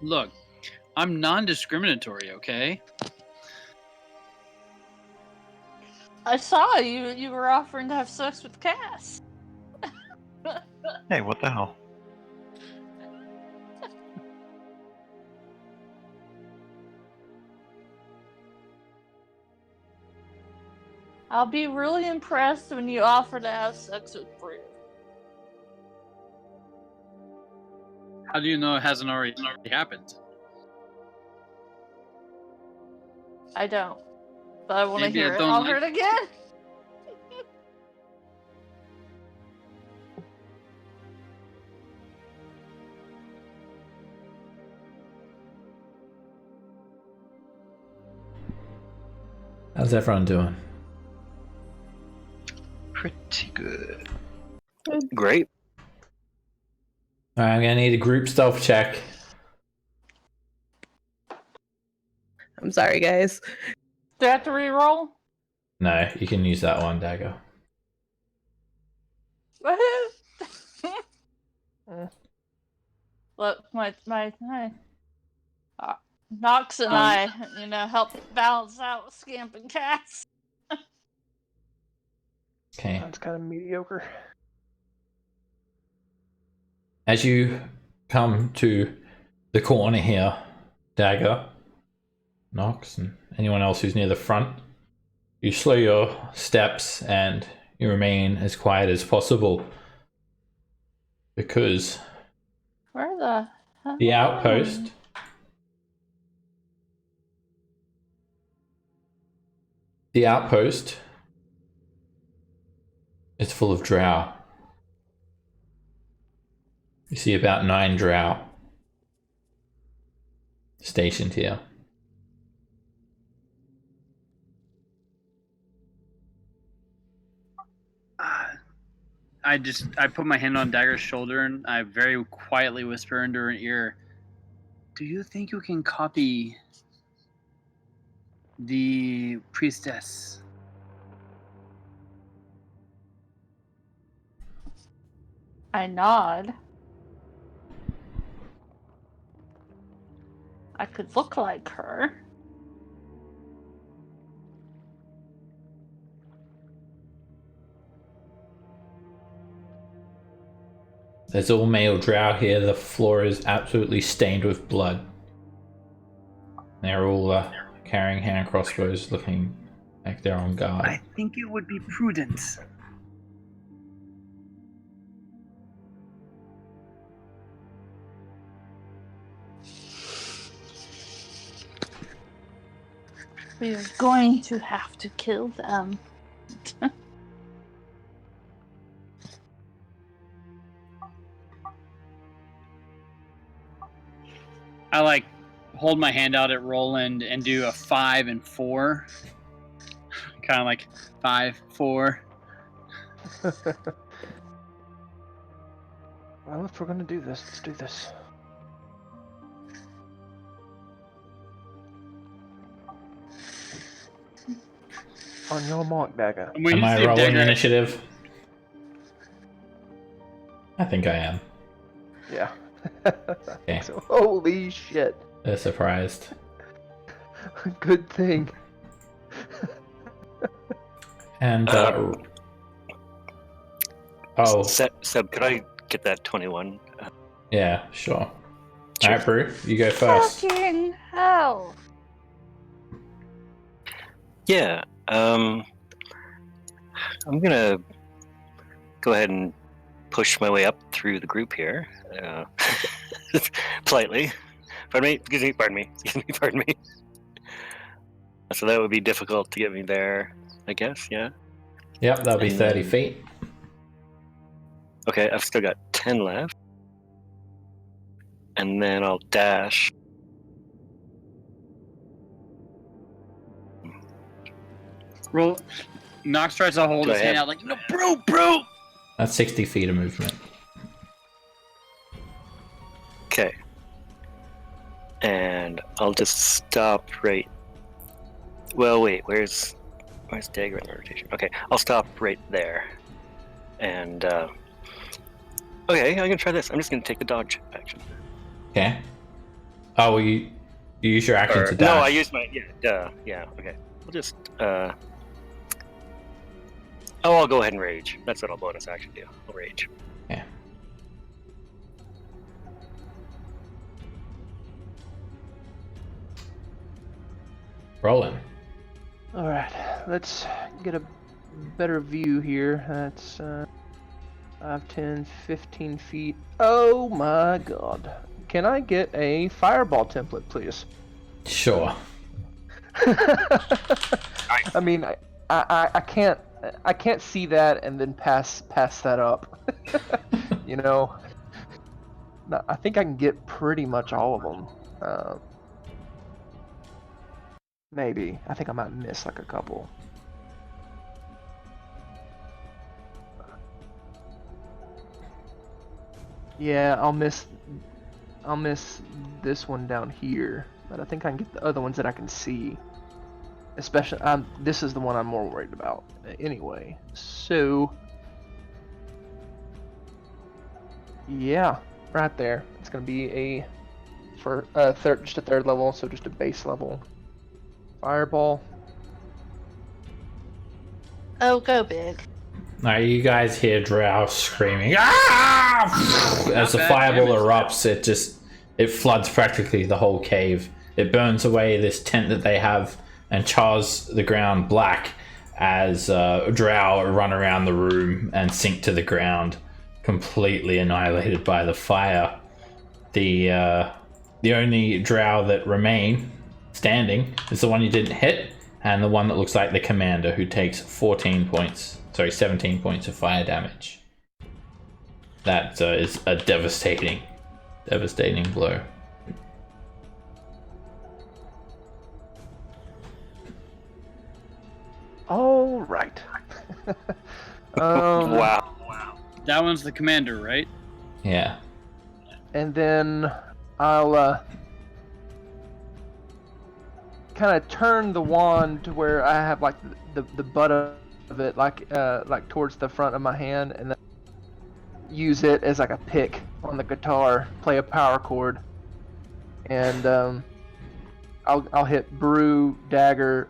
[SPEAKER 2] Look, I'm non-discriminatory, okay?
[SPEAKER 3] I saw you. You were offering to have sex with Cass.
[SPEAKER 7] Hey, what the hell?
[SPEAKER 3] I'll be really impressed when you offer to have sex with Bru.
[SPEAKER 2] How do you know it hasn't already happened?
[SPEAKER 3] I don't. But I want to
[SPEAKER 2] Maybe I
[SPEAKER 3] hear it.
[SPEAKER 2] don't
[SPEAKER 3] I'll
[SPEAKER 2] like-
[SPEAKER 3] hear it again.
[SPEAKER 1] How's everyone doing?
[SPEAKER 7] Pretty good.
[SPEAKER 6] Great.
[SPEAKER 1] Alright, I'm gonna need a group stealth check.
[SPEAKER 5] I'm sorry, guys.
[SPEAKER 3] Do I have to re-roll?
[SPEAKER 1] No, you can use that one, Dagger.
[SPEAKER 3] Woohoo!
[SPEAKER 4] Mm.
[SPEAKER 3] Look, my Nox and I, help balance out Scamp and Cass.
[SPEAKER 1] Okay.
[SPEAKER 4] That's kind of mediocre.
[SPEAKER 1] As you come to the corner here, Dagger, Nox, and anyone else who's near the front, you slow your steps and you remain as quiet as possible because
[SPEAKER 3] Where the hell?
[SPEAKER 1] the outpost is full of Drow. You see about 9 Drow stationed here.
[SPEAKER 2] I put my hand on Dagger's shoulder and I very quietly whisper into her ear, "Do you think you can copy the priestess?"
[SPEAKER 3] I nod. I could look like her.
[SPEAKER 1] There's all male drow here. The floor is absolutely stained with blood. They're all carrying hand crossbows, looking like they're on guard.
[SPEAKER 8] I think it would be prudent.
[SPEAKER 3] We are going to have to kill them.
[SPEAKER 2] I like hold my hand out at Roland and do a 5 and 4. Kind of like 5, 4.
[SPEAKER 4] Well, if we're gonna do this, let's do this. On your mark, dagger.
[SPEAKER 2] And we
[SPEAKER 1] Am
[SPEAKER 2] just
[SPEAKER 1] I
[SPEAKER 2] do
[SPEAKER 1] rolling
[SPEAKER 2] dagger-
[SPEAKER 1] initiative? I think I am.
[SPEAKER 4] Yeah.
[SPEAKER 1] Okay.
[SPEAKER 4] So, holy shit.
[SPEAKER 1] They're surprised.
[SPEAKER 4] Good thing.
[SPEAKER 1] And
[SPEAKER 6] Seb, could I get that 21?
[SPEAKER 1] yeah, sure.
[SPEAKER 6] Sure.
[SPEAKER 1] Alright, Brew, you go first.
[SPEAKER 3] Fucking hell!
[SPEAKER 6] Yeah. I'm gonna go ahead and push my way up through the group here, politely. Pardon me. So that would be difficult to get me there, I guess. Yeah.
[SPEAKER 1] Yep, that'll be
[SPEAKER 6] And
[SPEAKER 1] 30
[SPEAKER 6] then-
[SPEAKER 1] feet.
[SPEAKER 6] Okay, I've still got 10 left, and then I'll dash.
[SPEAKER 2] Roll. Nox tries to hold
[SPEAKER 6] Do
[SPEAKER 2] his
[SPEAKER 6] I
[SPEAKER 2] hand
[SPEAKER 6] have-
[SPEAKER 2] out like, no, bro.
[SPEAKER 1] That's 60 feet of movement.
[SPEAKER 6] Okay. And I'll just stop right. Well, wait. Where's dagger in the rotation? Okay, I'll stop right there. And okay, I'm gonna try this. I'm just gonna take the dodge action.
[SPEAKER 1] Okay. Oh, well, you use your action to dash.
[SPEAKER 6] No, I used my yeah. Okay, I'll just I'll go ahead and rage. That's what I'll bonus action do. I'll rage.
[SPEAKER 1] Yeah. Rolling.
[SPEAKER 4] Alright, let's get a better view here. That's 5, 10, 15 feet. Oh my god. Can I get a fireball template, please?
[SPEAKER 1] Sure.
[SPEAKER 4] I mean, I can't see that and then pass that up. You know, no, I think I can get pretty much all of them. Maybe I think I might miss like a couple. Yeah, I'll miss this one down here, but I think I can get the other ones that I can see. Especially, this is the one I'm more worried about anyway. So, yeah, right there. It's gonna be just a third level, so just a base level fireball.
[SPEAKER 3] Oh, go big.
[SPEAKER 1] Now you guys hear Drow screaming, "Ah!" As the
[SPEAKER 2] bad
[SPEAKER 1] fireball
[SPEAKER 2] damage,
[SPEAKER 1] erupts. It floods practically the whole cave. It burns away this tent that they have and chars the ground black as Drow run around the room and sink to the ground, completely annihilated by the fire. The only Drow that remain standing is the one you didn't hit, and the one that looks like the commander, who takes 17 points of fire damage. That is a devastating blow.
[SPEAKER 4] All right.
[SPEAKER 6] Wow.
[SPEAKER 2] That one's the commander, right?
[SPEAKER 1] Yeah.
[SPEAKER 4] And then I'll kind of turn the wand to where I have like the butt of it like towards the front of my hand, and then use it as like a pick on the guitar, play a power chord, and I'll hit Brew, Dagger,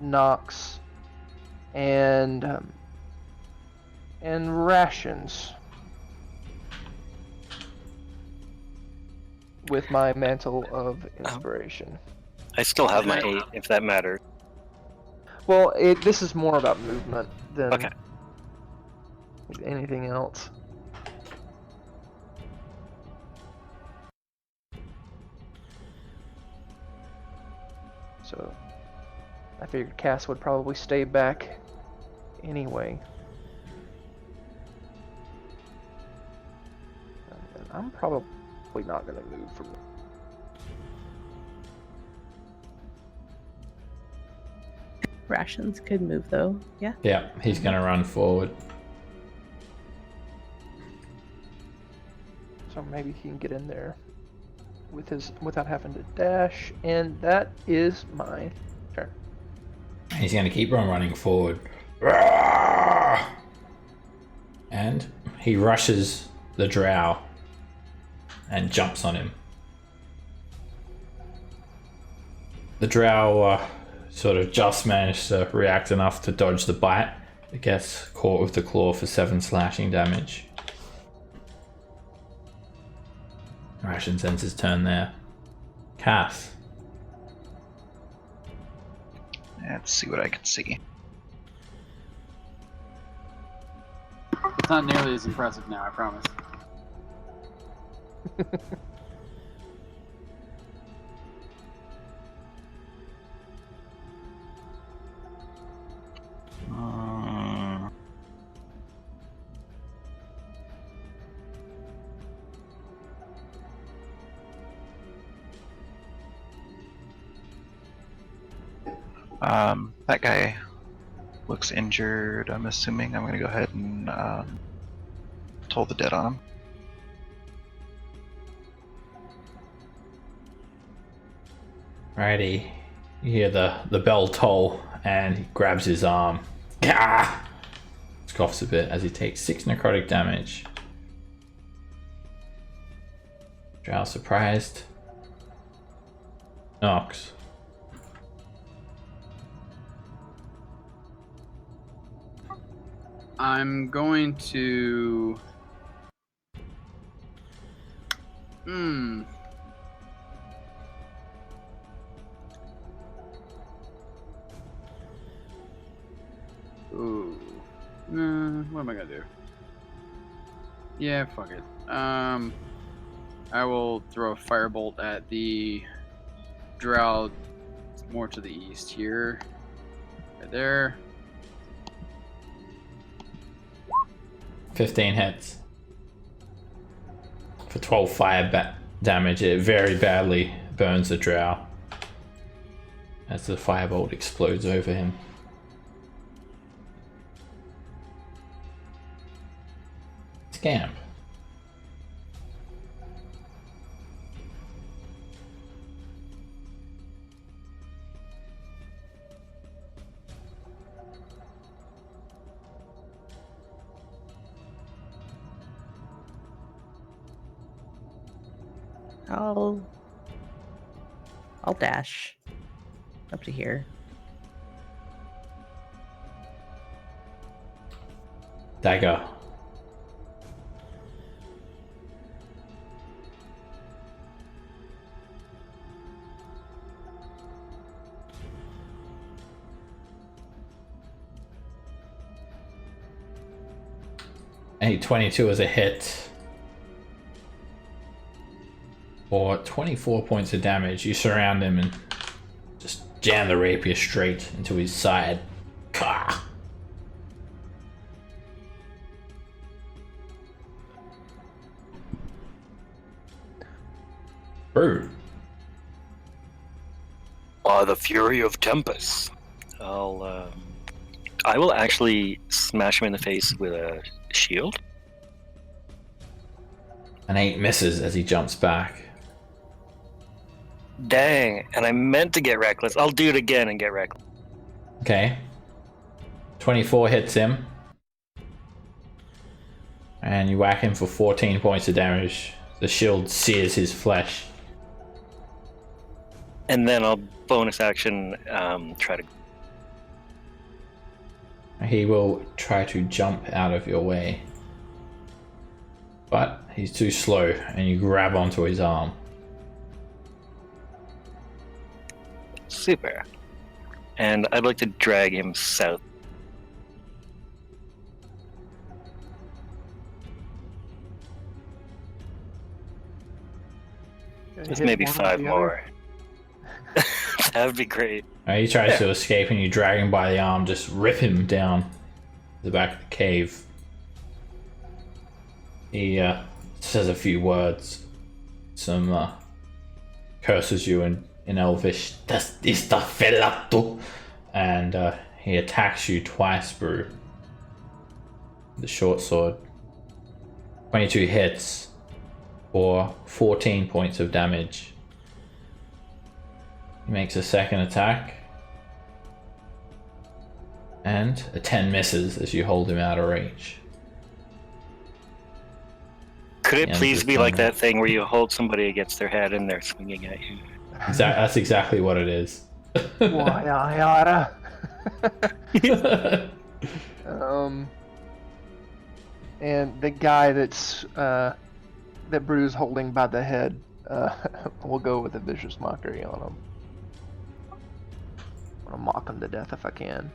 [SPEAKER 4] Nox, and And rations. With my mantle of inspiration.
[SPEAKER 6] I still have my 8, if that matters.
[SPEAKER 4] Well, this is more about movement than
[SPEAKER 6] Okay.
[SPEAKER 4] anything else. So, I figured Cass would probably stay back anyway. And I'm probably not going to move from.
[SPEAKER 5] Rations could move though. Yeah.
[SPEAKER 1] Yeah, he's going to run forward.
[SPEAKER 4] So maybe he can get in there without having to dash, and that is my turn.
[SPEAKER 1] He's going to keep on running forward. And he rushes the Drow and jumps on him. The Drow sort of just managed to react enough to dodge the bite. It gets caught with the claw for 7 slashing damage. Ration ends his turn there. Cass.
[SPEAKER 7] Let's see what I can see.
[SPEAKER 2] It's not nearly as impressive now, I promise.
[SPEAKER 7] That guy looks injured. I'm assuming I'm going to go ahead and toll the dead on him.
[SPEAKER 1] Righty. You hear the bell toll and he grabs his arm. Gah! Scoffs a bit as he takes 6 necrotic damage. Drow surprised. Nox.
[SPEAKER 2] I'm going to... Ooh. What am I gonna do? Yeah, fuck it. I will throw a firebolt at the Drow more to the east here. Right there.
[SPEAKER 1] 15 hits. For 12 fire damage, it very badly burns the Drow as the firebolt explodes over him. Scamp.
[SPEAKER 5] I'll dash up to here.
[SPEAKER 1] Dagger. A 22 is a hit. For 24 points of damage, you surround him and just jam the rapier straight into his side. Kah! Brute.
[SPEAKER 6] The fury of Tempest. I will actually smash him in the face with a shield.
[SPEAKER 1] An 8 misses as he jumps back.
[SPEAKER 6] Dang, and I meant to get reckless. I'll do it again and get reckless.
[SPEAKER 1] Okay. 24 hits him. And you whack him for 14 points of damage. The shield sears his flesh.
[SPEAKER 6] And then I'll bonus action try to...
[SPEAKER 1] He will try to jump out of your way. But he's too slow, and you grab onto his arm.
[SPEAKER 6] Super. And I'd like to drag him south. There's
[SPEAKER 4] Hit
[SPEAKER 6] maybe
[SPEAKER 4] one or
[SPEAKER 6] 5
[SPEAKER 4] the
[SPEAKER 6] more. That would be great.
[SPEAKER 1] He tries to escape, and you drag him by the arm, just rip him down the back of the cave. He says a few words, some curses you in Elvish, "Das ist der Fellato," and he attacks you twice, Brew. The short sword. 22 hits for 14 points of damage. He makes a second attack, and a 10 misses as you hold him out of reach.
[SPEAKER 6] Could it
[SPEAKER 1] Yeah,
[SPEAKER 6] please
[SPEAKER 1] just
[SPEAKER 6] be like
[SPEAKER 1] kinda-
[SPEAKER 6] that thing where you hold somebody against their head and they're swinging at you?
[SPEAKER 1] That's exactly what it is.
[SPEAKER 4] Why, and the guy that's that Brew's holding by the head, will go with a vicious mockery on him. I'm gonna mock him to death if I can.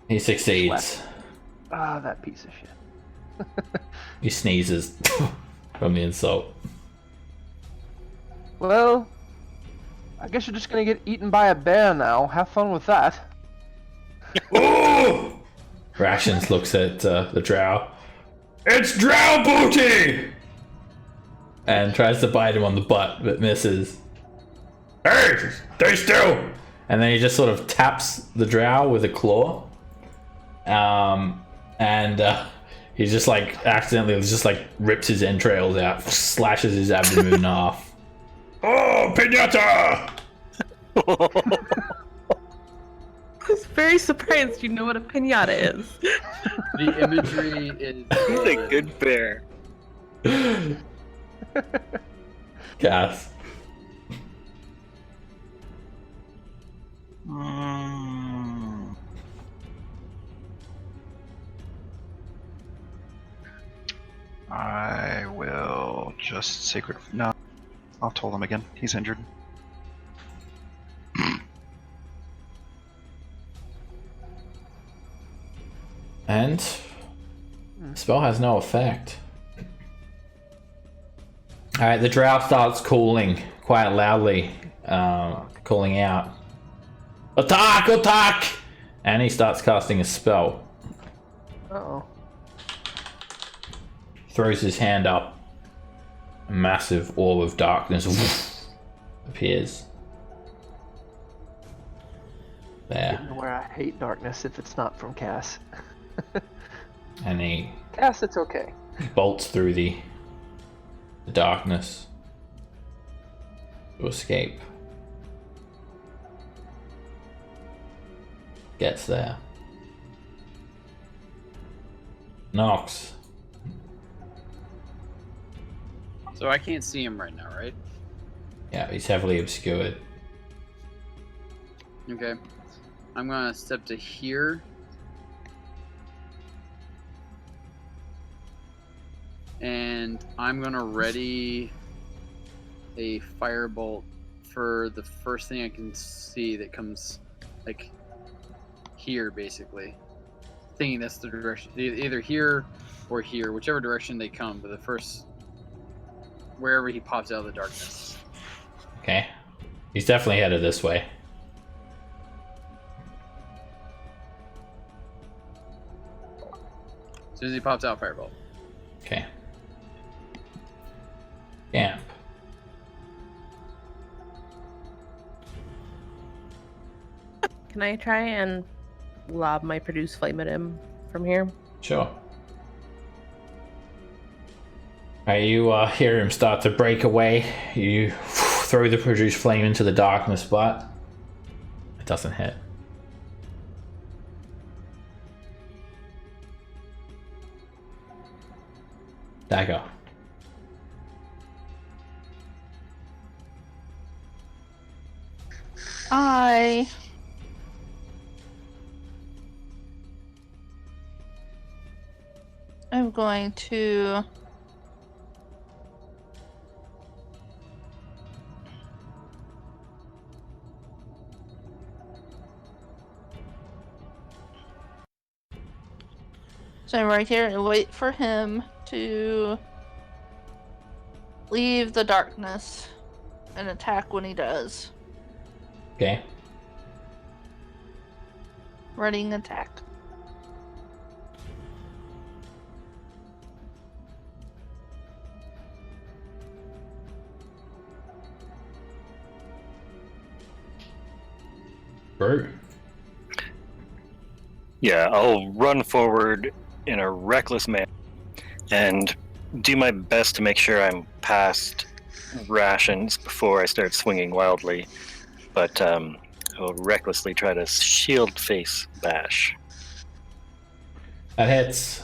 [SPEAKER 1] He succeeds.
[SPEAKER 4] Ah, that piece of shit.
[SPEAKER 1] He sneezes from the insult.
[SPEAKER 4] Well, I guess you're just gonna get eaten by a bear now. Have fun with that.
[SPEAKER 1] Ooh! Rations looks at the Drow. It's Drow booty! And tries to bite him on the butt, but misses. Hey, stay still! And then he just sort of taps the Drow with a claw. And he just like accidentally just like rips his entrails out, slashes his abdomen off. Oh, pinata!
[SPEAKER 5] I was very surprised you know what a pinata is.
[SPEAKER 2] The imagery is.
[SPEAKER 6] He's a good bear.
[SPEAKER 1] Gas.
[SPEAKER 7] I will just sacred. No, I'll toll him again. He's injured.
[SPEAKER 1] And the spell has no effect. Alright, the Drow starts calling quite loudly, calling out, "Attack! Attack!" And he starts casting a spell.
[SPEAKER 4] Uh-oh.
[SPEAKER 1] Throws his hand up. A massive orb of darkness appears. There.
[SPEAKER 4] Where I hate darkness if it's not from Cass.
[SPEAKER 1] And he
[SPEAKER 4] Cass, it's okay.
[SPEAKER 1] bolts through the darkness to escape. Gets there. Knocks.
[SPEAKER 2] So I can't see him right now, right?
[SPEAKER 1] Yeah, he's heavily obscured.
[SPEAKER 2] Okay. I'm gonna step to here. And I'm gonna ready a firebolt for the first thing I can see that comes like here, basically. Thinking that's the direction, either here or here, whichever direction they come, but the first, wherever he pops out of the darkness.
[SPEAKER 1] Okay. He's definitely headed this way.
[SPEAKER 2] As soon as he pops out, firebolt.
[SPEAKER 1] Okay. Camp.
[SPEAKER 5] Can I try and lob my produce flame at him from here?
[SPEAKER 1] Sure. You hear him start to break away. You throw the produce flame into the darkness, but it doesn't hit. Dagger.
[SPEAKER 3] I I'm going to stand right here and wait for him to leave the darkness and attack when he does.
[SPEAKER 1] Okay.
[SPEAKER 3] Running attack.
[SPEAKER 1] Brew.
[SPEAKER 6] Yeah, I'll run forward in a reckless manner and do my best to make sure I'm past rations before I start swinging wildly. But I will recklessly try to shield face bash.
[SPEAKER 1] That hits.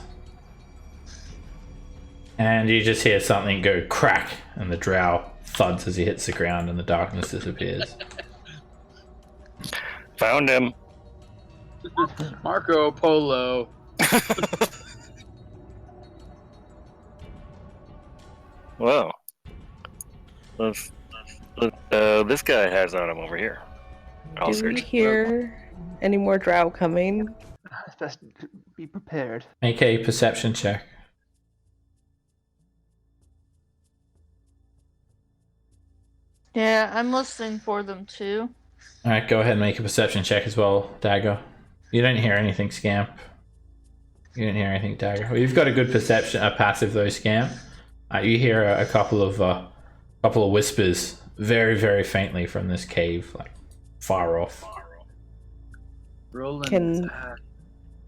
[SPEAKER 1] And you just hear something go crack, and the drow thuds as he hits the ground and the darkness disappears.
[SPEAKER 6] Found him.
[SPEAKER 2] Marco Polo.
[SPEAKER 6] Whoa. This guy has on him over here. I'll
[SPEAKER 5] Do we
[SPEAKER 6] search.
[SPEAKER 5] hear any more drow coming?
[SPEAKER 4] It's best to be prepared.
[SPEAKER 1] Make a perception check.
[SPEAKER 3] Yeah, I'm listening for them too.
[SPEAKER 1] Alright, go ahead and make a perception check as well, Dagger. You don't hear anything, Scamp. You don't hear anything, Dagger. Well, you've got a good perception, a passive though, Scamp. You hear a couple of whispers, very, very faintly from this cave, like far off.
[SPEAKER 2] Roland.
[SPEAKER 5] Can-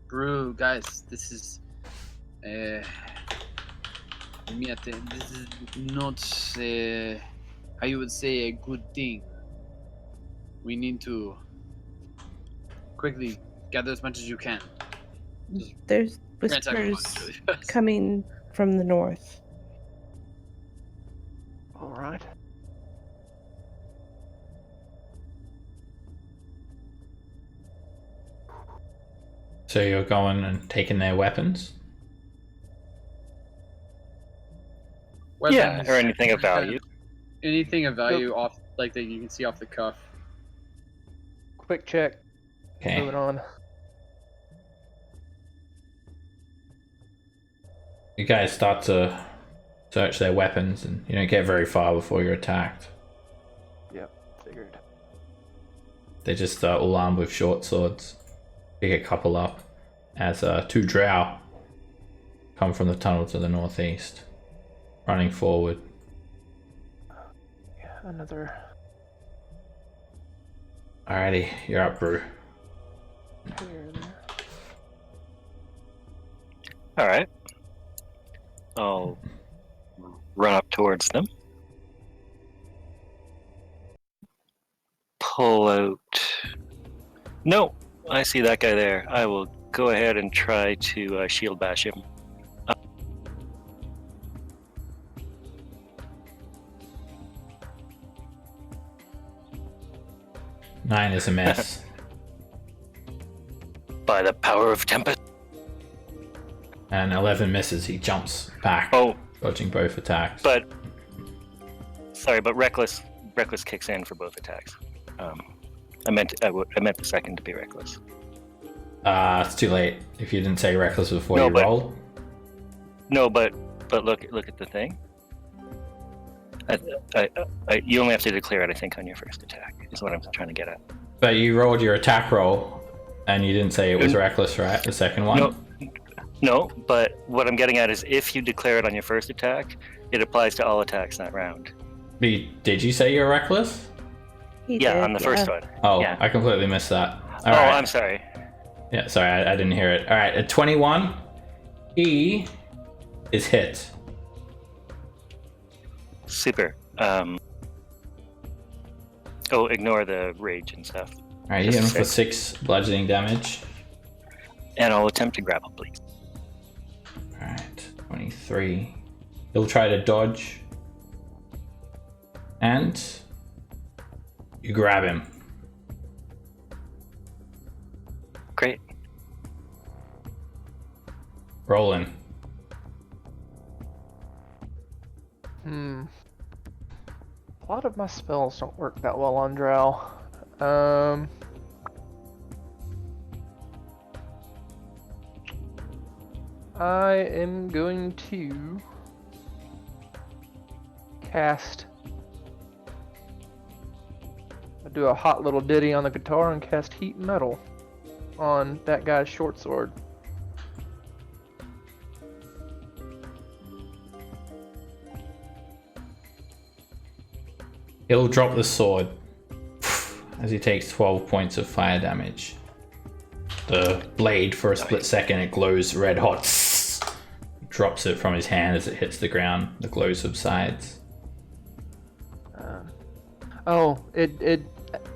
[SPEAKER 2] Brew, guys, this is. This is not, how you would say, a good thing. We need to quickly gather as much as you can.
[SPEAKER 5] There's
[SPEAKER 2] Ransack the
[SPEAKER 5] whispers
[SPEAKER 2] bunch, really.
[SPEAKER 5] coming from the north.
[SPEAKER 4] All right.
[SPEAKER 1] So you're going and taking their weapons?
[SPEAKER 6] Yeah,
[SPEAKER 2] Weapons,
[SPEAKER 6] or anything of value.
[SPEAKER 2] anything of value off, like that you can see off the cuff.
[SPEAKER 4] Quick check.
[SPEAKER 1] Okay.
[SPEAKER 4] Moving on.
[SPEAKER 1] You guys start to search their weapons, and you don't get very far before you're attacked.
[SPEAKER 4] Yep, figured.
[SPEAKER 1] They're just all armed with short swords. Pick a couple up as two drow come from the tunnel to the northeast, running forward.
[SPEAKER 4] Yeah, another.
[SPEAKER 1] Alrighty, you're up, Brew.
[SPEAKER 4] Here, there.
[SPEAKER 6] All right. I'll run up towards them. Pull out. No, I see that guy there. I will go ahead and try to shield bash him.
[SPEAKER 1] 9 is a miss.
[SPEAKER 6] By the power of Tempest.
[SPEAKER 1] And 11 misses. He jumps back, dodging both attacks.
[SPEAKER 6] But reckless kicks in for both attacks. I meant the second to be reckless.
[SPEAKER 1] It's too late. If you didn't say reckless before
[SPEAKER 6] No,
[SPEAKER 1] you
[SPEAKER 6] but-
[SPEAKER 1] rolled.
[SPEAKER 6] No, but look at the thing. You only have to declare it, I think, on your first attack. Is what I'm trying to get at.
[SPEAKER 1] But you rolled your attack roll, and you didn't say it was reckless, right? The second one?
[SPEAKER 6] No, but what I'm getting at is if you declare it on your first attack, it applies to all attacks that round.
[SPEAKER 1] Did you say you're reckless?
[SPEAKER 5] He
[SPEAKER 6] Yeah,
[SPEAKER 5] did,
[SPEAKER 6] on the first one.
[SPEAKER 1] Oh,
[SPEAKER 6] Yeah.
[SPEAKER 1] I completely missed that.
[SPEAKER 6] Oh,
[SPEAKER 1] Alright.
[SPEAKER 6] I'm sorry.
[SPEAKER 1] Yeah, sorry, I didn't hear it. Alright, at 21, he is hit.
[SPEAKER 6] Super. Ignore the rage and stuff.
[SPEAKER 1] Alright, you hit him for 6 bludgeoning damage.
[SPEAKER 6] And I'll attempt to grapple, please.
[SPEAKER 1] Alright, 23. He'll try to dodge. And you grab him.
[SPEAKER 6] Great.
[SPEAKER 1] Rolling.
[SPEAKER 4] A lot of my spells don't work that well on Drow. I am going to cast. I do a hot little ditty on the guitar and cast heat metal on that guy's short sword.
[SPEAKER 1] He'll drop the sword as he takes 12 points of fire damage. The blade, for a split second, it glows red hot. Drops it from his hand as it hits the ground. The glow subsides.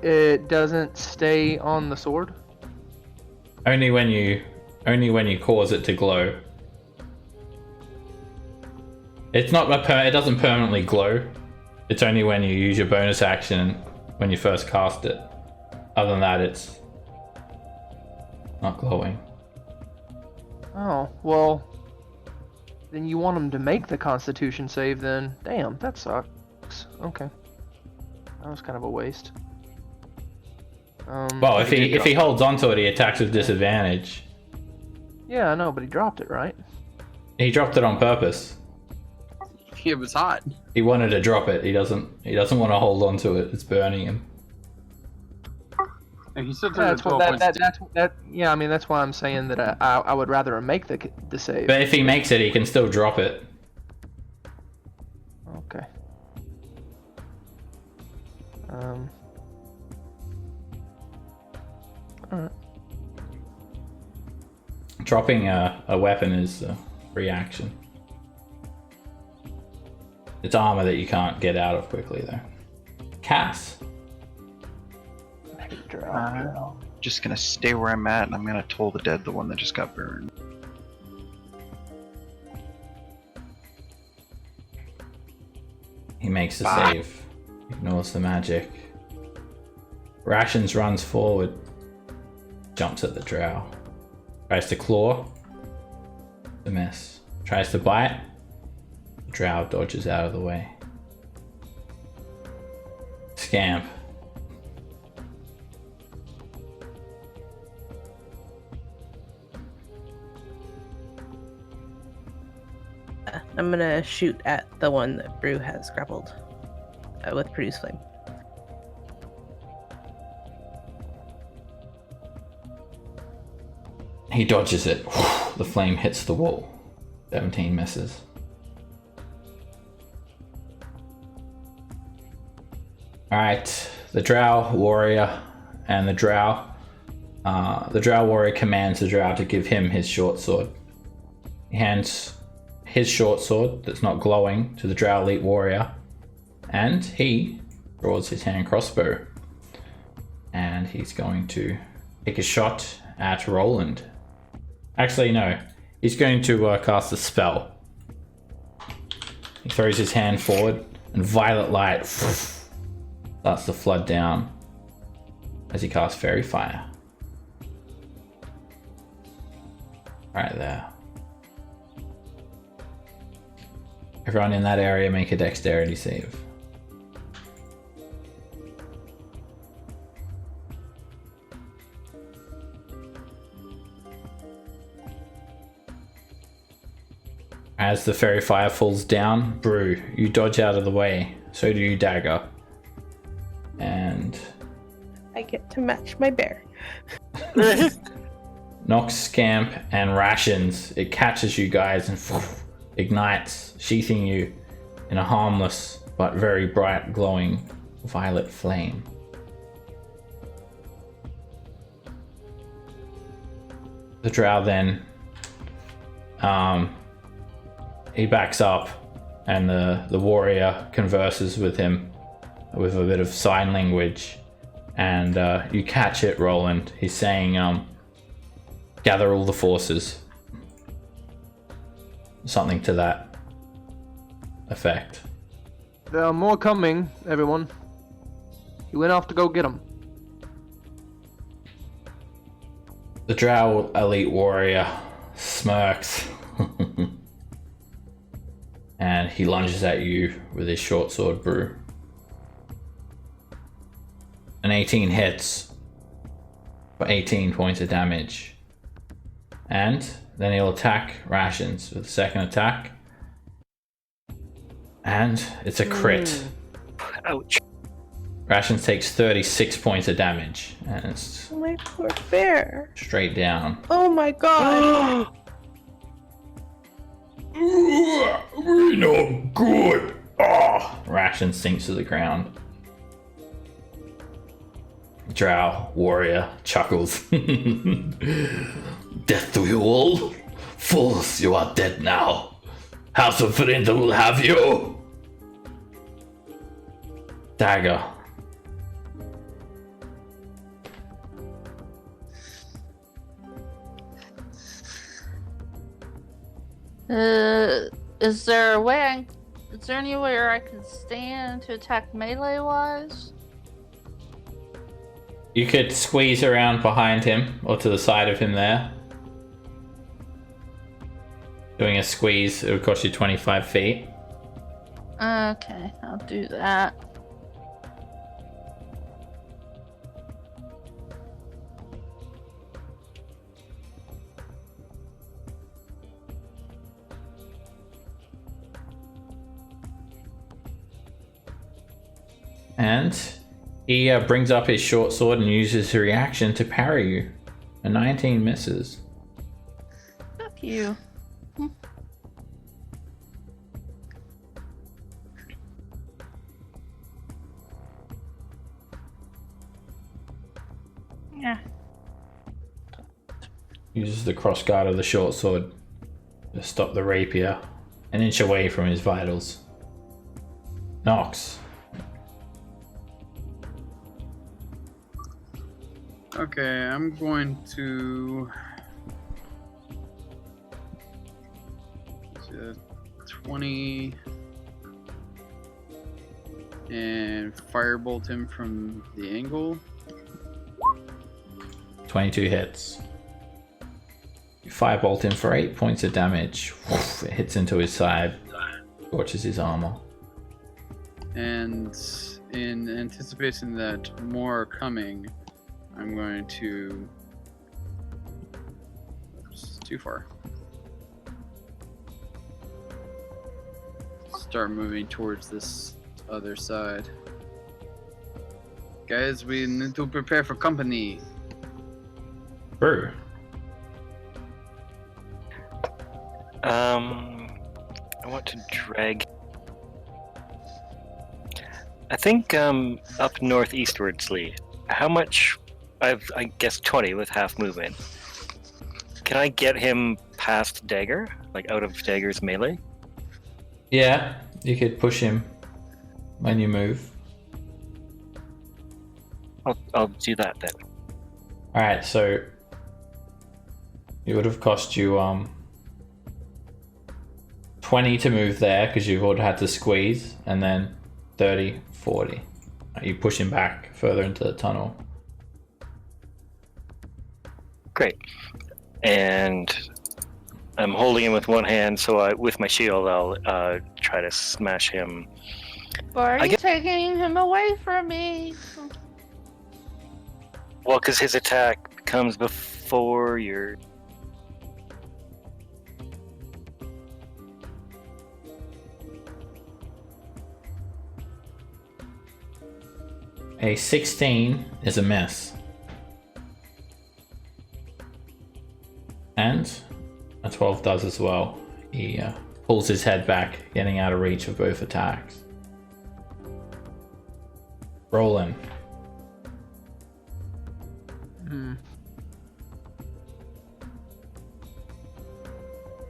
[SPEAKER 4] It doesn't stay on the sword?
[SPEAKER 1] Only when you cause it to glow. It's not it doesn't permanently glow. It's only when you use your bonus action when you first cast it. Other than that, it's not glowing.
[SPEAKER 4] Oh, well, then you want him to make the Constitution save then. Damn, that sucks. Okay. That was kind of a waste.
[SPEAKER 1] Well, if he holds onto it, he attacks with disadvantage.
[SPEAKER 4] Yeah, I know, but he dropped it, right?
[SPEAKER 1] He dropped it on purpose.
[SPEAKER 9] It was hot.
[SPEAKER 1] He wanted to drop it. He doesn't want to hold on to it. It's burning him.
[SPEAKER 9] And he still took
[SPEAKER 4] That's
[SPEAKER 9] 12
[SPEAKER 4] what
[SPEAKER 9] points.
[SPEAKER 4] yeah, I mean that's why I'm saying that I would rather him make the save.
[SPEAKER 1] But if he makes it, he can still drop it.
[SPEAKER 4] Okay. Alright.
[SPEAKER 1] Dropping a weapon is a free action. It's armor that you can't get out of quickly, though. Cass.
[SPEAKER 7] Just gonna stay where I'm at, and I'm gonna toll the dead, the one that just got burned.
[SPEAKER 1] He makes the save. Ignores the magic. Rations runs forward. Jumps at the drow. Tries to claw. The miss. Tries to bite. The drow dodges out of the way. Scamp.
[SPEAKER 5] I'm gonna shoot at the one that Brew has grappled with Produce Flame.
[SPEAKER 1] He dodges it. The flame hits the wall. 17 misses. Alright, the Drow warrior and the Drow warrior commands the Drow to give him his short sword. He hands his short sword that's not glowing to the Drow elite warrior, and he draws his hand crossbow, and he's going to take a shot at Roland. Actually, no, he's going to cast a spell. He throws his hand forward, and violet light starts to flood down as he casts Fairy Fire. Right there. Everyone in that area make a dexterity save. As the fairy fire falls down, Brew, you dodge out of the way. So do you, Dagger. And
[SPEAKER 5] I get to match my bear.
[SPEAKER 1] Nox, Scamp, and Rations. It catches you guys and ignites, sheathing you in a harmless but very bright, glowing violet flame. The Drow then, he backs up, and the warrior converses with him with a bit of sign language, and you catch it, Roland. He's saying, gather all the forces. Something to that effect.
[SPEAKER 4] There are more coming, everyone. He went off to go get them.
[SPEAKER 1] The Drow elite warrior smirks and he lunges at you with his short sword brew. An 18 hits for 18 points of damage. And then he'll attack Rations with the second attack. And it's a crit.
[SPEAKER 6] Ouch.
[SPEAKER 1] Rations takes 36 points of damage. And it's
[SPEAKER 5] Oh, my poor bear.
[SPEAKER 1] straight down.
[SPEAKER 5] Oh my god.
[SPEAKER 1] We're no good. Ration sinks to the ground. Drow warrior chuckles. Death to you all. Fools, you are dead now. House of Frienda will have you. Dagger.
[SPEAKER 3] Is there a way? Is there anywhere I can stand to attack melee wise?
[SPEAKER 1] You could squeeze around behind him or to the side of him there. Doing a squeeze, it would cost you 25 feet.
[SPEAKER 3] Okay, I'll do that.
[SPEAKER 1] And he brings up his short sword and uses his reaction to parry you. A 19 misses.
[SPEAKER 3] Fuck you. Yeah.
[SPEAKER 1] Uses the crossguard of the short sword to stop the rapier an inch away from his vitals. Nox.
[SPEAKER 2] Okay, I'm going to 20 and firebolt him from the angle.
[SPEAKER 1] 22 hits. You firebolt him for 8 points of damage. It hits into his side, scorches his armor.
[SPEAKER 2] And in anticipation that more are coming, I'm going to... Oops, too far. Start moving towards this other side. Guys, we need to prepare for company.
[SPEAKER 1] Brew.
[SPEAKER 6] I want to drag. I think up northeastwardly. How much? I guess 20 with half movement. Can I get him past Dagger, like out of Dagger's melee?
[SPEAKER 1] Yeah, you could push him when you move.
[SPEAKER 6] I'll do that then.
[SPEAKER 1] Alright, so it would have cost you 20 to move there because you would have had to squeeze, and then 30, 40. You push him back further into the tunnel.
[SPEAKER 6] Great. And I'm holding him with one hand, so with my shield I'll try to smash him.
[SPEAKER 3] Why are you taking him away from me?
[SPEAKER 6] Well, because his attack comes before your...
[SPEAKER 1] A 16 is a miss. And a 12 does as well. He pulls his head back, getting out of reach of both attacks. Roland.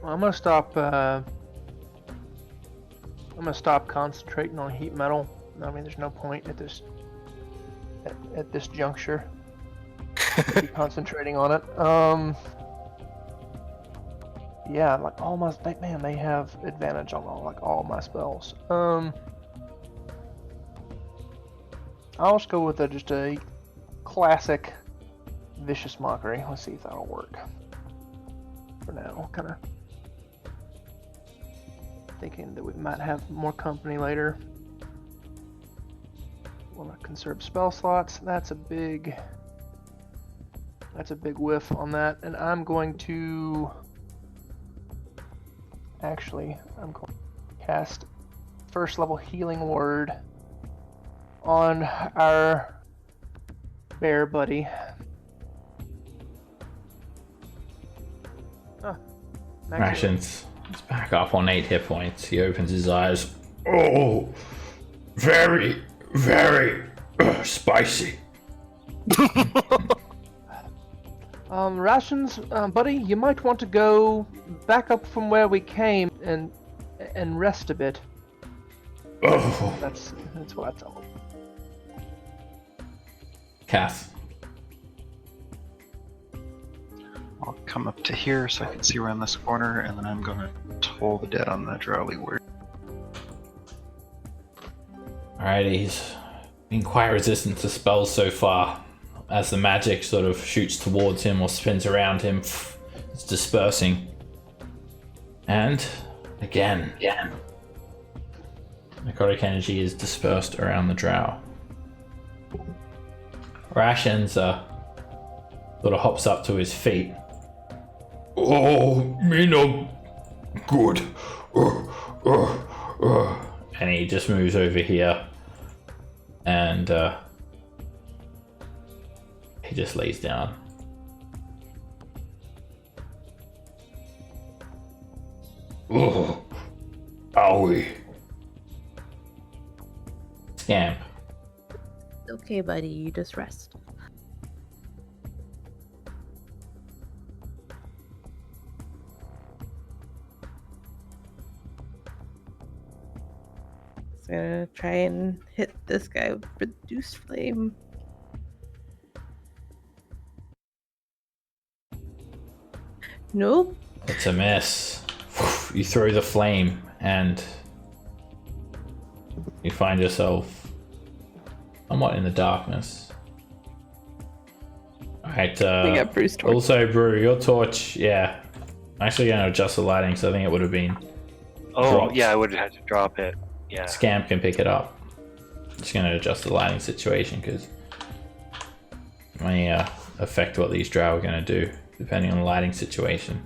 [SPEAKER 4] Well, I'm gonna stop. I'm gonna stop concentrating on heat metal. I mean, there's no point at this juncture. Be concentrating on it. Yeah, like all my they have advantage on all my spells. I'll just go with just a classic vicious mockery. Let's see if that'll work. For now, kind of thinking that we might have more company later. Want to conserve spell slots. That's a big whiff on that. And I'm going to actually I'm going to cast first level healing word on our bear buddy.
[SPEAKER 1] Rations. He's back up on 8 hit points. He opens his eyes. Oh, very, very spicy.
[SPEAKER 4] Rations, buddy, you might want to go back up from where we came and rest a bit.
[SPEAKER 1] Oh.
[SPEAKER 4] That's what I tell him.
[SPEAKER 1] Cass.
[SPEAKER 7] I'll come up to here so I can see around this corner, and then I'm gonna toll the dead on the Drowly word.
[SPEAKER 1] Alright, he's been quite resistant to spells so far. As the magic sort of shoots towards him or spins around him, it's dispersing. And again, necrotic energy is dispersed around the Drow. Rations sort of hops up to his feet. Oh, me no good. And he just moves over here and he just lays down. Oh, owie. Scamp.
[SPEAKER 5] Okay, buddy, you just rest. Just gonna try and hit this guy with reduced flame. Nope.
[SPEAKER 1] It's a miss. You throw the flame and you find yourself somewhat in the darkness. Alright,
[SPEAKER 5] We got Bruce torch.
[SPEAKER 1] also Brew, your torch, yeah. I'm actually going to adjust the lighting, so I think it would have been
[SPEAKER 6] Oh,
[SPEAKER 1] dropped.
[SPEAKER 6] yeah, I would have had to drop it. Yeah.
[SPEAKER 1] Scamp can pick it up. Just going to adjust the lighting situation because it may affect what these drow are going to do depending on the lighting situation.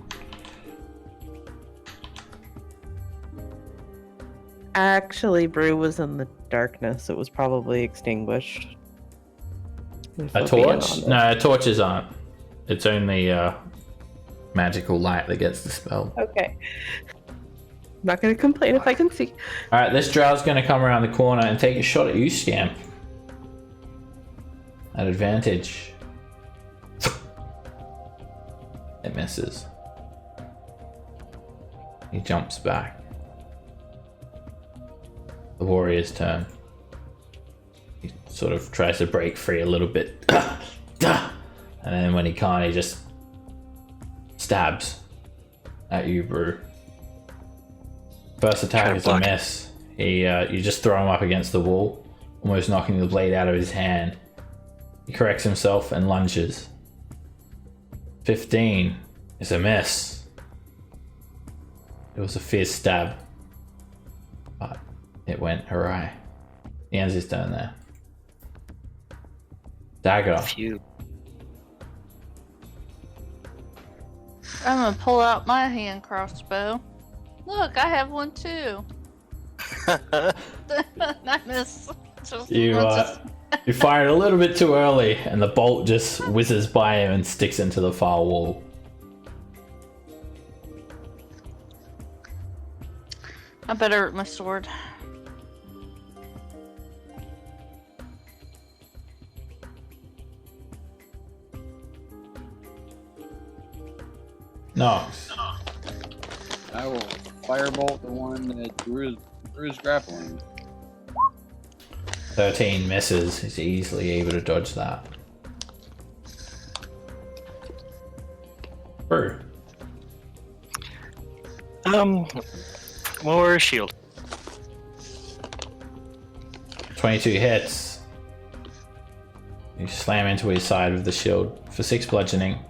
[SPEAKER 5] Actually, Brew was in the darkness. It was probably extinguished. If
[SPEAKER 1] A
[SPEAKER 5] we're being
[SPEAKER 1] torch?
[SPEAKER 5] honest.
[SPEAKER 1] No, torches aren't. It's only magical light that gets dispelled.
[SPEAKER 5] Okay. I'm not gonna complain if I can see.
[SPEAKER 1] Alright, this drow's gonna come around the corner and take a shot at you, Scamp. At advantage. It misses. He jumps back. The warrior's turn. He sort of tries to break free a little bit. And then when he can't, he just stabs at you, Brew. First attack is a miss. You just throw him up against the wall, almost knocking the blade out of his hand. He corrects himself and lunges. 15 is a miss. It was a fierce stab, but it went awry. He ends his turn there. Dagger.
[SPEAKER 6] Phew.
[SPEAKER 3] I'm gonna pull out my hand crossbow. Look, I have one too. I miss.
[SPEAKER 1] You fired a little bit too early, and the bolt just whizzes by him and sticks into the far wall.
[SPEAKER 3] I better with my sword.
[SPEAKER 1] Nox.
[SPEAKER 9] I will firebolt the one that Drew is grappling.
[SPEAKER 1] 13 misses. He's easily able to dodge that. Brew.
[SPEAKER 6] More shield.
[SPEAKER 1] 22 hits. You slam into his side with the shield for 6 bludgeoning.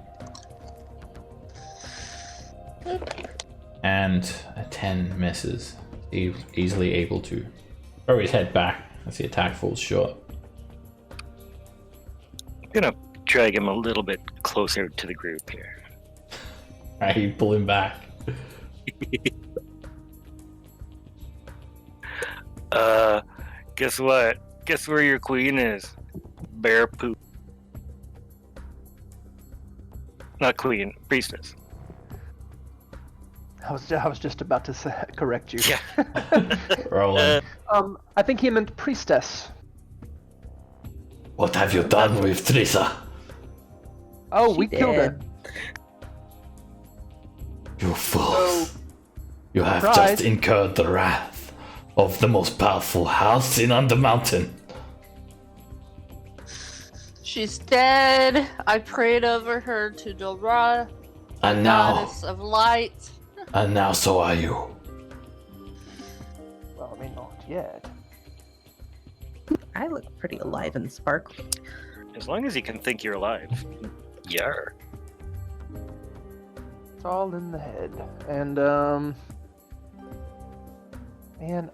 [SPEAKER 1] And a 10 misses. easily able to throw his head back as the attack falls short.
[SPEAKER 6] I'm gonna drag him a little bit closer to the group here.
[SPEAKER 1] Alright, you pull him back.
[SPEAKER 6] Guess what? Guess where your queen is? Bear poop. Not queen, priestess.
[SPEAKER 4] I was just about to correct you.
[SPEAKER 6] Yeah.
[SPEAKER 1] Rolling.
[SPEAKER 4] I think he meant priestess.
[SPEAKER 1] What have you done with Trisa?
[SPEAKER 4] Oh,
[SPEAKER 5] She
[SPEAKER 4] we killed her.
[SPEAKER 5] did.
[SPEAKER 1] You fools. You have
[SPEAKER 4] Surprise.
[SPEAKER 1] just incurred the wrath of the most powerful house in Undermountain.
[SPEAKER 3] She's dead. I prayed over her to Drow,
[SPEAKER 1] And now,
[SPEAKER 3] goddess of light.
[SPEAKER 1] so are you.
[SPEAKER 4] Well, I mean, not yet.
[SPEAKER 5] I look pretty alive and sparkly.
[SPEAKER 6] As long as you can think you're alive. Yar.
[SPEAKER 4] It's all in the head. And, man,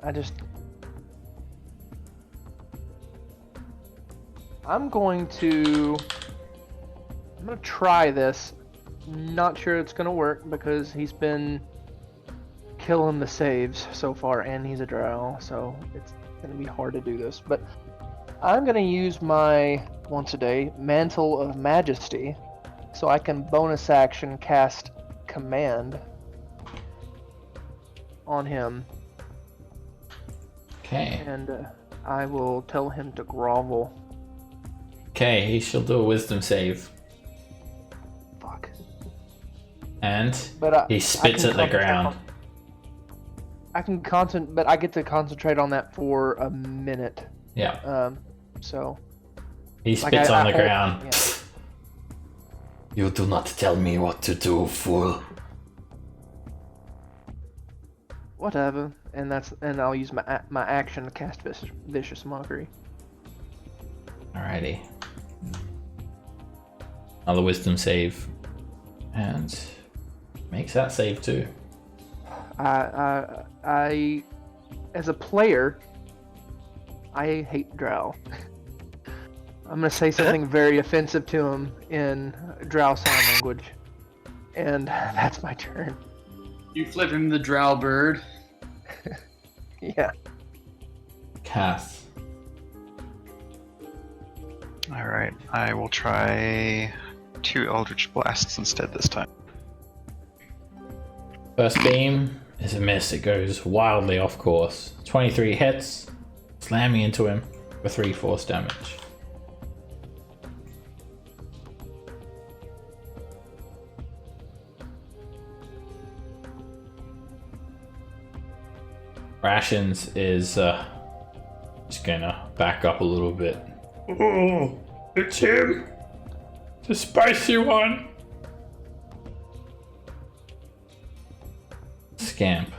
[SPEAKER 4] I'm gonna try this. Not sure it's gonna work because he's been killing the saves so far and he's a drow, so it's gonna be hard to do this. But I'm gonna use my, once a day, Mantle of Majesty so I can bonus action cast Command on him.
[SPEAKER 1] Okay.
[SPEAKER 4] And I will tell him to grovel.
[SPEAKER 1] Okay, he shall do a wisdom save.
[SPEAKER 4] Fuck.
[SPEAKER 1] And
[SPEAKER 4] But
[SPEAKER 1] he spits at the ground.
[SPEAKER 4] I can but I get to concentrate on that for a minute.
[SPEAKER 1] Yeah.
[SPEAKER 4] So.
[SPEAKER 1] He
[SPEAKER 4] like,
[SPEAKER 1] spits on the
[SPEAKER 4] hold-
[SPEAKER 1] ground.
[SPEAKER 4] yeah.
[SPEAKER 1] You do not tell me what to do, fool.
[SPEAKER 4] Whatever. And I'll use my action to cast vicious mockery.
[SPEAKER 1] Alrighty. Another wisdom save. And makes that save too.
[SPEAKER 4] I, as a player, I hate Drow. I'm gonna say something very offensive to him in Drow sign language, and that's my turn.
[SPEAKER 2] You flip him the drow bird.
[SPEAKER 4] Yeah.
[SPEAKER 1] Cass.
[SPEAKER 7] Alright, I will try 2 Eldritch Blasts instead this time.
[SPEAKER 1] First beam is a miss. It goes wildly off course. 23 hits, slamming into him for 3 force damage. Rations is just gonna back up a little bit. Oh, it's him! The spicy one! Scamp.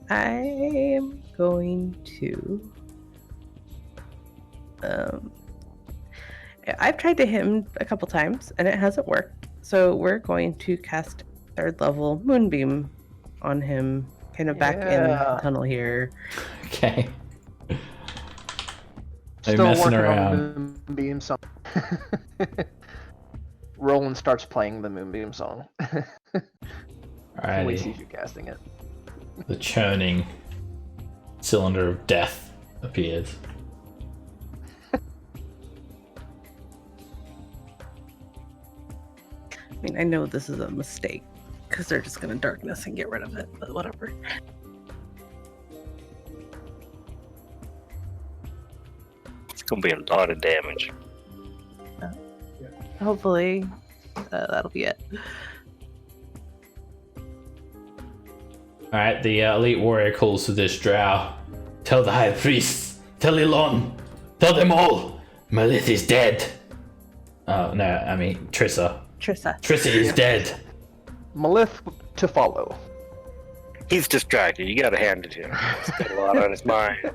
[SPEAKER 5] I'm going to. I've tried to hit him a couple times and it hasn't worked. So we're going to cast 3rd level Moonbeam on him, kind of back in the tunnel here.
[SPEAKER 1] Okay. They're
[SPEAKER 4] Still
[SPEAKER 1] messing
[SPEAKER 4] working
[SPEAKER 1] around.
[SPEAKER 4] on the Moonbeam song. Roland starts playing the Moonbeam song. When he
[SPEAKER 1] Alrighty.
[SPEAKER 4] sees you casting it.
[SPEAKER 1] The churning cylinder of death appears.
[SPEAKER 5] I mean, I know this is a mistake because they're just going to darkness and get rid of it, but whatever.
[SPEAKER 6] It's gonna be a lot of damage.
[SPEAKER 5] Hopefully, that'll be it.
[SPEAKER 1] Alright, the elite warrior calls to this drow. Tell the high priest, tell Elon, tell them all, Malith is dead. Oh, no, I mean Trissa.
[SPEAKER 5] Trissa.
[SPEAKER 1] Trissa is dead.
[SPEAKER 4] Malith to follow.
[SPEAKER 6] He's distracted. You gotta hand it to him. He's got a lot on his mind.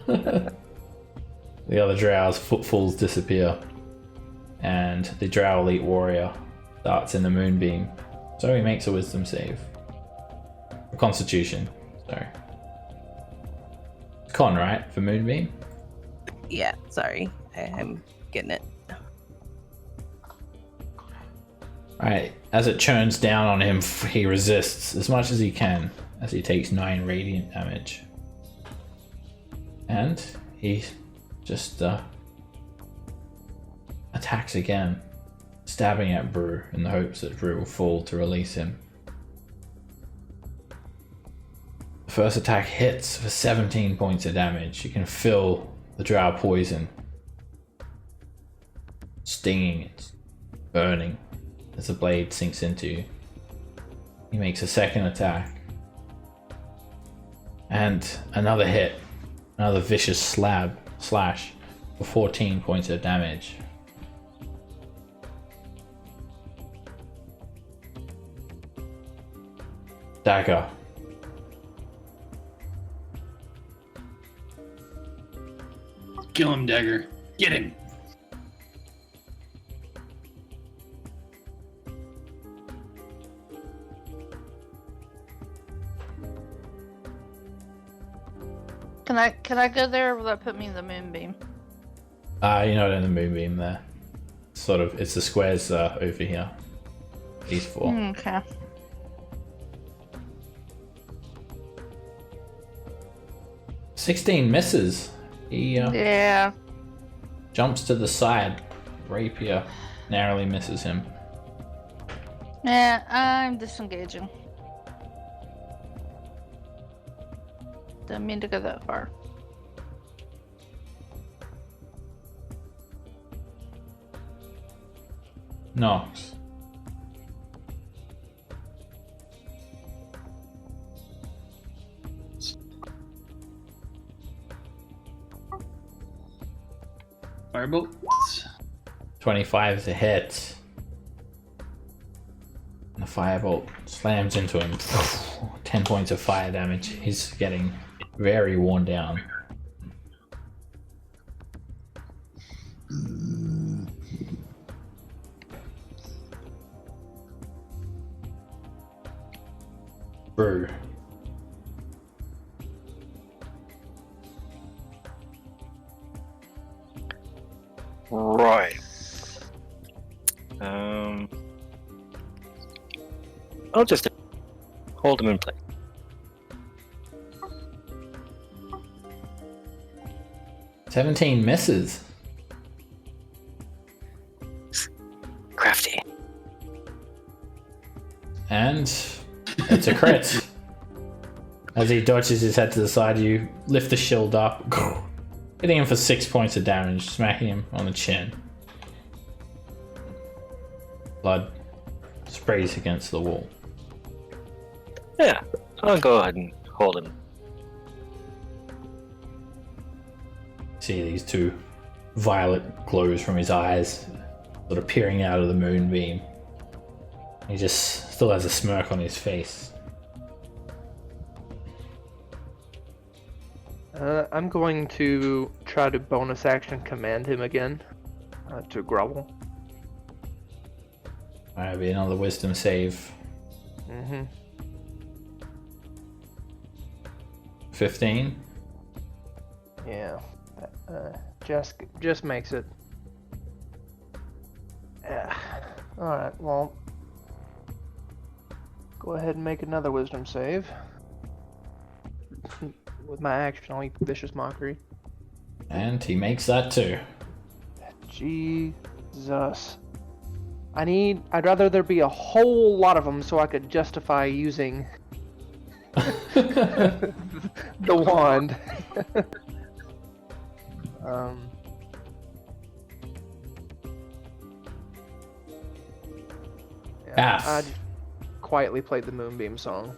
[SPEAKER 1] The other drow's footfalls disappear. and the Drow Elite Warrior starts in the Moonbeam. So he makes a Wisdom save. A Constitution, sorry. Con, right? For Moonbeam?
[SPEAKER 5] Yeah, sorry. I'm getting it.
[SPEAKER 1] Right, as it churns down on him, he resists as much as he can as he takes 9 radiant damage. And he just attacks again, stabbing at Brew in the hopes that Brew will fall to release him. The first attack hits for 17 points of damage. You can feel the Drow poison stinging, it's burning as the blade sinks into you. He makes a second attack. And another hit. Another vicious slash for 14 points of damage. Dagger.
[SPEAKER 2] Kill him, Dagger. Get him.
[SPEAKER 3] Can I go there, or will that put me in the Moonbeam?
[SPEAKER 1] You're not in the Moonbeam there. Sort of, it's the squares over here. These 4.
[SPEAKER 3] Okay.
[SPEAKER 1] "16 misses. He
[SPEAKER 3] Yeah.
[SPEAKER 1] jumps to the side. Rapier narrowly misses him.
[SPEAKER 3] Yeah, I'm disengaging. Didn't mean to go that far.
[SPEAKER 1] Nox.
[SPEAKER 2] Firebolt.
[SPEAKER 1] 25 to hit. And the firebolt slams into him. 10 points of fire damage. He's getting very worn down. Brew.
[SPEAKER 6] Right. I'll just hold him in place.
[SPEAKER 1] "17 misses.
[SPEAKER 6] Crafty.
[SPEAKER 1] And it's a crit. As he dodges his head to the side, you lift the shield up, hitting him for 6 points of damage, smacking him on the chin. Blood sprays against the wall.
[SPEAKER 6] Yeah, I'll go ahead and hold him.
[SPEAKER 1] See these 2 violet glows from his eyes, sort of peering out of the moonbeam. He just still has a smirk on his face.
[SPEAKER 4] I'm going to try to bonus action command him again to grovel.
[SPEAKER 1] That'll be another wisdom save. 15.
[SPEAKER 4] Yeah, just makes it. Yeah. All right. Well, go ahead and make another wisdom save. With my action, I'll use vicious mockery.
[SPEAKER 1] And he makes that too.
[SPEAKER 4] Jesus. I'd rather there be a whole lot of them so I could justify using the wand.
[SPEAKER 1] Half.
[SPEAKER 4] I just quietly played the Moonbeam song.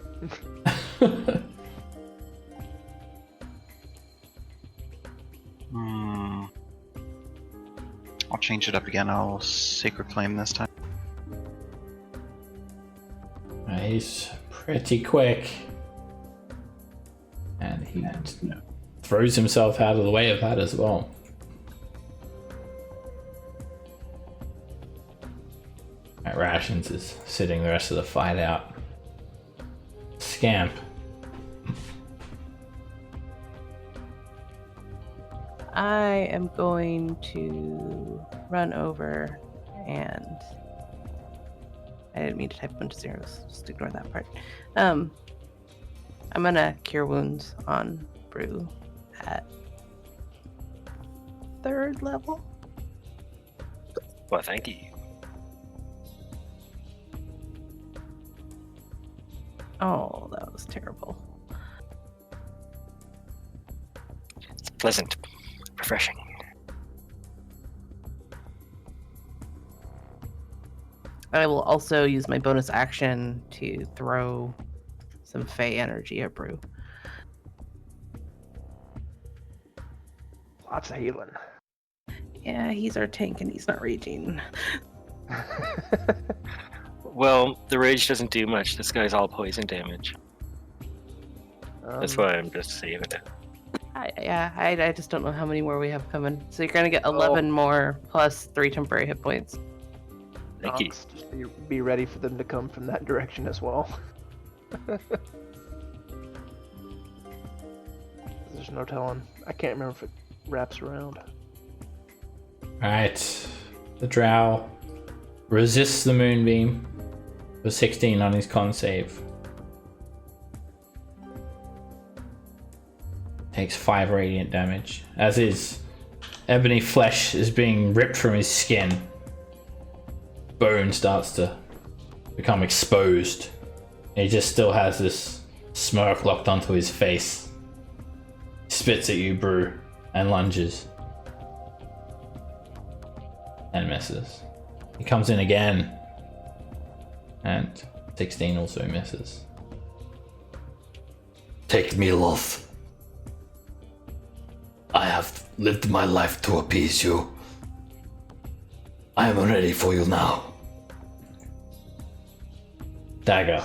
[SPEAKER 7] I'll change it up again. I'll Sacred Flame this time.
[SPEAKER 1] He's pretty quick. And he throws himself out of the way of that as well. Right, Rations is sitting the rest of the fight out. Scamp.
[SPEAKER 5] I am going to run over and I didn't mean to type a bunch of zeros. Just ignore that part. I'm gonna cure wounds on Brew at 3rd level.
[SPEAKER 6] Well, thank you.
[SPEAKER 5] Oh, that was terrible.
[SPEAKER 6] It's pleasant, refreshing.
[SPEAKER 5] I will also use my bonus action to throw some Fey energy at Brew.
[SPEAKER 4] Lots of healing.
[SPEAKER 5] Yeah, he's our tank and he's not raging.
[SPEAKER 6] Well, the rage doesn't do much. This guy's all poison damage. That's why I'm just saving it.
[SPEAKER 5] I just don't know how many more we have coming. So you're gonna get 11 more plus 3 temporary hit points.
[SPEAKER 6] Thank you.
[SPEAKER 4] Just be ready for them to come from that direction as well. There's no telling. I can't remember if it wraps around.
[SPEAKER 1] Alright. The Drow resists the moonbeam for 16 on his con save. Takes 5 radiant damage. As his ebony flesh is being ripped from his skin, bone starts to become exposed. He just still has this smirk locked onto his face. Spits at you, Brew, and lunges. And misses. He comes in again. And 16 also misses.
[SPEAKER 10] Take me, love. I have lived my life to appease you. I am ready for you now.
[SPEAKER 1] Dagger.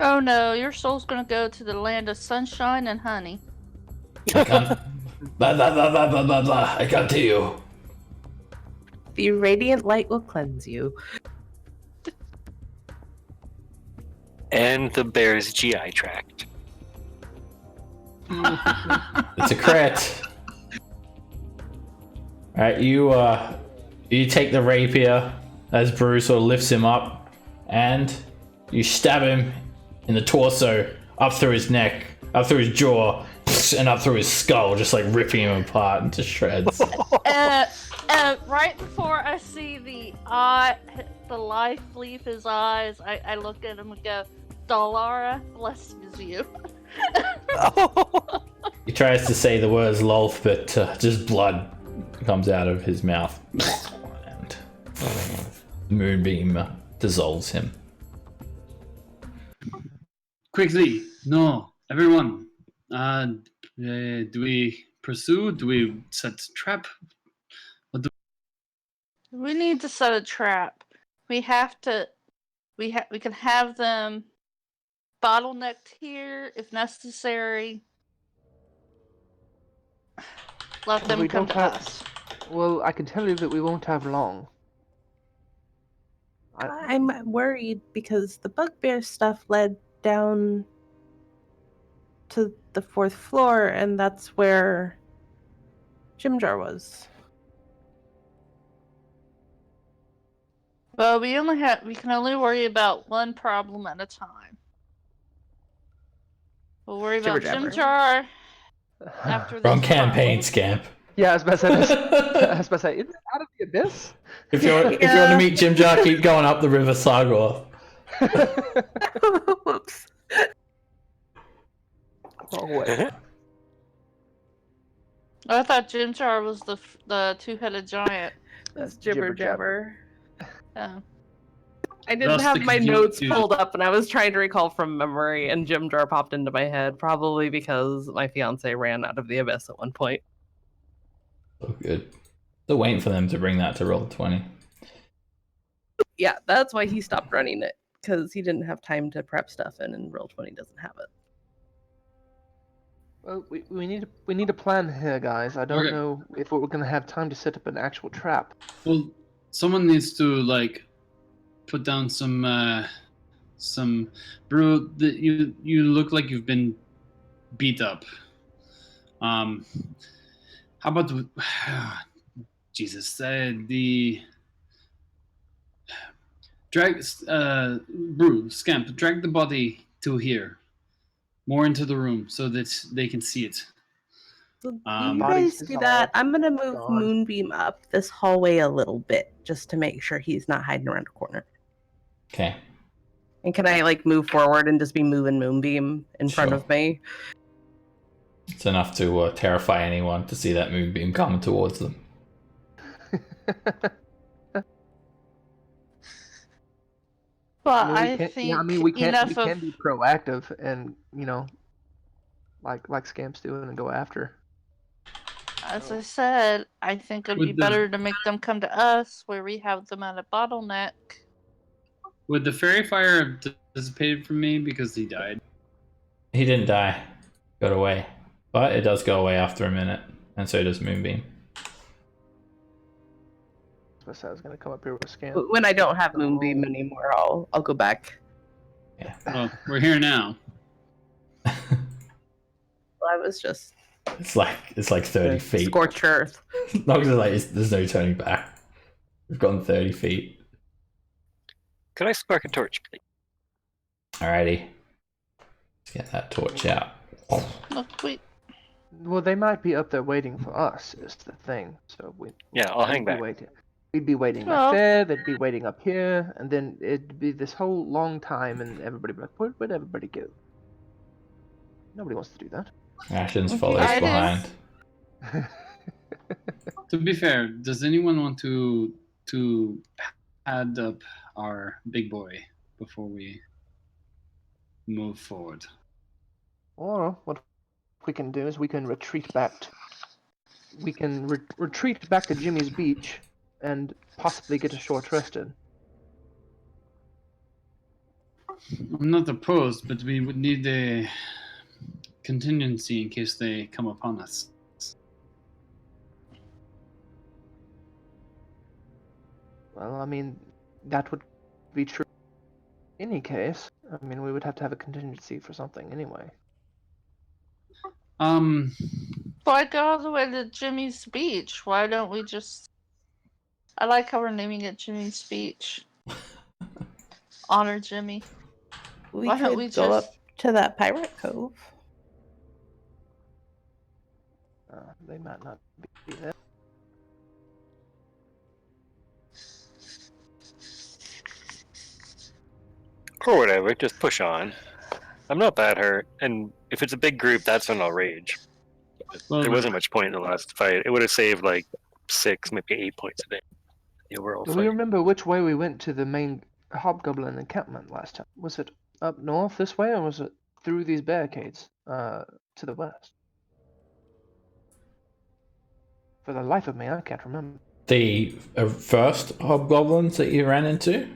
[SPEAKER 3] Oh no, your soul's gonna go to the land of sunshine and honey.
[SPEAKER 10] I can't. Blah, blah, blah, blah, blah, blah, blah. I can't hear you.
[SPEAKER 5] The radiant light will cleanse you.
[SPEAKER 6] And the bear's GI tract.
[SPEAKER 1] It's a crit. Alright, you take the rapier as Brew sort of lifts him up, and you stab him in the torso, up through his neck, up through his jaw, and up through his skull, just like ripping him apart into shreds.
[SPEAKER 3] Right before I see the life leave his eyes, I look at him and go, Dalara blesses you.
[SPEAKER 1] He tries to say the words lolth, but just blood comes out of his mouth. And the moonbeam dissolves him.
[SPEAKER 2] Quickly, no, everyone. Do we pursue? Do we set trap?
[SPEAKER 3] We need to set a trap. We have to. We can have them bottlenecked here if necessary. Let them
[SPEAKER 4] We
[SPEAKER 3] come
[SPEAKER 4] don't
[SPEAKER 3] to
[SPEAKER 4] have-
[SPEAKER 3] us.
[SPEAKER 4] Well, I can tell you that we won't have long.
[SPEAKER 5] I'm worried because the bugbear stuff led down to the 4th floor, and that's where Jimjar was.
[SPEAKER 3] Well, we can only worry about one problem at a time. We'll worry about
[SPEAKER 5] Jibber
[SPEAKER 3] Jimjar after this
[SPEAKER 1] Wrong campaign,
[SPEAKER 3] problem.
[SPEAKER 1] Scamp.
[SPEAKER 4] Yeah, I was about to say. I was about to say, isn't it out of the abyss?
[SPEAKER 1] If you want to meet Jimjar, keep going up the River Sargor.
[SPEAKER 5] Whoops.
[SPEAKER 4] Wrong way.
[SPEAKER 3] I thought Jimjar was the two-headed giant.
[SPEAKER 5] That's Jibber Jabber.
[SPEAKER 3] Oh.
[SPEAKER 5] I didn't
[SPEAKER 2] Thus
[SPEAKER 5] have
[SPEAKER 2] the
[SPEAKER 5] my notes
[SPEAKER 2] confusion.
[SPEAKER 5] pulled up, and I was trying to recall from memory, and Jimjar popped into my head, probably because my fiance ran out of the abyss at one point.
[SPEAKER 1] So good. Still waiting for them to bring that to Roll20.
[SPEAKER 5] Yeah, that's why he stopped running it, because he didn't have time to prep stuff, and Roll20 doesn't have it.
[SPEAKER 4] Well, we need a plan here, guys. I don't
[SPEAKER 2] Okay.
[SPEAKER 4] know if we're gonna have time to set up an actual trap.
[SPEAKER 2] Well, someone needs to like put down some brew. You look like you've been beat up. How about Jesus? The drag brew scamp. Drag the body to here, more into the room, so that they can see it.
[SPEAKER 5] So you
[SPEAKER 4] Body's
[SPEAKER 5] guys do that.
[SPEAKER 4] dissolved.
[SPEAKER 5] I'm gonna move
[SPEAKER 4] Gone.
[SPEAKER 5] Moonbeam up this hallway a little bit just to make sure he's not hiding around a corner.
[SPEAKER 1] Okay.
[SPEAKER 5] And can I like move forward and just be moving Moonbeam in front
[SPEAKER 1] Sure.
[SPEAKER 5] of me?
[SPEAKER 1] It's enough to terrify anyone to see that moonbeam coming towards them.
[SPEAKER 3] But
[SPEAKER 4] we
[SPEAKER 3] I
[SPEAKER 4] can't.
[SPEAKER 3] think
[SPEAKER 4] Yeah, I mean, we
[SPEAKER 3] enough
[SPEAKER 4] can
[SPEAKER 3] of
[SPEAKER 4] be proactive and like Scamp's doing and go after.
[SPEAKER 3] as I said, I think it'd be
[SPEAKER 2] Would the-
[SPEAKER 3] better to make them come to us where we have them at a bottleneck.
[SPEAKER 2] Would the fairy fire have dissipated from me because he died?
[SPEAKER 1] He didn't die. Got away. But it does go away after a minute. And so does moonbeam.
[SPEAKER 4] I was gonna come up here with Scamp.
[SPEAKER 5] When I don't have Moonbeam anymore, I'll go back.
[SPEAKER 2] Well, we're here now.
[SPEAKER 5] I was just
[SPEAKER 1] It's like 30 feet.
[SPEAKER 5] scorched earth.
[SPEAKER 1] Not just like there's no turning back. We've gone 30 feet.
[SPEAKER 6] Could I spark a torch, please?
[SPEAKER 1] Alrighty. Let's get that torch out.
[SPEAKER 3] Look, wait.
[SPEAKER 4] Well, they might be up there waiting for us. Is the thing. So
[SPEAKER 6] Yeah, I'll hang
[SPEAKER 4] we'd be
[SPEAKER 6] back.
[SPEAKER 4] waiting. We'd be waiting
[SPEAKER 3] Well-
[SPEAKER 4] back there. They'd be waiting up here, and then it'd be this whole long time, and everybody would be like, "Where'd everybody go?" Nobody wants to do that.
[SPEAKER 1] Ashens
[SPEAKER 3] Okay,
[SPEAKER 1] follows
[SPEAKER 3] I just-
[SPEAKER 1] behind.
[SPEAKER 2] To be fair, does anyone want to pad up our big boy before we move forward?
[SPEAKER 4] Or what we can do is we can retreat back. We can retreat back to Jimmy's beach and possibly get a short rest in.
[SPEAKER 2] I'm not opposed, but we would need a contingency in case they come upon us.
[SPEAKER 4] Well, I mean, that would be true in any case. I mean, we would have to have a contingency for something anyway.
[SPEAKER 3] Why go all the way to Jimmy's Beach? Why don't we just... I like how we're naming it Jimmy's Beach. Honor Jimmy.
[SPEAKER 5] We
[SPEAKER 3] Why don't
[SPEAKER 5] could
[SPEAKER 3] we
[SPEAKER 5] go
[SPEAKER 3] just-
[SPEAKER 5] up to that pirate cove.
[SPEAKER 4] They might not be there.
[SPEAKER 6] Or whatever, just push on. I'm not that hurt, and if it's a big group, that's when I'll rage.
[SPEAKER 2] Well,
[SPEAKER 6] There wasn't much point in the last fight. It would have saved like 6, maybe 8 points a day. The overall
[SPEAKER 4] Do
[SPEAKER 6] fight.
[SPEAKER 4] we remember which way we went to the main hobgoblin encampment last time? Was it up north this way, or was it through these barricades to the west? For the life of me, I can't remember.
[SPEAKER 1] The first hobgoblins that you ran into?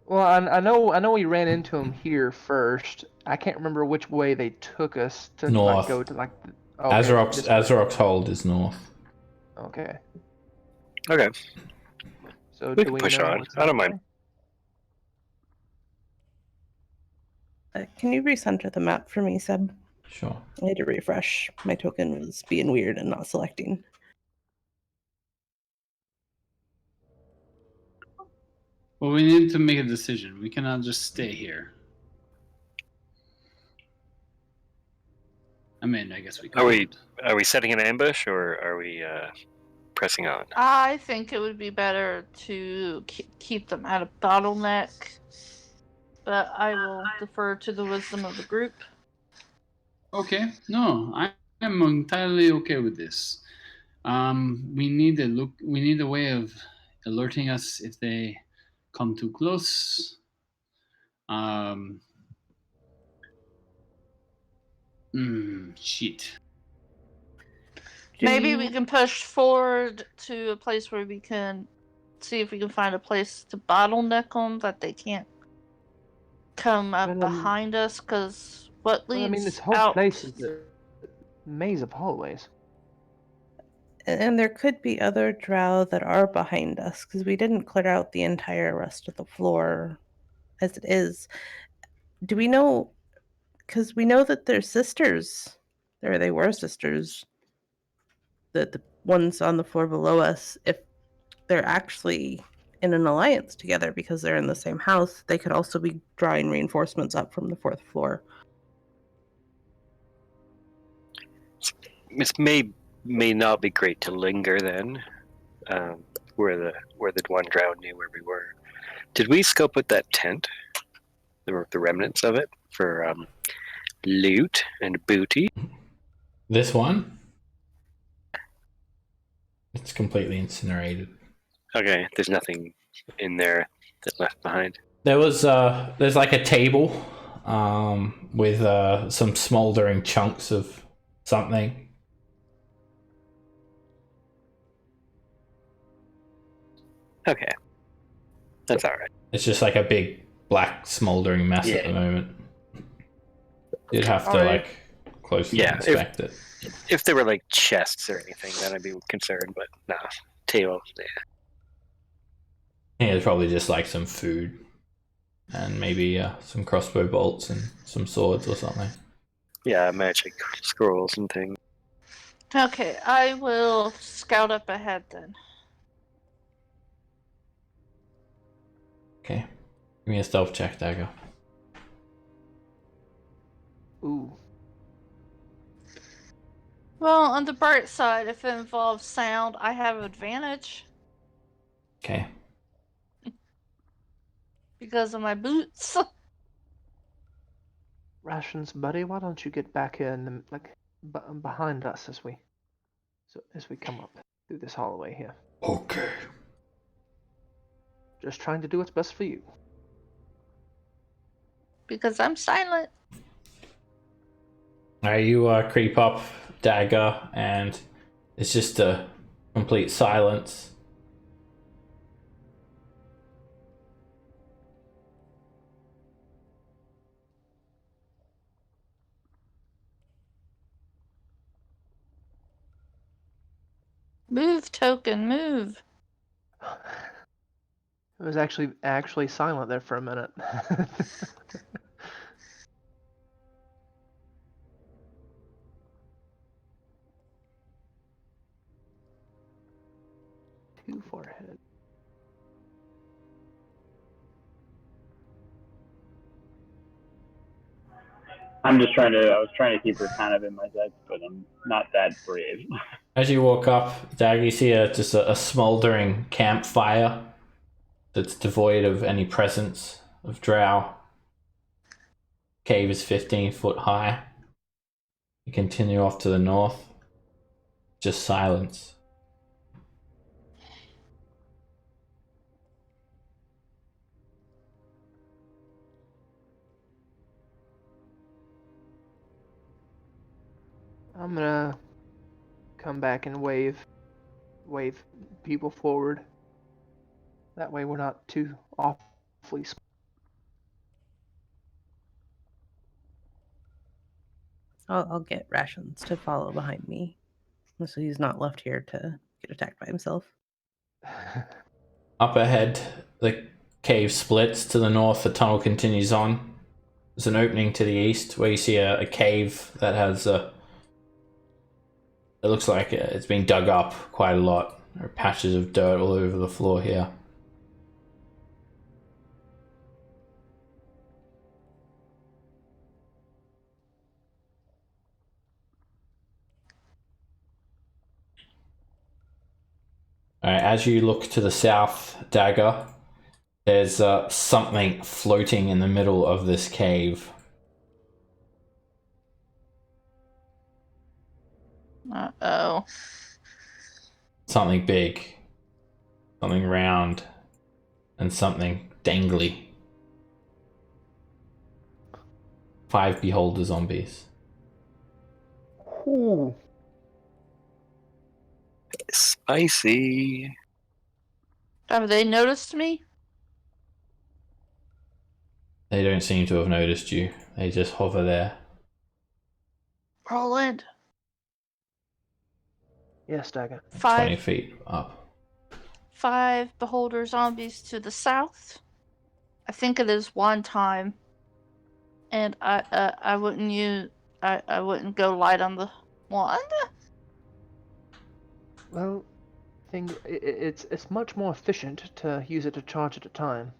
[SPEAKER 4] Well, I know we ran into them here first. I can't remember which way they took us to
[SPEAKER 1] North.
[SPEAKER 4] like, go to like. Okay,
[SPEAKER 1] Azrok's
[SPEAKER 4] this way.
[SPEAKER 1] Azrok's hold is north.
[SPEAKER 4] Okay.
[SPEAKER 6] Okay,
[SPEAKER 4] So
[SPEAKER 6] we
[SPEAKER 4] do
[SPEAKER 6] can
[SPEAKER 4] we
[SPEAKER 6] push
[SPEAKER 4] know
[SPEAKER 6] on.
[SPEAKER 4] what's
[SPEAKER 6] I don't
[SPEAKER 4] that
[SPEAKER 6] mind.
[SPEAKER 4] way?
[SPEAKER 5] Can you recenter the map for me, Seb?
[SPEAKER 1] Sure.
[SPEAKER 5] I need to refresh. My token was being weird and not selecting.
[SPEAKER 2] Well, we need to make a decision. We cannot just stay here. I mean, I guess we could.
[SPEAKER 6] Are we setting an ambush, or are we pressing on?
[SPEAKER 3] I think it would be better to keep them at a bottleneck. But I will defer to the wisdom of the group.
[SPEAKER 2] Okay, no, I am entirely okay with this. We need a way of alerting us if they come too close. Shit.
[SPEAKER 3] Maybe we can push forward to a place where we can see if we can find a place to bottleneck them that they can't come up
[SPEAKER 4] Well,
[SPEAKER 3] behind us. Because what
[SPEAKER 4] Well,
[SPEAKER 3] leads
[SPEAKER 4] I mean, this whole
[SPEAKER 3] out?
[SPEAKER 4] place is maze of hallways.
[SPEAKER 5] And there could be other drow that are behind us because we didn't clear out the entire rest of the floor as it is. Do we know? Because we know that they're sisters. They were sisters. The ones on the floor below us, if they're actually in an alliance together because they're in the same house, they could also be drawing reinforcements up from the fourth floor.
[SPEAKER 6] This may not be great to linger then. Where the one drow knew where we were. Did we scope out that tent? The remnants of it for loot and booty.
[SPEAKER 1] This one? It's completely incinerated.
[SPEAKER 6] Okay, there's nothing in there that left behind.
[SPEAKER 1] There's like a table with some smoldering chunks of something.
[SPEAKER 6] Okay, that's all right.
[SPEAKER 1] It's just like a big black smoldering mess at the moment. You'd have to like closely inspect it.
[SPEAKER 6] If there were like chests or anything, then I'd be concerned. But no, table. Yeah.
[SPEAKER 1] I think it's probably just like some food and maybe some crossbow bolts and some swords or something.
[SPEAKER 6] Yeah, magic scrolls and things.
[SPEAKER 3] Okay, I will scout up ahead then.
[SPEAKER 1] Okay. Give me a stealth check, Dagger.
[SPEAKER 4] Ooh.
[SPEAKER 3] Well, on the bright side, if it involves sound, I have advantage
[SPEAKER 1] Okay.
[SPEAKER 3] because of my boots.
[SPEAKER 4] Rations, buddy, why don't you get back here and behind us as we come up through this hallway here.
[SPEAKER 10] Okay.
[SPEAKER 4] Just trying to do what's best for you.
[SPEAKER 3] Because I'm silent.
[SPEAKER 1] You creep up, Dagger, and it's just a complete silence.
[SPEAKER 3] Move, token, move.
[SPEAKER 4] It was actually silent there for a minute. Two forehead.
[SPEAKER 11] I was trying to keep her kind of in my sights, but I'm not that brave.
[SPEAKER 1] As you walk up, Dagger, you see just a smoldering campfire that's devoid of any presence of drow. Cave is 15 foot high. You continue off to the north. Just silence.
[SPEAKER 4] I'm gonna come back and wave people forward. That way we're not too awfully.
[SPEAKER 5] I'll get Rations to follow behind me, so he's not left here to get attacked by himself.
[SPEAKER 1] Up ahead, the cave splits. To the north, the tunnel continues on. There's an opening to the east where you see a cave that has it looks like it's been dug up quite a lot. There are patches of dirt all over the floor here. Alright, as you look to the south, Dagger, there's something floating in the middle of this cave.
[SPEAKER 3] Uh-oh.
[SPEAKER 1] Something big, something round, and something dangly. 5 beholder zombies.
[SPEAKER 4] Ooh.
[SPEAKER 6] Spicy.
[SPEAKER 3] Have they noticed me?
[SPEAKER 1] They don't seem to have noticed you. They just hover there.
[SPEAKER 3] Roland,
[SPEAKER 4] Yes, Dagger.
[SPEAKER 1] 20
[SPEAKER 3] 5
[SPEAKER 1] feet up.
[SPEAKER 3] 5 beholder zombies to the south. I think it is one time. And I wouldn't use I wouldn't go light on the wand.
[SPEAKER 4] Well, it's much more efficient to use it a charge at a time.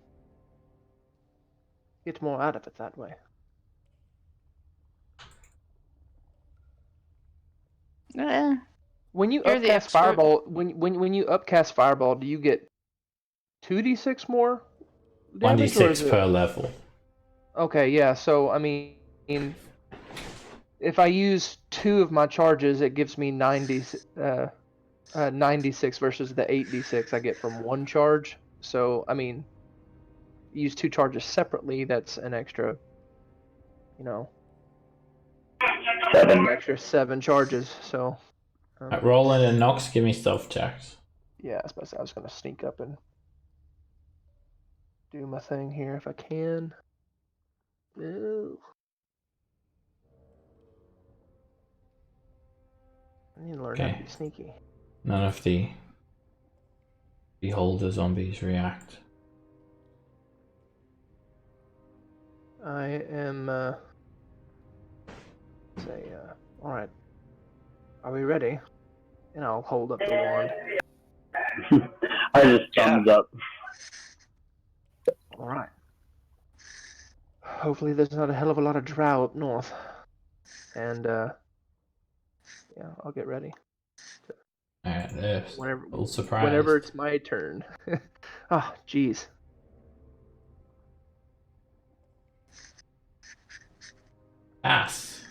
[SPEAKER 4] Get more out of it that way.
[SPEAKER 3] Eh,
[SPEAKER 4] When you
[SPEAKER 3] You're the
[SPEAKER 4] upcast
[SPEAKER 3] expert.
[SPEAKER 4] Fireball, when you upcast Fireball, do you get 2d6 more damage, or is
[SPEAKER 1] 1d6
[SPEAKER 4] it?
[SPEAKER 1] per level.
[SPEAKER 4] Okay, yeah. So I mean, if I use 2 of my charges, it gives me 96 versus the 8d6 I get from 1 charge. So I mean, use 2 charges separately. That's an extra, you know,
[SPEAKER 11] 7.
[SPEAKER 4] an extra 7 charges. So
[SPEAKER 1] Right, Roland and Nox, give me stealth checks.
[SPEAKER 4] yeah, I was gonna sneak up and do my thing here if I can. Ooh. I need to learn how to
[SPEAKER 1] Okay.
[SPEAKER 4] be sneaky.
[SPEAKER 1] None of the beholder zombies react.
[SPEAKER 4] I am. All right. Are we ready? And I'll hold up the wand.
[SPEAKER 11] I just thumbs up.
[SPEAKER 4] All right. Hopefully, there's not a hell of a lot of drow up north. And yeah, I'll get ready.
[SPEAKER 1] Alright, there's
[SPEAKER 4] Whenever,
[SPEAKER 1] a little surprise.
[SPEAKER 4] whenever it's my turn. Ah, jeez.
[SPEAKER 1] Pass.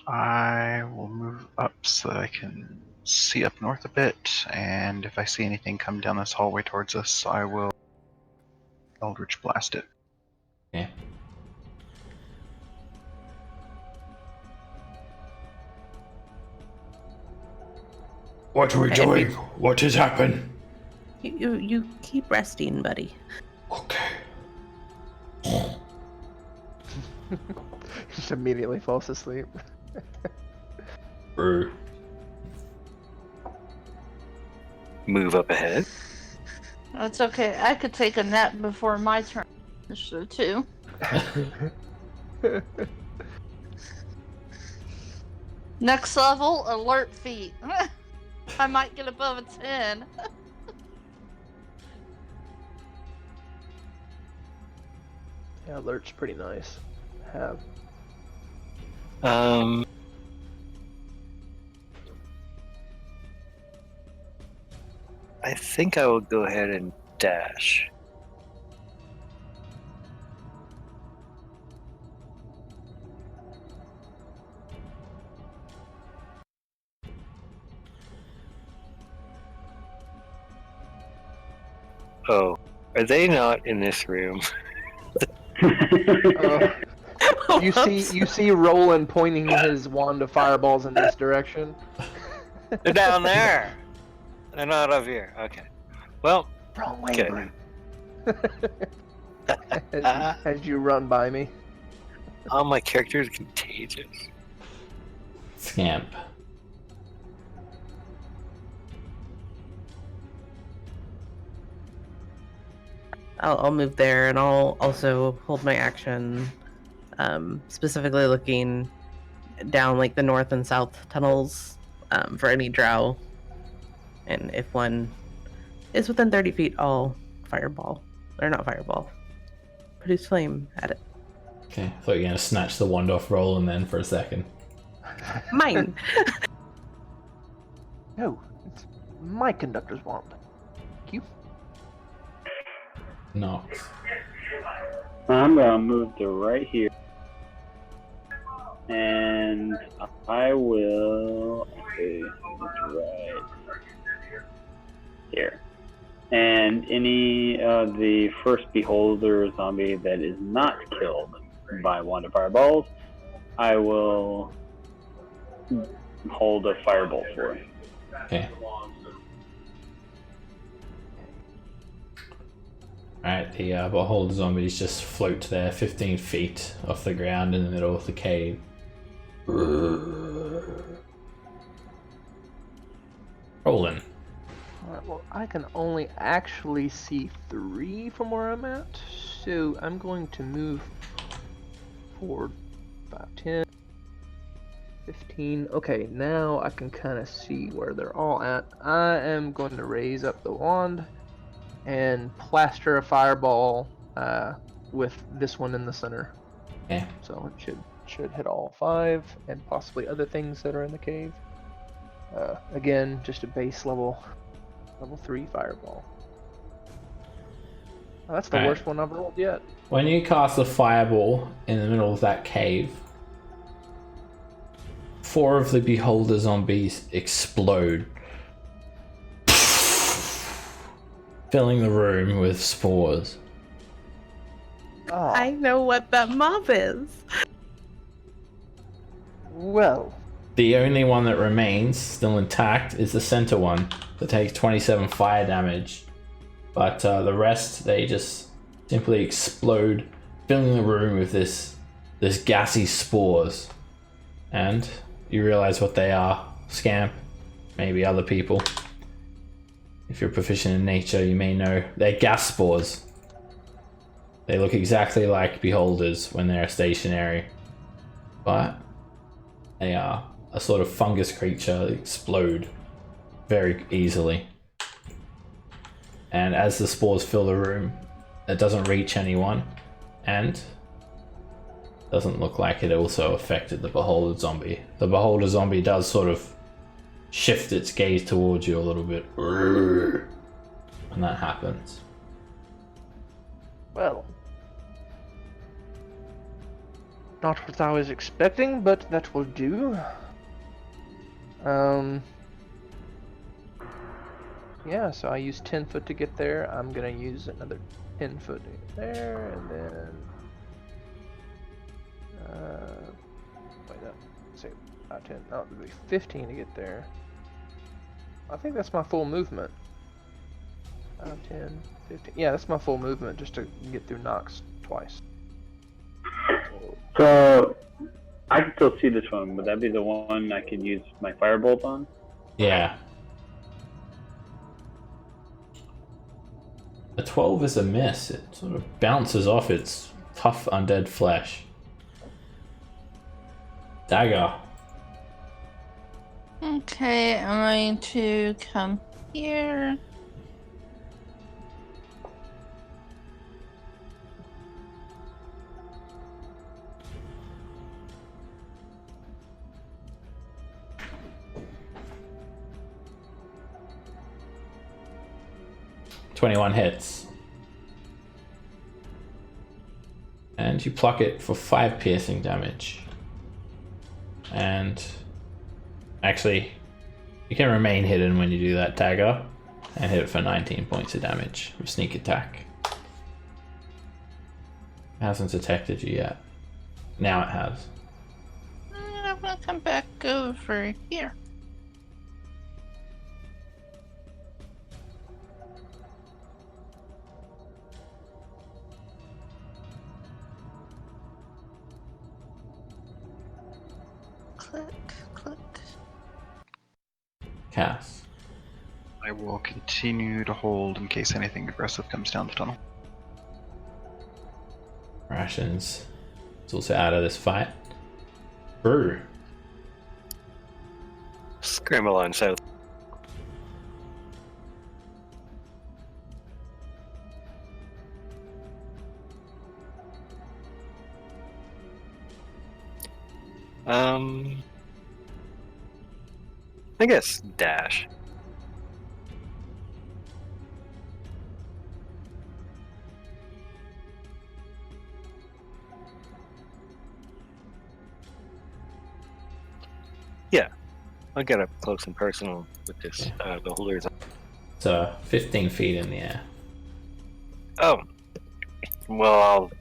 [SPEAKER 7] I will move up so that I can see up north a bit, and if I see anything come down this hallway towards us, I will Eldritch Blast it.
[SPEAKER 1] Okay.
[SPEAKER 10] What are we
[SPEAKER 5] And
[SPEAKER 10] doing? What has happened?
[SPEAKER 5] You keep resting, buddy.
[SPEAKER 10] Okay.
[SPEAKER 4] Just immediately falls asleep.
[SPEAKER 1] Brew.
[SPEAKER 6] Move up ahead.
[SPEAKER 3] That's okay. I could take a nap before my turn. So too. Next level, alert feet. I might get above a 10.
[SPEAKER 4] Yeah, alert's pretty nice. Have.
[SPEAKER 6] I think I will go ahead and dash. Oh, are they not in this room?
[SPEAKER 4] You see Roland pointing his wand of fireballs in this direction.
[SPEAKER 6] They're down there. They're not up here. Okay. Well,
[SPEAKER 4] Wrong way,
[SPEAKER 6] okay.
[SPEAKER 4] Bru. as you run by me.
[SPEAKER 6] Oh, my character is contagious.
[SPEAKER 1] Scamp.
[SPEAKER 5] I'll move there, and I'll also hold my action, specifically looking down like the north and south tunnels for any drow. And if one is within 30 feet, I'll fireball. Or not fireball. Produce flame at it.
[SPEAKER 1] Okay, I thought you were gonna snatch the wand off Roland then for a second.
[SPEAKER 5] Mine!
[SPEAKER 4] No, it's my conductor's wand. Thank you.
[SPEAKER 1] Nox.
[SPEAKER 11] I'm gonna move to right here, and I will. Okay, it's right here. And any of the first beholder zombie that is not killed by one of fireballs, I will hold a firebolt for.
[SPEAKER 1] Okay. Alright, the beholder zombies just float there 15 feet off the ground in the middle of the cave. Rolling.
[SPEAKER 4] Alright, well, I can only actually see 3 from where I'm at, so I'm going to move forward 5, 10, 15. Okay, now I can kind of see where they're all at. I am going to raise up the wand and plaster a fireball with this one in the center.
[SPEAKER 1] Okay.
[SPEAKER 4] So it should hit all 5 and possibly other things that are in the cave. Again, just a base level 3 fireball. Oh, that's the
[SPEAKER 1] Alright.
[SPEAKER 4] worst one I've rolled yet.
[SPEAKER 1] When you cast the fireball in the middle of that cave, 4 of the beholder zombies explode, filling the room with spores.
[SPEAKER 4] Oh,
[SPEAKER 5] I know what that mob is.
[SPEAKER 4] well,
[SPEAKER 1] The only one that remains still intact is the center one that takes 27 fire damage. But the rest, they just simply explode, filling the room with this gassy spores. And you realize what they are. Scamp, maybe other people. If you're proficient in nature, you may know. They're gas spores. They look exactly like beholders when they're stationary. But they are a sort of fungus creature that explode very easily. And as the spores fill the room, it doesn't reach anyone, and doesn't look like it also affected the beholder zombie. The beholder zombie does sort of shift its gaze towards you a little bit when that happens.
[SPEAKER 4] well. Not what I was expecting, but that will do. Yeah, so I used 10 foot to get there. I'm gonna use another 10 foot to get there, and then wait up, say 5, 10. No, it'll be 15 to get there. I think that's my full movement. 5, 10, 15. Yeah, that's my full movement just to get through Nox twice.
[SPEAKER 11] So I can still see this one. Would that be the one I could use my firebolt on?
[SPEAKER 1] Yeah. A 12 is a miss. It sort of bounces off its tough undead flesh. Dagger.
[SPEAKER 3] Okay, I'm going to come here.
[SPEAKER 1] .21 hits. And you pluck it for 5 piercing damage. And actually, you can remain hidden when you do that, dagger, and hit it for 19 points of damage with sneak attack. It hasn't detected you yet. Now it has.
[SPEAKER 3] I'm gonna come back over here. Click, click.
[SPEAKER 1] Cass.
[SPEAKER 7] I will continue to hold in case anything aggressive comes down the tunnel.
[SPEAKER 1] Rations. It's also out of this fight. Brew.
[SPEAKER 6] Scramble on south. I guess dash. Yeah, I'll get up close and personal with this beholder's.
[SPEAKER 1] It's 15 feet in the air.
[SPEAKER 6] Oh, well, I'll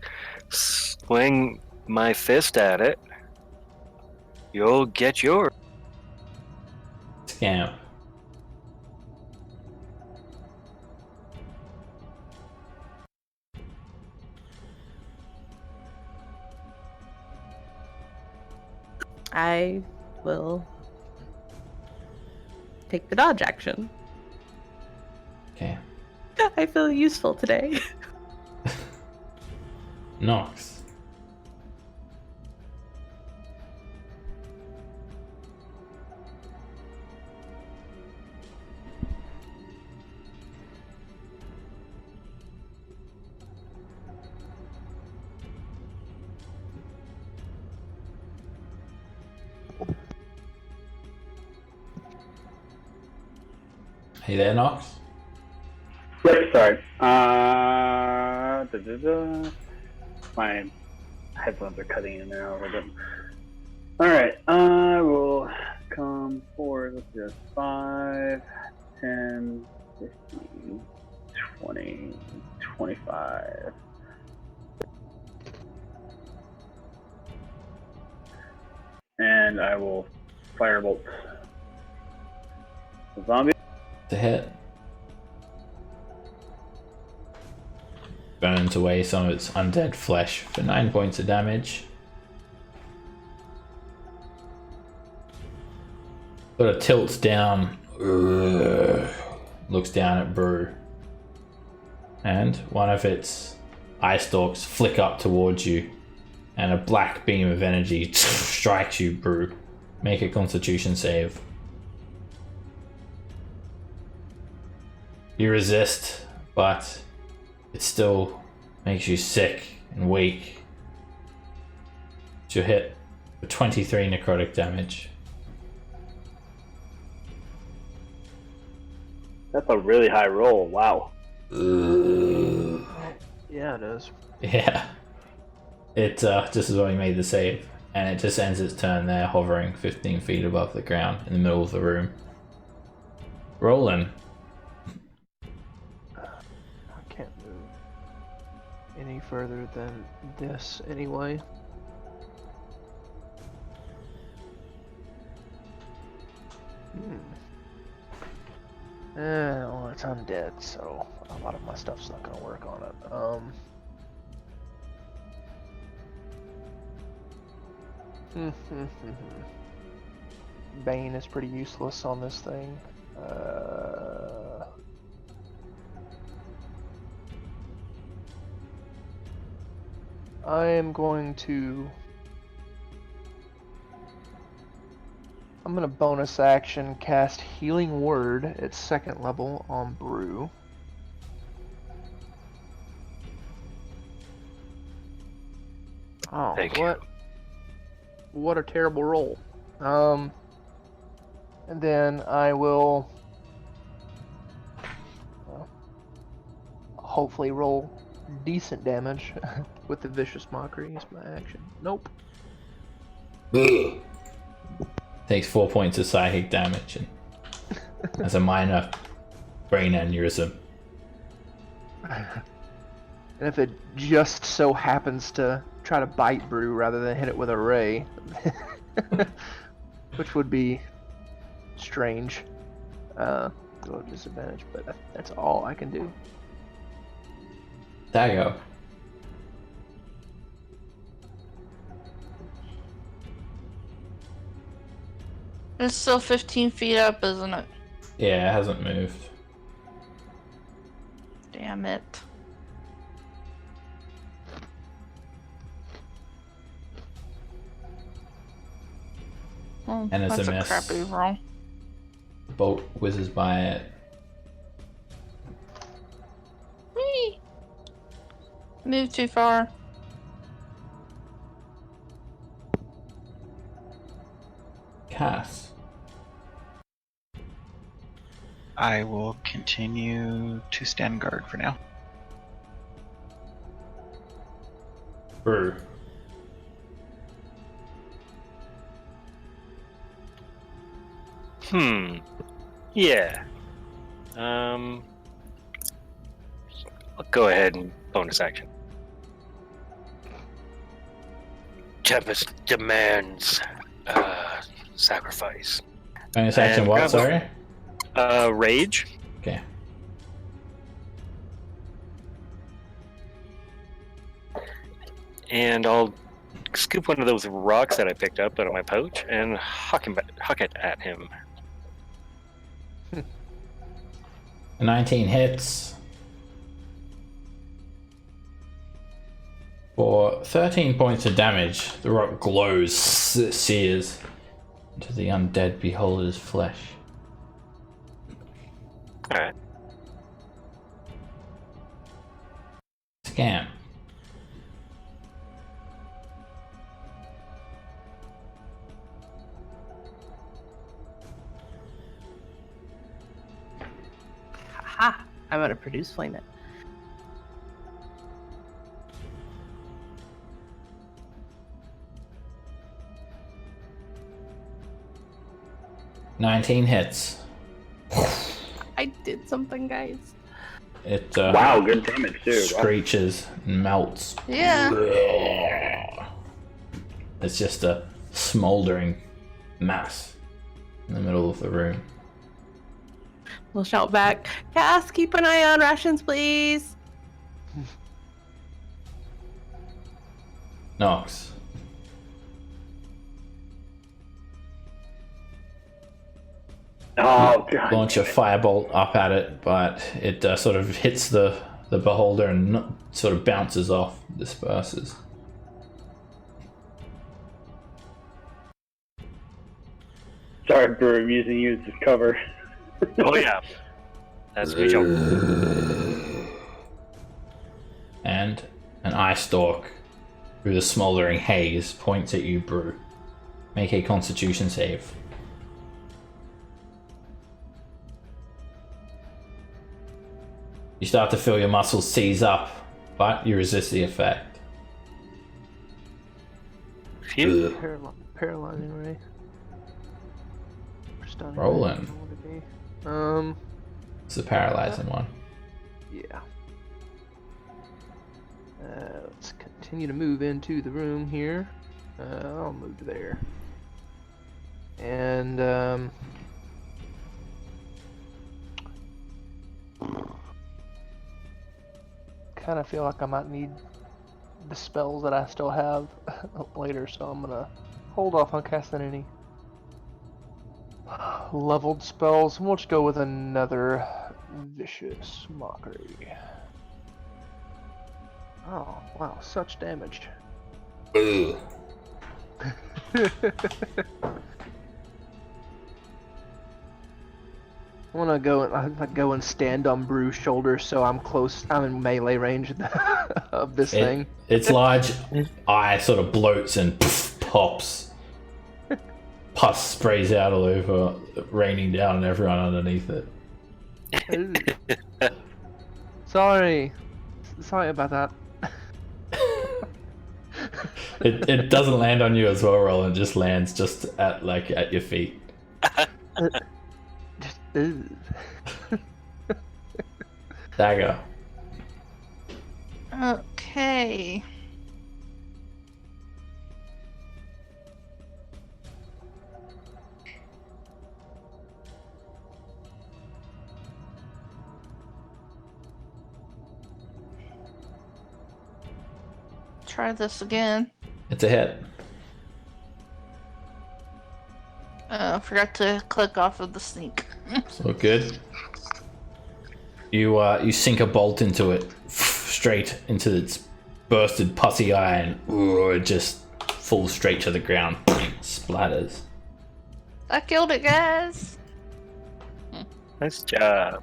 [SPEAKER 6] swing my fist at it. You'll get yours.
[SPEAKER 1] Scamp.
[SPEAKER 5] I will take the dodge action.
[SPEAKER 1] Okay.
[SPEAKER 5] I feel useful today.
[SPEAKER 1] Nox. Hey there, Nox.
[SPEAKER 11] Yep, sorry. My headphones are cutting in and out a little bit. Alright, I will come forward with this 5, 10, 15, 20, 25. And I will firebolt the zombie.
[SPEAKER 1] To hit. Burns away some of its undead flesh for 9 points of damage. Sort of tilts down, looks down at Brew, and one of its eye stalks flick up towards you, and a black beam of energy strikes you, Brew. Make a Constitution save. You resist, but it still makes you sick and weak. You hit for 23 necrotic damage.
[SPEAKER 11] That's a really high roll, wow.
[SPEAKER 4] Yeah, it is.
[SPEAKER 1] Yeah. It just as well you made the save, and it just ends its turn there, hovering 15 feet above the ground in the middle of the room. Roland.
[SPEAKER 4] I can't move any further than this anyway. Well, it's undead, so a lot of my stuff's not gonna work on it. Bane is pretty useless on this thing. I am going to... I'm going to bonus action cast Healing Word at 2nd level on Brew. Oh,
[SPEAKER 6] Thank
[SPEAKER 4] what? What a terrible roll. And then I will hopefully roll decent damage with the Vicious Mockery as my action. Nope.
[SPEAKER 1] Takes 4 points of psychic damage and has a minor brain aneurysm.
[SPEAKER 4] And if it just so happens to try to bite Brew rather than hit it with a ray, which would be strange, go at disadvantage, but that's all I can do.
[SPEAKER 1] Dago.
[SPEAKER 3] It's still 15 feet up, isn't it?
[SPEAKER 1] Yeah, it hasn't moved.
[SPEAKER 3] Damn it. Oh,
[SPEAKER 1] And it's
[SPEAKER 3] that's
[SPEAKER 1] a miss.
[SPEAKER 3] crappy roll.
[SPEAKER 1] The bolt whizzes by it.
[SPEAKER 3] Whee! Move too far.
[SPEAKER 1] Cass.
[SPEAKER 7] I will continue to stand guard for now.
[SPEAKER 1] Brew.
[SPEAKER 6] Yeah. I'll go ahead and bonus action. Tempest demands sacrifice.
[SPEAKER 1] Bonus action
[SPEAKER 6] And
[SPEAKER 1] what,
[SPEAKER 6] grab
[SPEAKER 1] sorry?
[SPEAKER 6] Rage.
[SPEAKER 1] Okay.
[SPEAKER 6] And I'll scoop one of those rocks that I picked up out of my pouch and huck it at him.
[SPEAKER 1] 19 hits. For 13 points of damage, the rock glows, sears into the undead beholder's flesh.
[SPEAKER 6] Alright.
[SPEAKER 1] Scam.
[SPEAKER 5] Ha! I'm gonna produce flame it.
[SPEAKER 1] "19 hits.
[SPEAKER 5] I did something, guys.
[SPEAKER 1] It
[SPEAKER 11] Wow, good damage too. Wow.
[SPEAKER 1] screeches and melts.
[SPEAKER 3] Yeah.
[SPEAKER 1] It's just a smoldering mass in the middle of the room.
[SPEAKER 5] We'll shout back, Cass, keep an eye on rations, please.
[SPEAKER 1] Nox.
[SPEAKER 11] Oh god.
[SPEAKER 1] Launch a firebolt up at it, but it sort of hits the beholder and sort of bounces off, disperses.
[SPEAKER 11] Sorry, Brew, I'm using you as cover.
[SPEAKER 6] Oh yeah. That's me joke.
[SPEAKER 1] And an eye stalk through the smoldering haze points at you, Brew. Make a Constitution save. You start to feel your muscles seize up, but you resist the effect.
[SPEAKER 6] Phew.
[SPEAKER 4] Paralyzing ray. Stunning ray,
[SPEAKER 1] Rolling.
[SPEAKER 4] I don't know what it be.
[SPEAKER 1] It's the paralyzing one.
[SPEAKER 4] Yeah. Let's continue to move into the room here. I'll move to there. And kind of feel like I might need the spells that I still have later, so I'm gonna hold off on casting any leveled spells. We'll just go with another vicious mockery. Oh wow, such damage.
[SPEAKER 1] Ugh.
[SPEAKER 4] I want to go and stand on Brew's shoulder so I'm close. I'm in melee range of this thing.
[SPEAKER 1] Its large eye sort of bloats and pops. Pus sprays out all over, raining down on everyone underneath it.
[SPEAKER 4] Sorry about that.
[SPEAKER 1] It doesn't land on you as well, Roland. Just lands just at your feet. Dagger.
[SPEAKER 3] Okay. Try this again.
[SPEAKER 1] It's a hit.
[SPEAKER 3] Forgot to click off of the sneak.
[SPEAKER 1] So good. You sink a bolt into it, straight into its bursted pussy eye, and it just falls straight to the ground. Splatters.
[SPEAKER 3] I killed it, guys.
[SPEAKER 6] Nice job.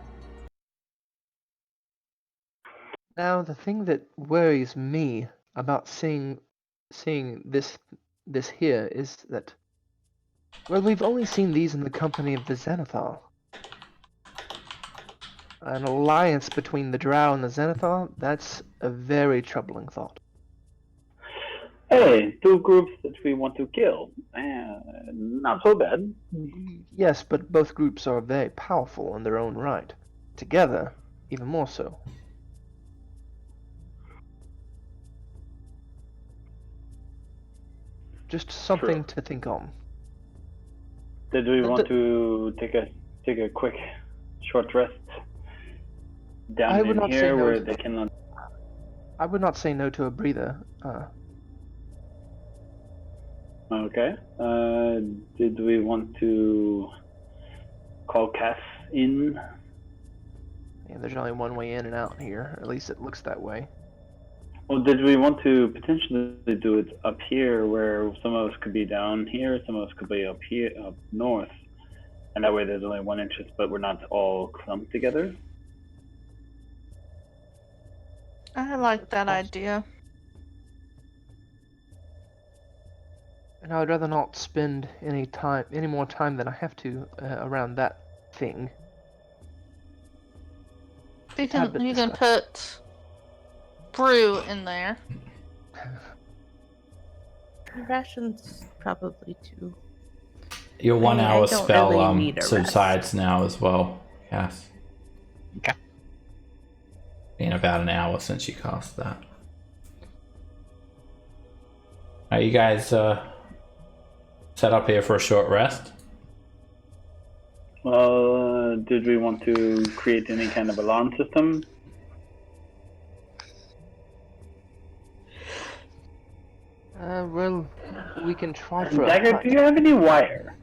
[SPEAKER 4] Now the thing that worries me about seeing this here is that, well, we've only seen these in the company of the Xanathar. An alliance between the Drow and the Xanathar, that's a very troubling thought.
[SPEAKER 11] Hey, two groups that we want to kill. Not so bad.
[SPEAKER 4] Yes, but both groups are very powerful in their own right. Together, even more so. Just something to think on.
[SPEAKER 11] Did we want to take a quick short rest down in here where they cannot?
[SPEAKER 4] I would not say no to a breather.
[SPEAKER 11] Okay. Did we want to call Cass in?
[SPEAKER 4] And there's only one way in and out here, or at least it looks that way.
[SPEAKER 11] Well, did we want to potentially do it up here, where some of us could be down here, some of us could be up here, up north, and that way there's only one entrance, but we're not all clumped together?
[SPEAKER 3] I like that idea.
[SPEAKER 4] And I would rather not spend any more time than I have to around that thing.
[SPEAKER 3] You can put brew in there.
[SPEAKER 5] Rations probably too.
[SPEAKER 1] Your 1 hour
[SPEAKER 5] I don't
[SPEAKER 1] spell
[SPEAKER 5] really need a
[SPEAKER 1] subsides now as well. Yes.
[SPEAKER 7] Okay.
[SPEAKER 1] Been about an hour since you cast that. Are you guys set up here for a short rest?
[SPEAKER 11] Well, did we want to create any kind of alarm system?
[SPEAKER 4] Well, we can try for
[SPEAKER 11] Dagger, do you have any wire?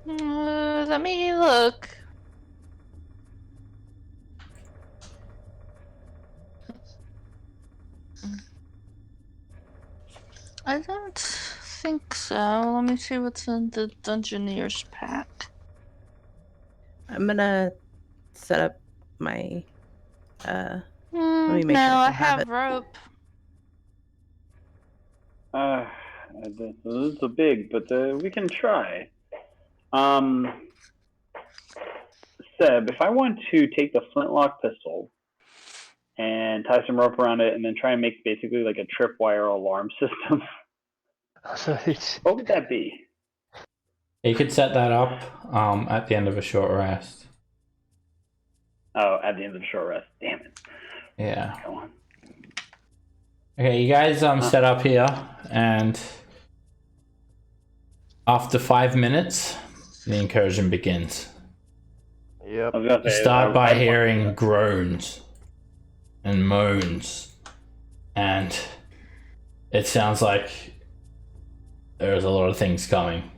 [SPEAKER 3] Let me look. I don't think so. Let me see what's in the Dungeoneer's pack.
[SPEAKER 5] I'm gonna set up my. Let me make
[SPEAKER 3] No,
[SPEAKER 5] sure
[SPEAKER 3] I
[SPEAKER 5] can have
[SPEAKER 3] have rope.
[SPEAKER 11] This is a big, but we can try. Seb, if I want to take the flintlock pistol and tie some rope around it and then try and make basically like a tripwire alarm system,
[SPEAKER 4] So it's
[SPEAKER 11] what would that be?
[SPEAKER 1] You could set that up at the end of a short rest.
[SPEAKER 11] Oh, at the end of the short rest. Damn it.
[SPEAKER 1] Yeah.
[SPEAKER 11] Go on.
[SPEAKER 1] Okay, you guys set up here, and after 5 minutes, the incursion begins.
[SPEAKER 4] Yep.
[SPEAKER 11] I was gonna
[SPEAKER 1] You
[SPEAKER 11] say,
[SPEAKER 1] start by hearing groans and moans, and it sounds like there's a lot of things coming.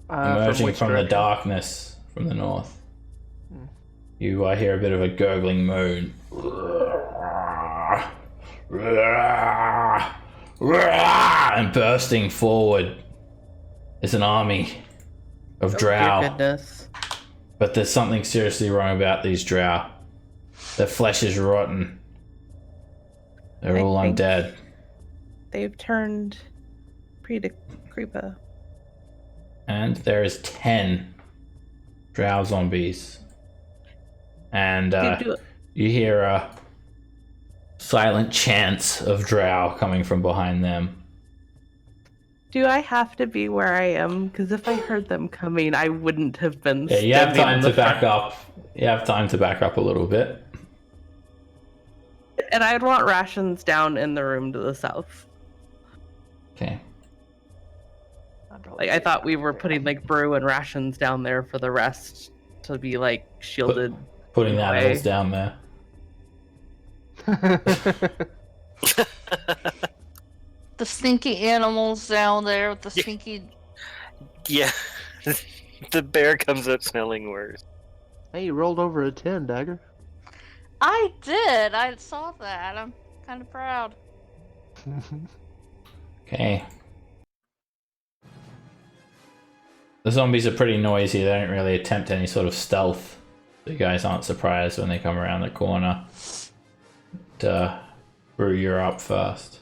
[SPEAKER 1] Emerging from the darkness from the north. You hear a bit of a gurgling moan. And bursting forward is an army of Drow.
[SPEAKER 5] Dear goodness.
[SPEAKER 1] But there's something seriously wrong about these Drow. Their flesh is rotten. They're all
[SPEAKER 5] think
[SPEAKER 1] undead.
[SPEAKER 5] They've turned pretty creeper.
[SPEAKER 1] And there is 10 Drow zombies. And you hear silent chants of Drow coming from behind them.
[SPEAKER 5] Do I have to be where I am? Because if I heard them coming, I wouldn't have been.
[SPEAKER 1] Yeah, you have
[SPEAKER 5] standing
[SPEAKER 1] time
[SPEAKER 5] in
[SPEAKER 1] to
[SPEAKER 5] the
[SPEAKER 1] back
[SPEAKER 5] front.
[SPEAKER 1] up. You have time to back up a little bit.
[SPEAKER 5] And I'd want rations down in the room to the south.
[SPEAKER 1] Okay.
[SPEAKER 5] Like I thought we were putting like brew and rations down there for the rest to be like shielded.
[SPEAKER 1] Putting the
[SPEAKER 5] away.
[SPEAKER 1] animals down there.
[SPEAKER 3] The stinky animals down there with the stinky.
[SPEAKER 6] Yeah. The bear comes up smelling worse.
[SPEAKER 4] Hey, you rolled over a 10, Dagger.
[SPEAKER 3] I did. I saw that. I'm kind of proud.
[SPEAKER 1] Okay. The zombies are pretty noisy. They don't really attempt any sort of stealth. You guys aren't surprised when they come around the corner. Brew, you're up first.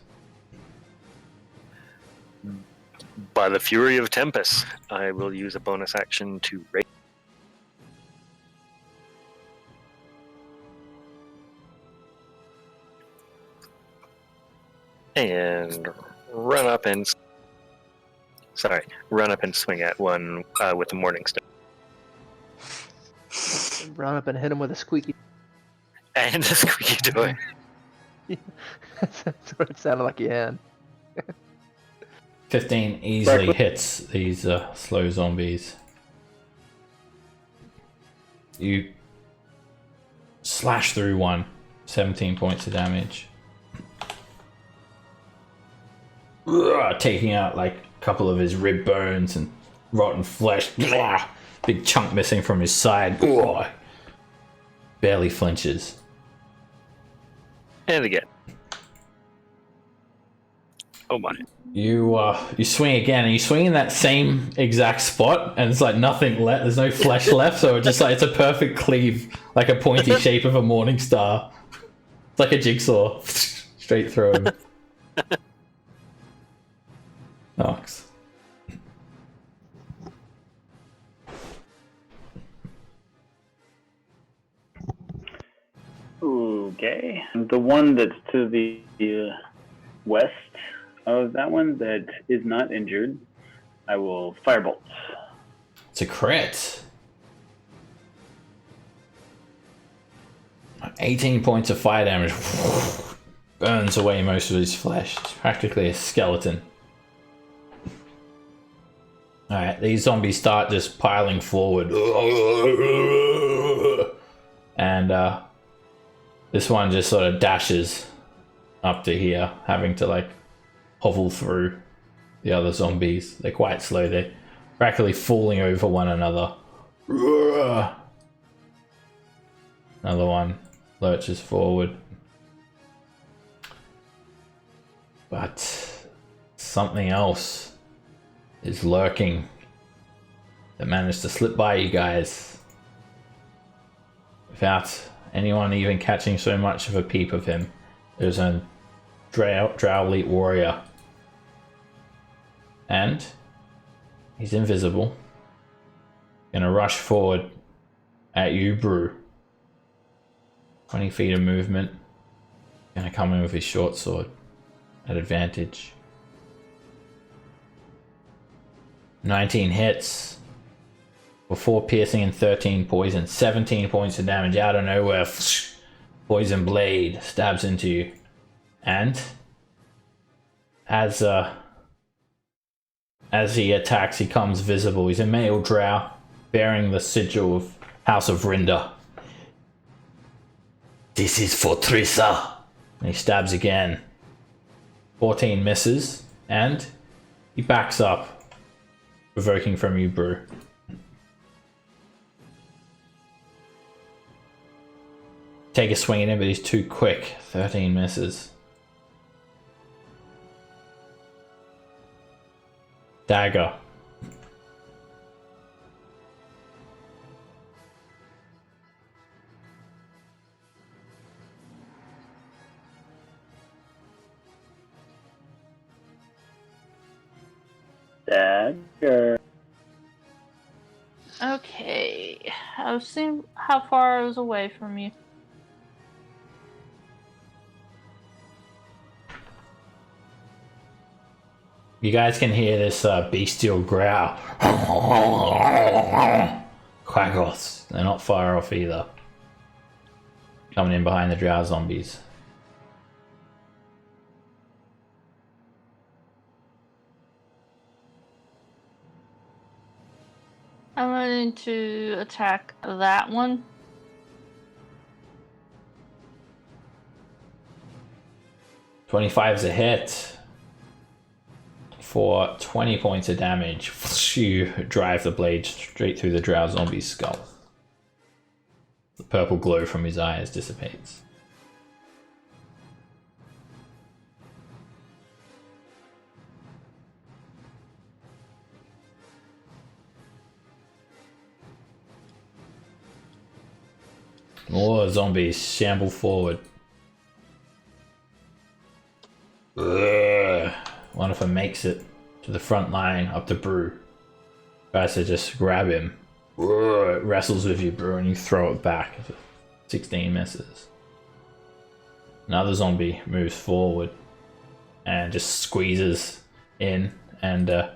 [SPEAKER 6] By the fury of Tempest, I will use a bonus action to raise. And run up and swing at one with the Morning Star.
[SPEAKER 4] Run up and hit him with a squeaky.
[SPEAKER 6] And the squeaky toy.
[SPEAKER 4] That's what it sounded like you had.
[SPEAKER 1] 15 easily hits these slow zombies. You slash through one, 17 points of damage. Taking out like a couple of his rib bones and rotten flesh. big chunk missing from his side. Ugh. Barely flinches.
[SPEAKER 6] And again. Oh my.
[SPEAKER 1] You swing again, and you swing in that same exact spot, and it's like nothing left. There's no flesh left, so it's a perfect cleave, like a pointy shape of a morning star. It's like a jigsaw, straight through him. Nox.
[SPEAKER 11] Okay. The one that's to the west of that one that is not injured, I will firebolt.
[SPEAKER 1] It's a crit. 18 points of fire damage. Burns away most of his flesh. It's practically a skeleton. Alright, these zombies start just piling forward. And this one just sort of dashes up to here, having to like hovel through the other zombies. They're quite slow. They're practically falling over one another. Another one lurches forward. But something else is lurking that managed to slip by you guys without anyone even catching so much of a peep of him. There's a Drow elite warrior. And he's invisible. Gonna rush forward at you, Brew. 20 feet of movement. Gonna come in with his short sword at advantage. 19 hits for 4 piercing and 13 poison. 17 points of damage out of nowhere. Poison blade stabs into you. And as he attacks, he comes visible. He's a male drow bearing the sigil of House of Rinda.
[SPEAKER 10] This is for Trissa.
[SPEAKER 1] And he stabs again. 14 misses, and he backs up, provoking from you, Brew. Take a swing at him, but he's too quick. 13 misses. Dagger.
[SPEAKER 11] Dagger.
[SPEAKER 3] Okay. I've seen how far I was away from you.
[SPEAKER 1] You guys can hear this bestial growl. Quackles. They're not far off either. Coming in behind the drow zombies.
[SPEAKER 3] I'm going to attack that one.
[SPEAKER 1] $25's a hit. For 20 points of damage, you drive the blade straight through the drow zombie's skull. The purple glow from his eyes dissipates. More zombies shamble forward. Ugh. One of them makes it to the front line up to Brew. Tries to just grab him. It wrestles with you, Brew, and you throw it back. 16 misses. Another zombie moves forward and just squeezes in and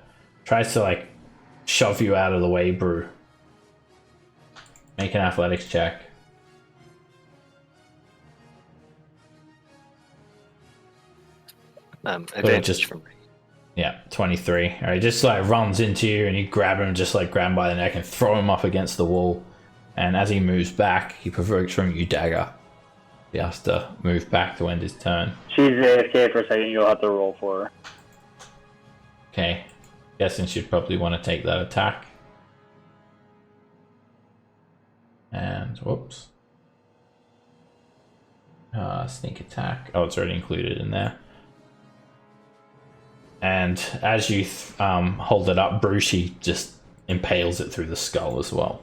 [SPEAKER 1] tries to like shove you out of the way, Brew. Make an athletics check.
[SPEAKER 6] Advantage from me.
[SPEAKER 1] Yeah, 23. Alright, just like runs into you and you grab him, just like grab him by the neck and throw him up against the wall. And as he moves back, he provokes from you dagger. He has to move back to end his turn.
[SPEAKER 11] She's AFK for a second, you'll have to roll for her.
[SPEAKER 1] Okay. Guessing she'd probably want to take that attack. And whoops. Sneak attack. Oh, it's already included in there. And as you hold it up, Brucey just impales it through the skull as well.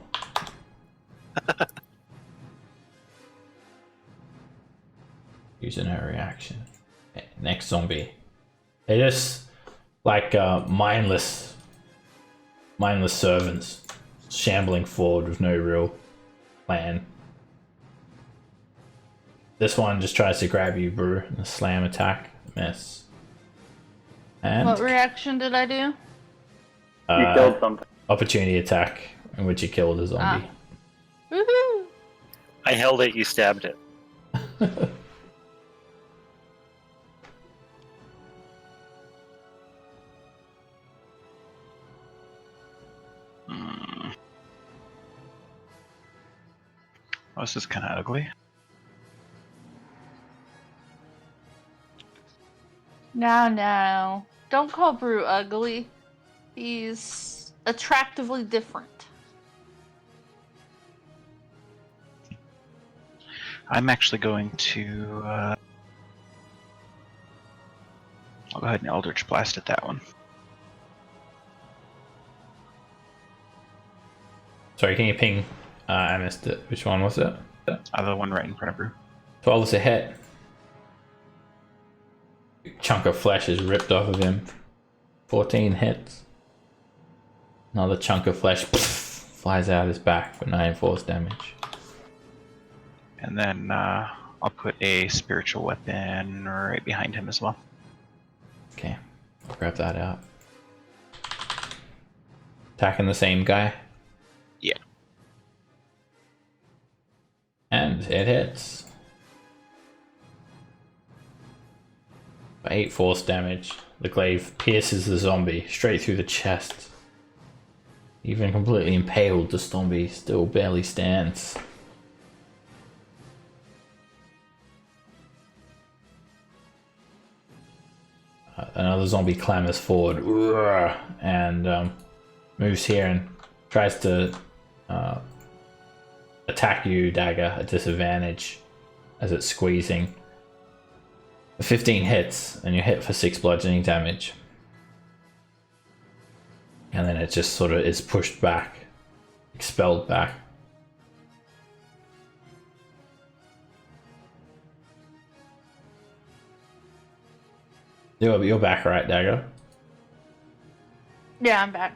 [SPEAKER 1] Using her reaction. Okay, next zombie. They're just like mindless servants shambling forward with no real plan. This one just tries to grab you, Brew, and a slam attack. Miss. And
[SPEAKER 3] What reaction did I do?
[SPEAKER 11] You killed something.
[SPEAKER 1] opportunity attack in which you killed a zombie.
[SPEAKER 3] Woohoo!
[SPEAKER 6] I held it, you stabbed it.
[SPEAKER 7] Oh, this is kind of ugly.
[SPEAKER 3] No. Don't call Brew ugly. He's attractively different.
[SPEAKER 7] I'm actually going to. I'll go ahead and Eldritch Blast at that one.
[SPEAKER 1] Sorry, can you ping? I missed it. Which one was it?
[SPEAKER 7] The one right in front of her.
[SPEAKER 1] 12 is a hit. Chunk of flesh is ripped off of him. 14 hits. Another chunk of flesh flies out his back for 9 force damage.
[SPEAKER 7] And then I'll put a spiritual weapon right behind him as well.
[SPEAKER 1] Okay, I'll grab that out. Attacking the same guy?
[SPEAKER 7] Yeah.
[SPEAKER 1] And it hits. 8 force damage. The glaive pierces the zombie straight through the chest. Even completely impaled, the zombie still barely stands. Another zombie clambers forward and moves here and tries to attack you, Dagger, at disadvantage as it's squeezing. 15 hits, and you hit for 6 bludgeoning damage. And then it just sort of is pushed back, expelled back. You're back, right, Dagger?
[SPEAKER 3] Yeah, I'm back.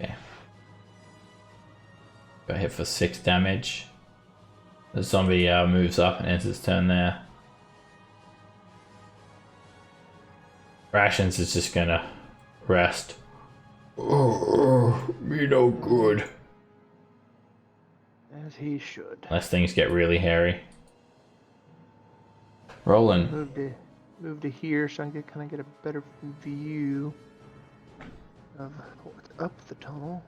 [SPEAKER 1] Okay. Got hit for 6 damage. The zombie moves up and ends its turn there. Rations is just gonna rest. Oh, me no good.
[SPEAKER 4] As he should.
[SPEAKER 1] Unless things get really hairy. Roland.
[SPEAKER 4] Move to here so I can kind of get a better view of what's up the tunnel.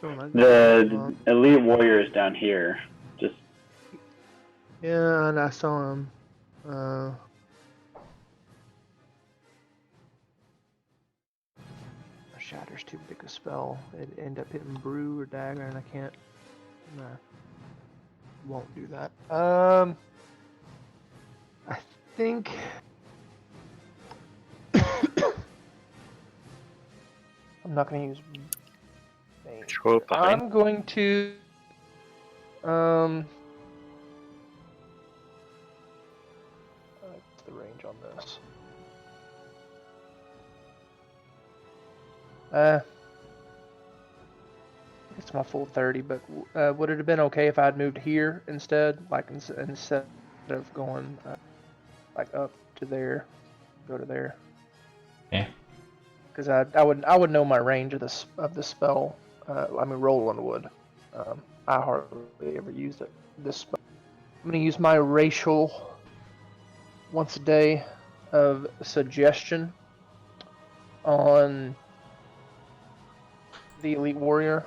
[SPEAKER 11] The elite warrior is down here. Just
[SPEAKER 4] yeah, and I saw him. Shatter's too big a spell. It'd end up hitting Brew or Dagger, and I can't. Nah, won't do that. I think. I'm not going to use.
[SPEAKER 6] Show up behind.
[SPEAKER 4] I'm going to. What's the range on this? It's my full 30, but would it have been okay if I'd moved here instead? Like instead of going like up to there, go to there.
[SPEAKER 1] Yeah.
[SPEAKER 4] Because I would know my range of the spell. I mean, Roland would. I hardly ever used it. This spell. I'm gonna use my racial once a day of suggestion on the elite warrior.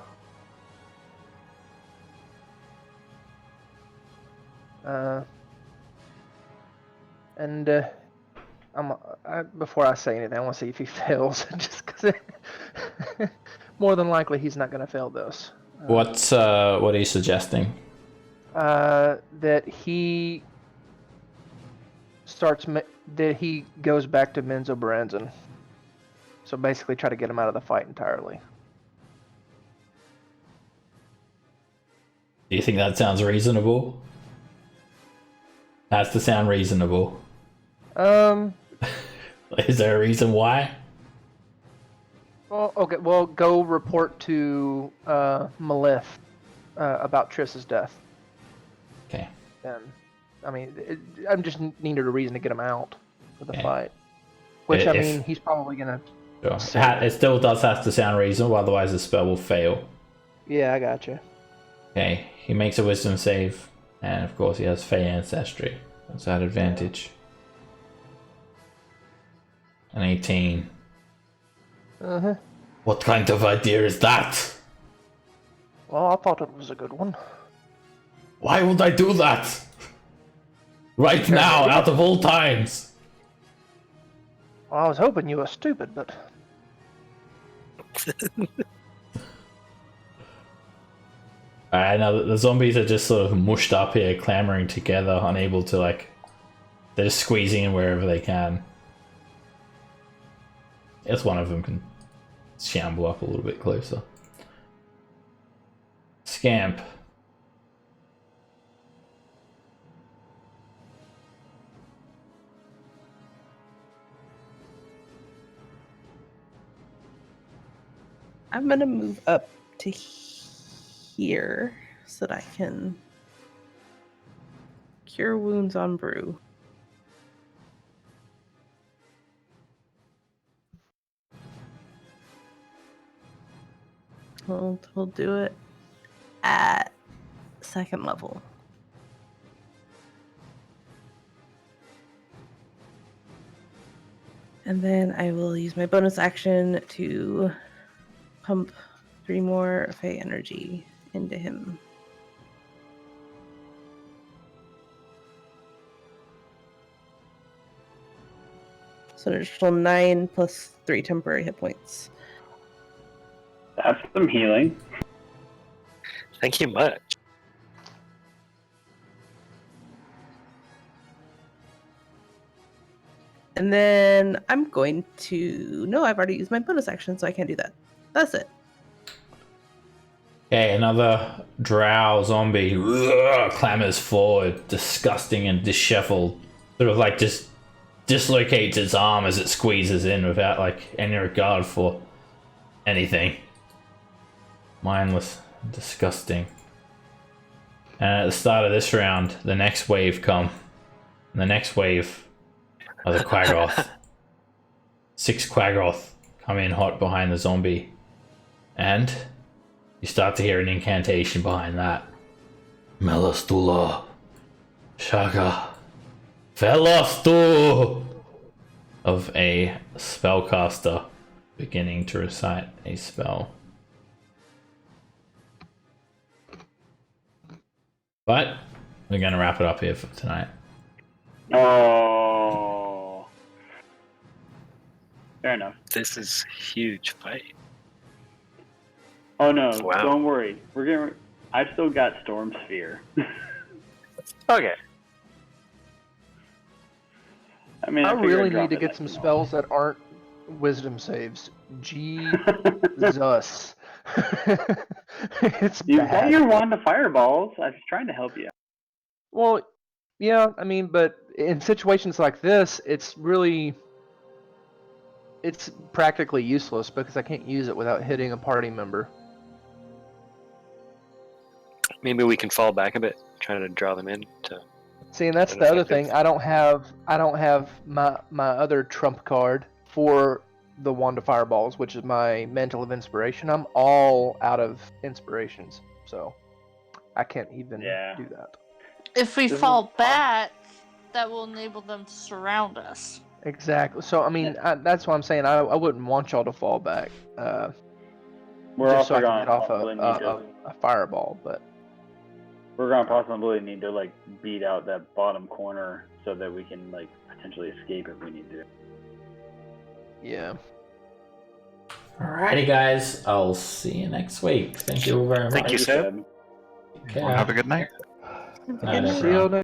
[SPEAKER 4] Before I say anything, I want to see if he fails. Just because more than likely he's not going to fail this.
[SPEAKER 1] What are you suggesting?
[SPEAKER 4] that he that he goes back to Menzo Baranzan. So basically, try to get him out of the fight entirely.
[SPEAKER 1] Do you think that sounds reasonable? Has to sound reasonable. Is there a reason why?
[SPEAKER 4] Well, okay. Well, go report to Malith about Triss's death.
[SPEAKER 1] Okay.
[SPEAKER 4] And I mean, I'm just needed a reason to get him out of the
[SPEAKER 1] Okay.
[SPEAKER 4] fight. Which I
[SPEAKER 1] If-
[SPEAKER 4] mean, he's probably gonna.
[SPEAKER 1] Sure. It still does have to sound reasonable, otherwise the spell will fail.
[SPEAKER 4] Yeah, I gotcha.
[SPEAKER 1] Okay, he makes a wisdom save, and of course he has Fey ancestry. That's that advantage. An 18.
[SPEAKER 4] Uh-huh.
[SPEAKER 1] What kind of idea is that?
[SPEAKER 4] Well, I thought it was a good one.
[SPEAKER 1] Why would I do that? Right now, out of all times.
[SPEAKER 4] Well, I was hoping you were stupid, but
[SPEAKER 1] Alright, now the zombies are just sort of mushed up here, clamoring together, unable to they're just squeezing in wherever they can. Guess one of them can shamble up a little bit closer. Scamp.
[SPEAKER 5] I'm gonna move up to here so that I can cure wounds on Brew. We'll do it at 2nd level. And then I will use my bonus action to pump 3 more Fey energy into him. So an additional 9 plus 3 temporary hit points.
[SPEAKER 11] That's some healing.
[SPEAKER 6] Thank you much.
[SPEAKER 5] And then I'm going to... No, I've already used my bonus action, so I can't do that. That's it.
[SPEAKER 1] Okay, another drow zombie clambers forward, disgusting and disheveled. Sort of just dislocates its arm as it squeezes in without any regard for anything. Mindless, disgusting. And at the start of this round, the next wave come. And the next wave are the Quaggoth. 6 Quaggoth come in hot behind the zombie. And you start to hear an incantation behind that.
[SPEAKER 10] Melastula.
[SPEAKER 1] Shaka. Velastu! Of a spellcaster beginning to recite a spell. But we're going to wrap it up here for tonight.
[SPEAKER 11] Oh. Fair enough.
[SPEAKER 6] This is huge fight.
[SPEAKER 11] Oh no,
[SPEAKER 6] Wow.
[SPEAKER 11] don't worry. I've still got Storm Sphere.
[SPEAKER 6] Okay.
[SPEAKER 11] I mean,
[SPEAKER 4] I
[SPEAKER 11] figure
[SPEAKER 4] really
[SPEAKER 11] I'd drop
[SPEAKER 4] need to
[SPEAKER 11] it
[SPEAKER 4] get
[SPEAKER 11] next
[SPEAKER 4] some
[SPEAKER 11] to them.
[SPEAKER 4] spells that aren't wisdom saves. Jesus. It's
[SPEAKER 11] You've got
[SPEAKER 4] bad.
[SPEAKER 11] your wand of fireballs. I was trying to help you.
[SPEAKER 4] Well, yeah, I mean, but in situations like this, it's practically useless because I can't use it without hitting a party member.
[SPEAKER 6] Maybe we can fall back a bit, trying to draw them in to.
[SPEAKER 4] See, and that's the other thing. I don't have my other trump card for the Wand of Fireballs, which is my Mantle of Inspiration. I'm all out of inspirations, so I can't even do that.
[SPEAKER 3] If we
[SPEAKER 11] This is
[SPEAKER 3] fall back, that will enable them to surround us.
[SPEAKER 4] Exactly. So I mean, that's what I'm saying. I wouldn't want y'all to fall back.
[SPEAKER 11] We're
[SPEAKER 4] just so
[SPEAKER 11] also
[SPEAKER 4] I can
[SPEAKER 11] going
[SPEAKER 4] get off
[SPEAKER 11] possibly need to.
[SPEAKER 4] a fireball, but
[SPEAKER 11] We're gonna possibly need to beat out that bottom corner so that we can potentially escape if we need to.
[SPEAKER 4] yeah.
[SPEAKER 1] Alrighty, guys. I'll see you next week. Thank you all very much.
[SPEAKER 6] Thank you, Seb.
[SPEAKER 1] Take care.
[SPEAKER 7] Have a good night.
[SPEAKER 1] Night,
[SPEAKER 5] Good
[SPEAKER 1] everyone.
[SPEAKER 5] night.